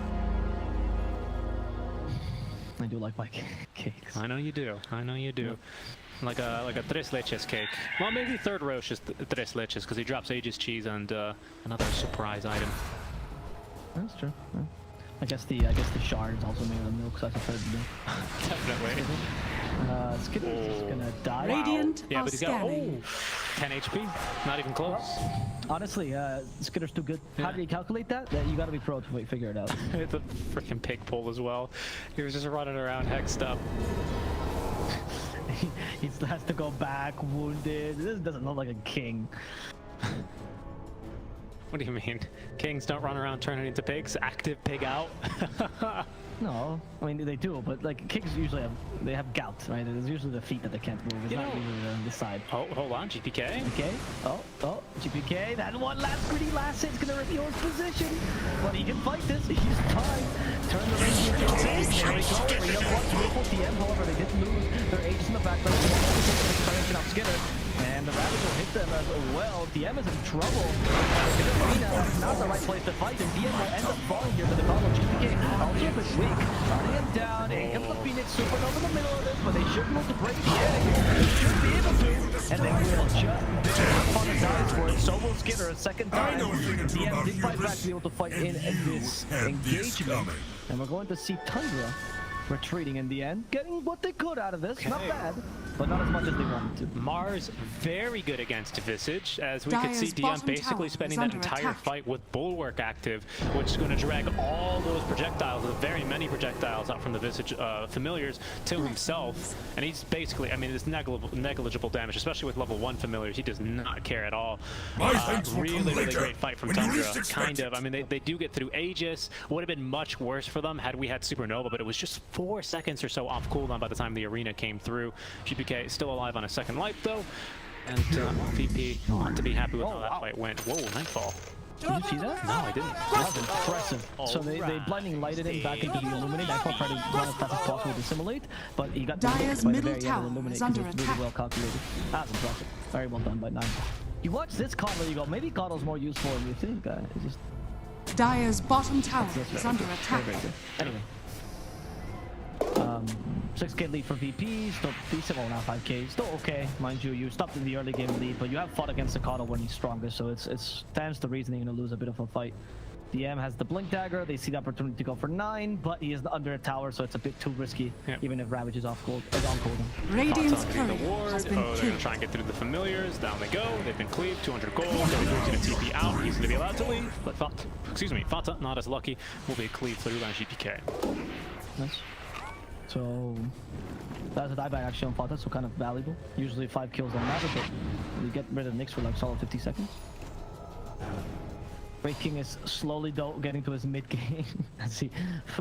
I do like my cakes. I know you do. I know you do. Like a Tres Leches cake. Well, maybe third Roche is Tres Leches because he drops Aegis Cheese and another surprise item. That's true. Yeah. I guess the shards also made of the milk, so that's a third milk. Definitely. Skitter's just gonna die. Radiant Yeah, are but he's got scanning. 10 HP. Not even close. Honestly, Skitter's too good. How do you calculate that? You gotta be pro to figure it out. The freaking pig pull as well. He was just running around hexed up. He still has to go back wounded. This doesn't look like a king. What do you mean? Kings don't run around turning into pigs? Active pig out? No, I mean they do, but like kings usually have gout, right? It's usually the feet that they can't move. It's You not know- usually the side. Oh, hold on, GPK. Okay. Oh, GPK. That one last greedy last hit's gonna reveal his position. But he can fight this. He's fine. Turn the range into a tank. There we go. Arena one beautiful TM. However, they did lose their ages in the background. Expansion of Skinner. And the Ravage will hit them as well. DM is in trouble. Arena is not the right place to fight, and DM will end up falling here to the call of GPK. Also a bit weak. Running him down. In comes the Phoenix Supernova in the middle of this, but they should be able to break the enemy. They should be able to. And they will just hop on his eyes for it. So will Skinner a second time. DM did fight back to be able to fight in this engagement. And we're going to see Tundra retreating in the end, getting what they could out of this. Not bad, but not as much as they wanted to. Mars very good against Visage, as we could Dyer's see DM bottom basically tower spending is that under entire attack. fight with Bulwark active, which is going to drag all those projectiles, the very many projectiles out from the Visage familiars to himself. And he's basically, I mean, it's negligible damage, especially with level 1 familiars. He does not care at all. My thanks will come Really later, great fight from when you Tundra. least expect Kind of. I mean, they do get through Aegis. Would have been much worse for them had we had Supernova, but it was just 4 seconds or so off cooldown by the time the arena came through. GPK still alive on a second life though, and VP ought to be happy with how that fight went. Whoa, Nightfall. Did you see that? No, I didn't. That was impressive. So they blinding lighted him back into the Illuminate. Nightfall tried to run as fast as possible to assimilate, but he got Dyer's by the middle very end of tower Illuminate is because under it was really attack. well calculated. That's impressive. Very well done by Nine. You watch this Coddle, you go, maybe Coddle's more useful than you think. It's just Dyer's bottom tower That's is under very attack. good. Anyway. 6k lead for VP, still decent, well now 5k, still okay, mind you. You stopped in the early game lead, but you have fought against the Coddle when he's strongest, so it stands to reason you're going to lose a bit of a fight. DM has the Blink Dagger, they see the opportunity to go for 9, but he is under a tower, so it's a bit too risky, even if Ravage is off cooldown. Radiant's Thoughts on courier the ward. has Oh, been they're going to killed. try and get through the familiars. Down they go. They've been cleaved. 200 gold. They're going to TP out. He's going to be allowed to leave, but Fata, not as lucky, will be cleaved through by GPK. Nice. So that's a dieback actually on Fata, so kind of valuable. Usually 5 kills don't matter, but you get rid of Nyx for like solid 50 seconds. Wraith King is slowly though getting to his mid game as he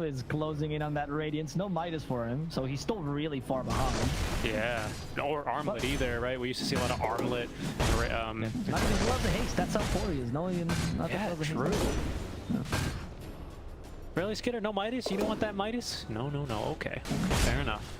is closing in on that Radiance. No Midas for him, so he's still really far behind. Yeah, or Armlet either, right? We used to see a lot of Armlet. Not even love the haste, that's how poor he is. No, not Yeah, love the true. haste. Really, Skidder? No Midas? You don't want that Midas? No. Okay. Fair enough.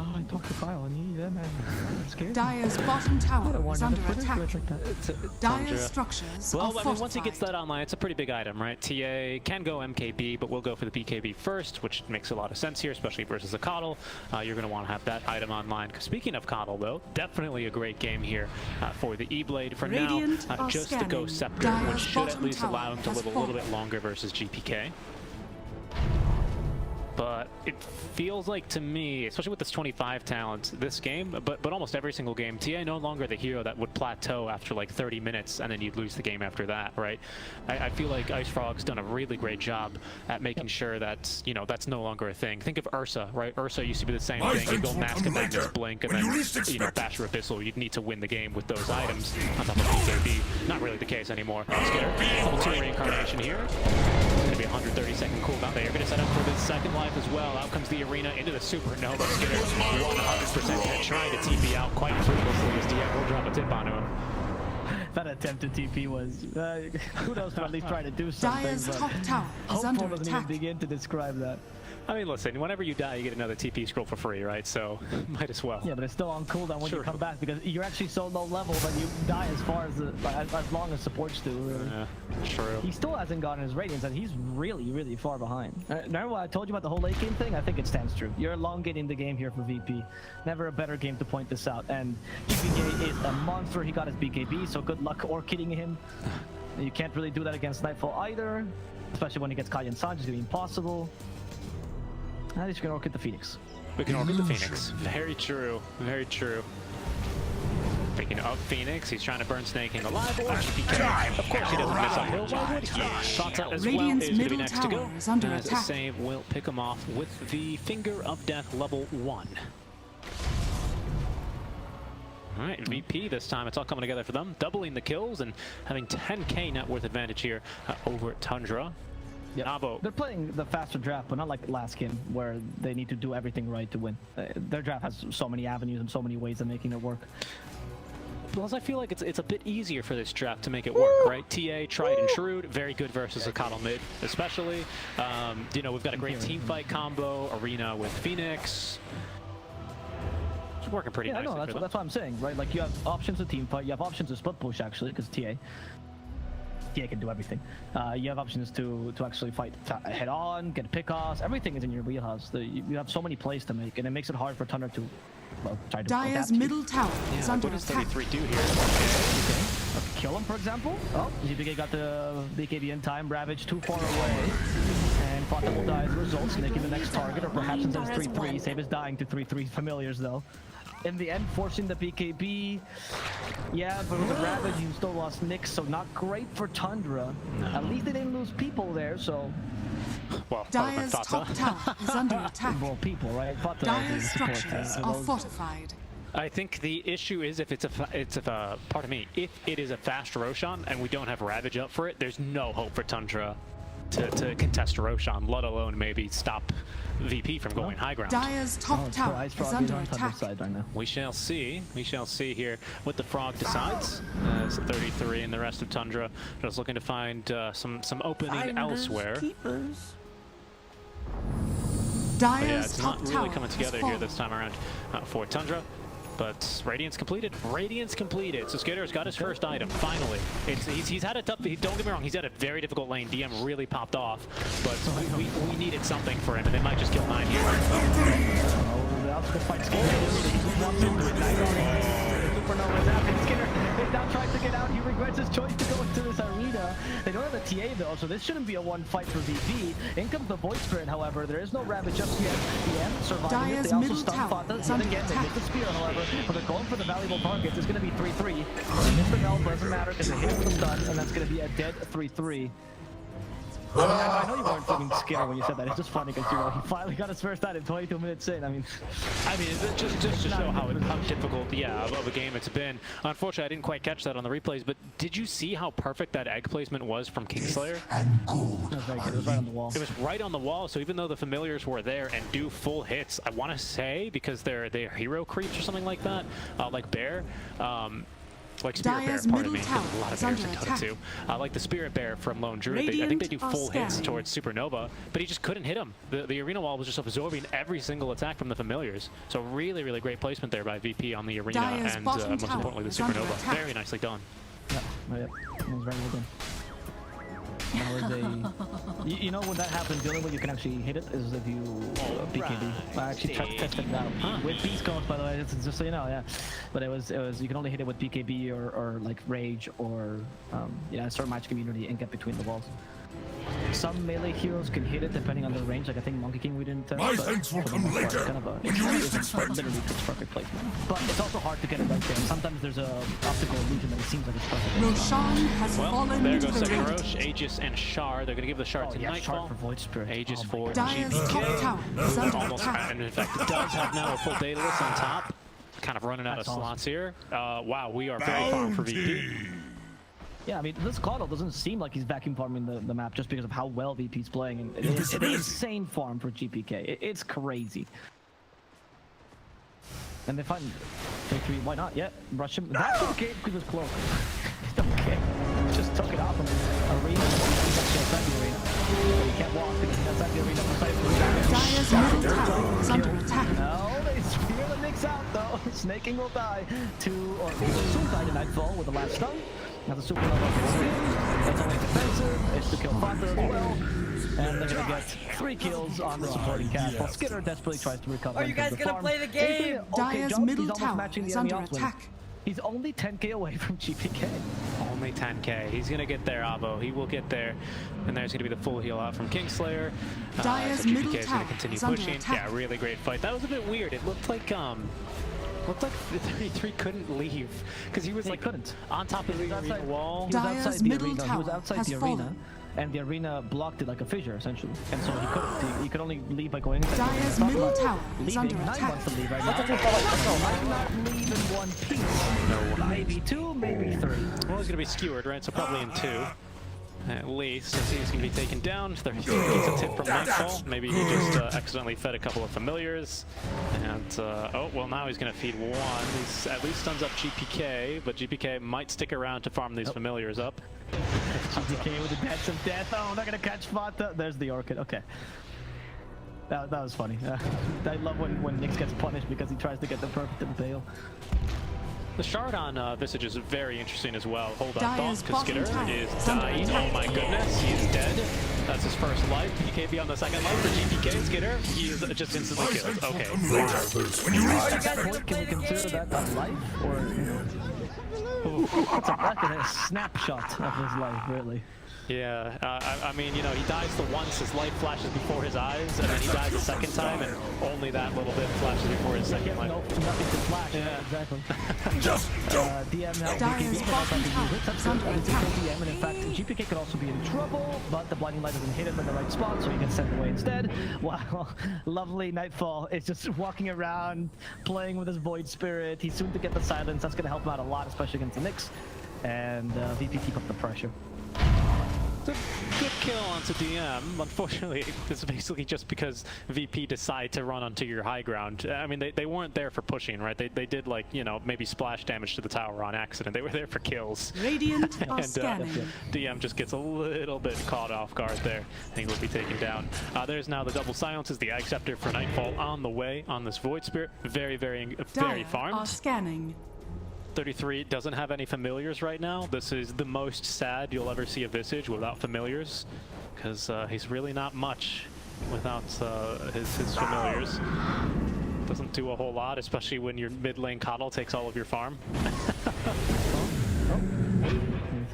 I talked to Kyle and he, man, I'm scared. Dire's bottom tower is under attack. Tundra. Dire's structures Well, are I mean, fortified. once he gets that online, it's a pretty big item, right? TA can go MKB, but we'll go for the BKB first, which makes a lot of sense here, especially versus a Coddle. You're going to want to have that item online. Speaking of Coddle, though, definitely a great game here for the E-Blade for Radiant now, are just to go scanning. Scepter, Dire's which should at bottom least allow him to tower live a has little bit fallen. longer versus GPK. But it feels like to me, especially with this 25 talent, this game, but almost every single game, TA no longer the hero that would plateau after like 30 minutes and then you'd lose the game after that, right? I feel like Ice Frog's done a really great job at making sure that, you know, that's no longer a thing. Think of Ursa, right? Ursa used to be the same thing. You'd go Mask of Magnus Blink and then, you know, Basher Abyssal. You'd need to win the game with those items on top of BKB. Not really the case anymore. Skitter, level 2 reincarnation here. It's going to be a 130-second cooldown. They're going to set up for the second life as well. Out comes the arena into the supernova. Skitter 100% hit, trying to TP out quite fruitlessly as DM will drop a tip onto him. That attempt to TP was, kudos to at least try to do something, Dire's but top tower is hopeful under doesn't even attack. begin to describe that. I mean, listen, whenever you die, you get another TP scroll for free, right? So, might as well. Yeah, but it's still on cooldown when Sure. you come back because you're actually so low level that you die as far as long as supports do. Really. Yeah, true. He still hasn't gotten his radiance, and he's really far behind. Remember what I told you about the whole late game thing? I think it stands true. You're elongating the game here for VP. Never a better game to point this out. And GPK is a monster. He got his BKB, so good luck orchiding him. You can't really do that against Nightfall either, especially when he gets Kaya and Sanj. It's gonna be impossible. At least you can orchid the Phoenix. We can orchid the Phoenix. Very true. Very true. Speaking of Phoenix, he's trying to burn Snake King alive. Or GPK. Of course he doesn't miss uphill. Why would he? Tota as well Radiant's is going to be middle next to go. tower is under As attack. Save will pick him off with the Finger of Death level 1. All right, VP this time, it's all coming together for them. Doubling the kills and having 10k net worth advantage here over at Tundra. Yep. Navo. They're playing the faster draft, but not like last game where they need to do everything right to win. Their draft has so many avenues and so many ways of making it work. Plus, I feel like it's a bit easier for this draft to make it work, right? TA, tried and true, very good versus a Coddle mid, especially. You know, we've got a great team fight combo, arena with Phoenix. It's working pretty nicely. Yeah, no, that's what I'm saying, right? Like, you have options to team fight, you have options to split push, actually, because TA can do everything. You have options to actually fight head on, get pick-offs, everything is in your wheelhouse. You have so many plays to make, and it makes it hard for Tundra to, well, try to Dire's adapt. middle tower is Yeah, under what does attack. 33 do here? Okay. Kill him, for example. Oh, GPK got the BKB in time, Ravage too far away. And Fata will die as a result, making the next target, or perhaps instead of 3-3, save his dying to 3-3 familiars though. In the end, forcing the BKB. Yeah, but with the Ravage, you still lost Nyx, so not great for Tundra. No. At least they didn't lose people there, so... Well, Dire's top tower is under attack. Well, people, right? Fata Dire's is support, structures so are those- fortified. I think the issue is if pardon me, if it is a fast Roshan and we don't have Ravage up for it, there's no hope for Tundra to contest Roshan, let alone maybe stop VP from going high ground. Dire's top it's tower Ice is Frog under on Tundra's attack. side right now. We shall see. We shall see here what the Frog decides. It's 33 and the rest of Tundra just looking to find some opening elsewhere. But yeah, Dire's it's top not tower really coming has together here fallen. this time around for Tundra. But Radiance completed. Radiance completed. So Skitter's got his first item, finally. He's had a tough, don't get me wrong, he's had a very difficult lane. DM really popped off. But we needed something for him, and they might just kill 9 here. Oh, that's a good fight. Skinner, he walks into it. Supernova is happening. Skinner is now trying to get out. He regrets his choice to go into this arena. They don't have the TA though, so this shouldn't be a one fight for VP. In comes the Void Spirit, however. There is no Ravage just yet. DM surviving it. They also stun Fata. Yet again, they missed the spear, however. But they're going for the valuable targets. It's going to be 3-3. Mr. Mel doesn't matter because they hit with the stun, and that's going to be a dead 3-3. I know you weren't fucking scared when you said that. It's just funny because he finally got his first item 22 minutes in. I mean, just to show how difficult, of a game it's been. Unfortunately, I didn't quite catch that on the replays, but did you see how perfect that egg placement was from Kingslayer? it was very good. It was right on the wall. It was right on the wall, so even though the familiars were there and do full hits, I want to say, because they're hero creeps or something like that, like Bear, Like Spirit Bear, Dire's pardon me. middle There's tower a lot of is bears under in Dota attack. 2. Like the Spirit Bear from Lone Druid. I think they do Radiant full are hits scanning. towards Supernova, but he just couldn't hit him. The arena wall was just absorbing every single attack from the familiars. So really, really great placement there by VP on the arena Dire's and bottom most tower importantly the is under Supernova. attack. Very nicely done. Yeah, that was very well done. That was a... You know when that happens, the only way you can actually hit it is if you BKB. I actually tried to test it out with Beast Coast, by the way, just so you know, yeah. But it was you can only hit it with BKB or like Rage or yeah, certain match community and get between the walls. Some melee heroes can hit it depending on their range. Like I think Monkey King we didn't test. My thanks will come later, when you least expect it. Literally it's perfect placement. But it's also hard to get it right there. Sometimes there's a optical illusion that it seems like it's perfect. Roshan has Well, fallen there into goes the Second ring. Roche, Aegis, and Shard. They're going to give the Shard to yeah, Shard Nightfall. for Void Spirit. Aegis Oh my for God. Dire's GPK. top tower is under Almost, attack. and in fact, it does have now a full Daedalus on top. Kind of running out That's of awesome. slots here. Wow, we are very farm for VP. Yeah, I mean, this Caudle doesn't seem like he's vacuum farming the map just because of how well VP's playing. And it's an insane farm for GPK. It's crazy. And they find victory. Why not? Yeah, rush him. That's okay because he was close. Okay, just took it off him. Arena. He's actually outside the arena. So he can't walk because he's outside the arena precisely. Dire's middle tower is under attack. No, they spear the Nyx out though. Snaking will die to, or he will soon die to Nightfall with the last stun. That's a Supernova gets in. It's only defensive. It's to kill Fanta as well. And they're gonna get 3 kills on the supporting cast. While Skitter desperately tries to recover. Are you guys gonna play the game? Dire's middle tower is under attack. He's only 10k away from GPK. Only 10k. He's going to get there, Avo. He will get there. And there's going to be the full heal out from Kingslayer. Dire's so middle GPK is going tower to continue is under pushing. attack. Yeah, really great fight. That was a bit weird. It looked like the 33 couldn't leave because he was He like couldn't. on top of the arena wall. He was Dire's outside the middle arena. He was tower outside has the arena. fallen. And the arena blocked it like a fissure, essentially. And so he couldn't. He could only leave by going inside. Dire's Talk middle about tower is leaving. under Nine attack. wants to leave right now. I'm not leaving one piece. No, maybe 2, maybe 3. Well, he's going to be skewered, right? So probably in 2. At least, since he's going to be taken down. There he gets a tip from Nightfall. Maybe he just accidentally fed a couple of familiars. And, oh, well, now he's going to feed 1. He's at least stuns up GPK, but GPK might stick around to farm these familiars up. GPK with the dance of death. Oh, not going to catch Fanta. There's the Orchid. Okay. That was funny. I love when Nyx gets punished because he tries to get the perfect impale. The Shard on Visage is very interesting as well. Hold on, Dire's because Skitter bottom tower is is under dying. attack. Oh my goodness, he's dead. That's his first life. BKB on the second life for GPK. Skitter, he is just instantly killed. Okay. When you least At that point, can we consider that a life? Or, you know, that's a snapshot of his life, really. Yeah, I mean, you know, he dies the once, his life flashes before his eyes, and then he dies a second time, and only that little bit flashes before his second life. No, nothing to flash. Yeah, exactly. just don't. DM now. Dire's BKB bottom tower is under attack. DM, and in fact, GPK could also be in trouble, but the blinding light doesn't hit him in the right spot, so he gets sent away instead. While lovely Nightfall is just walking around, playing with his Void Spirit. He's soon to get the silence. That's going to help him out a lot, especially against the Nyx. And VP keep up the pressure. It's a good kill onto DM. Unfortunately, this is basically just because VP decide to run onto your high ground. I mean, they weren't there for pushing, right? They did, like, you know, maybe splash damage to the tower on accident. They were there for kills. Radiant are And scanning. DM just gets a little bit caught off guard there. I think he'll be taken down. There's now the double silences, the Ag Scepter for Nightfall on the way on this Void Spirit. Very Dire are farmed. scanning. 33 doesn't have any familiars right now. This is the most sad you'll ever see a Visage without familiars, because he's really not much without his familiars. Doesn't do a whole lot, especially when your mid lane Coddle takes all of your farm. With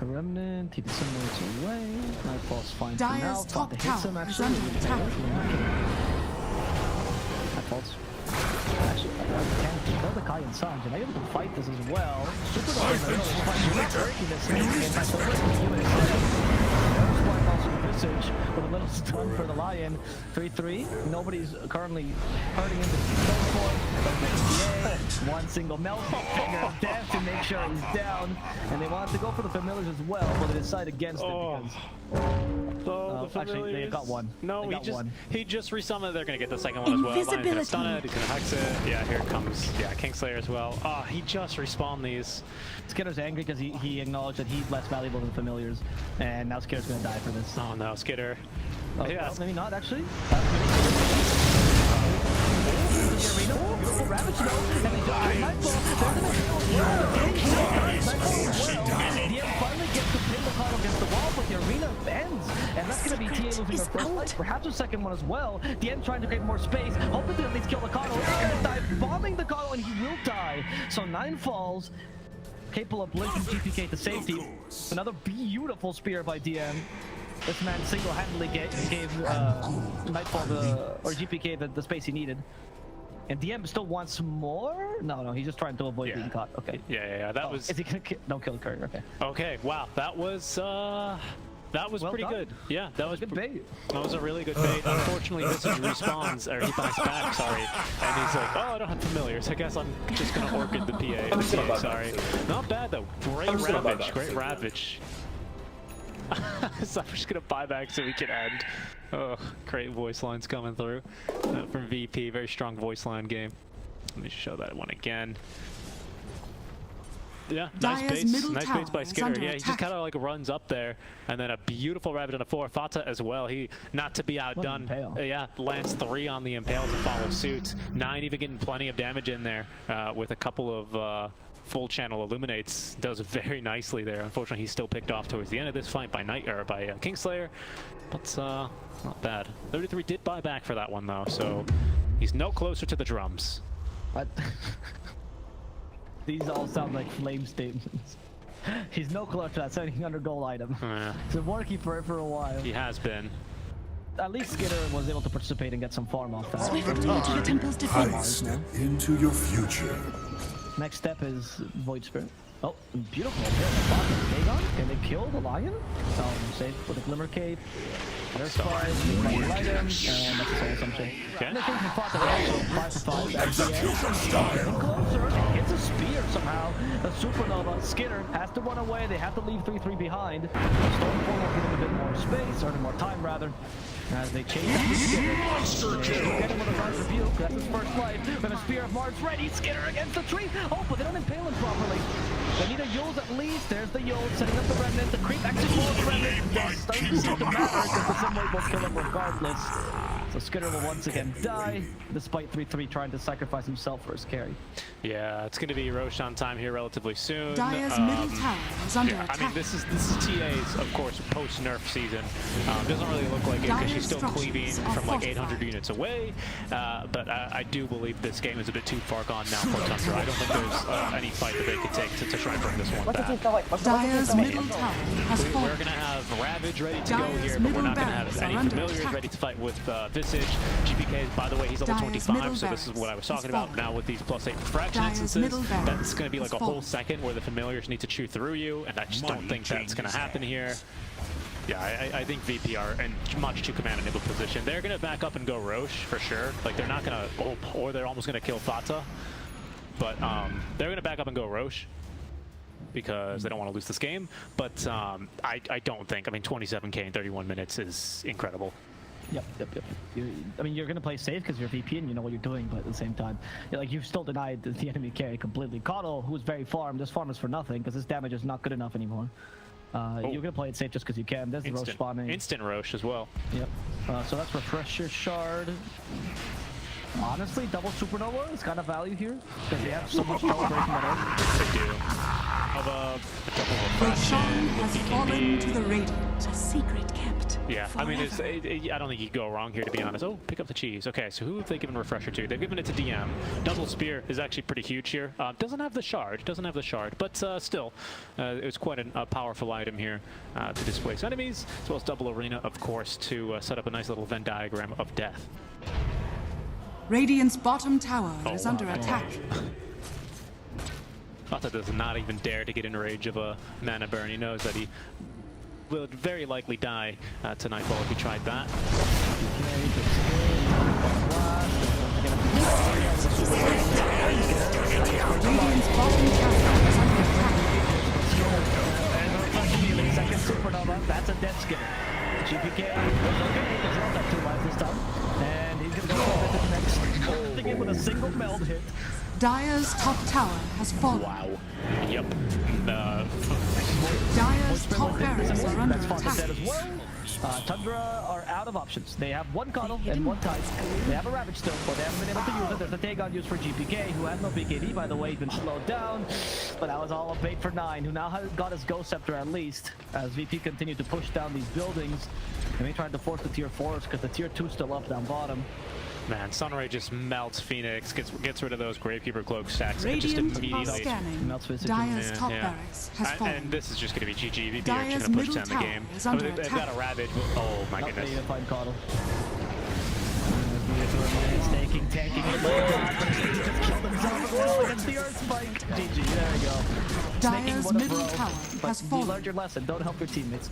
a remnant, he disseminates away. Nightfall's fine for now. Dire's top Fanta hits him tower is actually. under attack. Nightfall's actually can kill the Kai and Sanj, and they're able to fight this as well. Supernova is not breaking this thing. In fact, the first thing you there's one also Visage with a little stun for the Lion. 3-3. Nobody's currently hurting into the one single melt finger of death to make sure he's down. And they wanted to go for the familiars as well, but they decide against it because Oh, the actually, they got one. No, they got one. he just resummoned. They're gonna get the second one as well. Lion's gonna stun it. He's gonna hex it. Yeah, here it comes. Yeah, Kingslayer as well. Ah, he just respawned these. Skitter's angry because he acknowledged that he's less valuable than familiars, and now Skitter's gonna die for this. Oh no, Skitter. Oh, yeah, well, maybe not actually. Ravage though, and they just DM finally gets to pin the Kano against the wall, but the arena ends, and that's gonna be TA losing their first life, perhaps a second one as well. DM trying to create more space, hoping to at least kill the Kano. He's gonna die, bombing the Kano, and he will die. So 9 falls, capable of blinking GPK to safety. Another beautiful spear by DM. This man single-handedly gave Nightfall or GPK the space he needed. And DM still wants more? No, he's just trying to avoid being caught. Okay. Yeah. That was. Is he gonna don't kill the courier? Okay. Okay. Wow. That was well pretty done. good. Yeah, that was good bait. That was a really good bait. Unfortunately, Visage respawns, or he buys back. Sorry, and he's like, "Oh, I don't have familiars. I guess I'm just gonna orchid the PA." Sorry. Not bad though. Great ravage. Great ravage. So I'm just gonna buy back so we can end. Oh, great voice lines coming through from VP. Very strong voice line game. Let me show that one again. Yeah, nice baits by Skitter. Yeah, he just kind of like runs up there, and then a beautiful Ravage on a 4. Fata as well. He, not to be outdone, yeah, lands 3 on the Impale to follow suit. 9 even getting plenty of damage in there with a couple of full channel illuminates. Does very nicely there. Unfortunately, he's still picked off towards the end of this fight by Kingslayer, but not bad. 33 did buy back for that one though, so he's no closer to the drums. What? These all sound like flame statements. He's no closer to that 1700 gold item. Yeah. He's been working for it for a while. He has been. At least Skitter was able to participate and get some farm off that. I step into your future. Next step is Void Spirit. Oh, beautiful. Dagon, can they kill the lion? Safe with a Glimmer Cape. There's 5, item, and that's a soul assumption. Okay. And I think he fought the also 5 for 5. Execution style. Closer, hits a spear somehow. The Supernova. Skitter has to run away. They have to leave 3-3 behind. Stormform will give him a bit more space, or more time rather. As they chase him. Get him with a Rise Rebuke. That's his first life. With a Spear of Mars ready. Skitter against the tree. Oh, but they don't impale him properly. They need a Yules at least. There's the Yules setting up the Remnant. The creep actually more Remnant. Doesn't seem to matter because the Simwave will kill him regardless. So Skitter will once again die, despite 3-3 trying to sacrifice himself for his carry. Yeah, it's going to be Roshan time here relatively soon. Dire's middle tower is under attack. I mean, this is TA's, of course, post-nerf season. Doesn't really look like it because she's still cleaving from like 800 units away. But I do believe this game is a bit too far gone now for Tundra. I don't think there's any fight that they could take to try and bring this one back. Dire's middle tower has We're fallen. going to have Ravage ready to go here, but we're not going to have any familiars ready to fight with Visage. GPK, by the way, he's level 25, so this is what I was talking about. Now with these +8 refraction instances, that's going to be like a whole second where the familiars need to chew through you, and I just don't think that's going to happen here. Yeah, I think VP are in much too command-enabled position. They're going to back up and go Roche, for sure. Like, they're not going to, or they're almost going to kill Fata. But they're going to back up and go Roche because they don't want to lose this game. But I don't think, I mean, 27k in 31 minutes is incredible. Yep. I mean, you're going to play safe because you're VP and you know what you're doing, but at the same time, like, you've still denied the enemy carry completely. Kano, who's very farmed, this farm is for nothing because his damage is not good enough anymore. You're going to play it safe just because you can. There's the Roche spawning. Instant Roche as well. Yep. So that's Refresher Shard. Honestly, double Supernova is kind of value here because they have so much power breaking that earth. They do. Have a double Roshan refraction has with fallen to DKB. the Radiant. A secret kept. Yeah, I mean, I don't think you could go wrong here, to be honest. Oh, pick up the cheese. Okay, so who have they given Refresher to? They've given it to DM. Double Spear is actually pretty huge here. Doesn't have the shard, but still, it was quite a powerful item here to displace enemies, as well as double Arena, of course, to set up a nice little Venn diagram of death. Radiant's bottom tower is under attack. Fata does not even dare to get in range of a mana burn. He knows that he will very likely die to Nightfall if he tried that. Radiant's bottom tower is under attack. Second Supernova, that's a dead Skitter. GPK Dire's top tower has fallen. Wow. Yep. Dire's top barracks are under That's fought attack. dead as well. Tundra are out of options. They have one Coddle and one Tide. They have a Ravage still, but they haven't been able to use it. There's a Takeon used for GPK, who has no BKB, by the way. He's been slowed down, but that was all a bait for 9, who now has got his Ghost Scepter at least, as VP continued to push down these buildings. And they tried to force the tier 4s, because the tier 2's still up down bottom. Man, Sunray just melts Phoenix, gets rid of those Gravekeeper cloak stacks, and just Radiant are immediately scanning. melts physically. Dire's top barracks has fallen. And this is just going to be GG. VP are Dire's just going to push middle down the tower game. is under They've got attack. a Ravage. Oh my Not goodness. ready to find Coddle. Staking, tanking, just killed himself as well against the Earth Spike. GG, there we go. Dire's one of middle row, tower but has you fallen. learned your lesson. Don't help your teammates.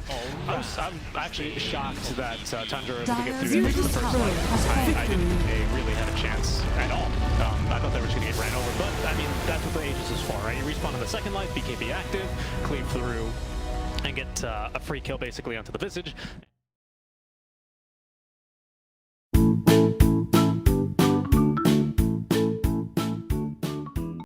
I'm actually shocked that Tundra were able to get Dire's through that middle the first tower one. has I fallen. didn't think they really had a chance at all. I thought they were just going to get ran over, but I mean, that's what the Aegis is for, right? You respawn on the second life, BKB active, cleave through, and get a free kill basically onto the Visage.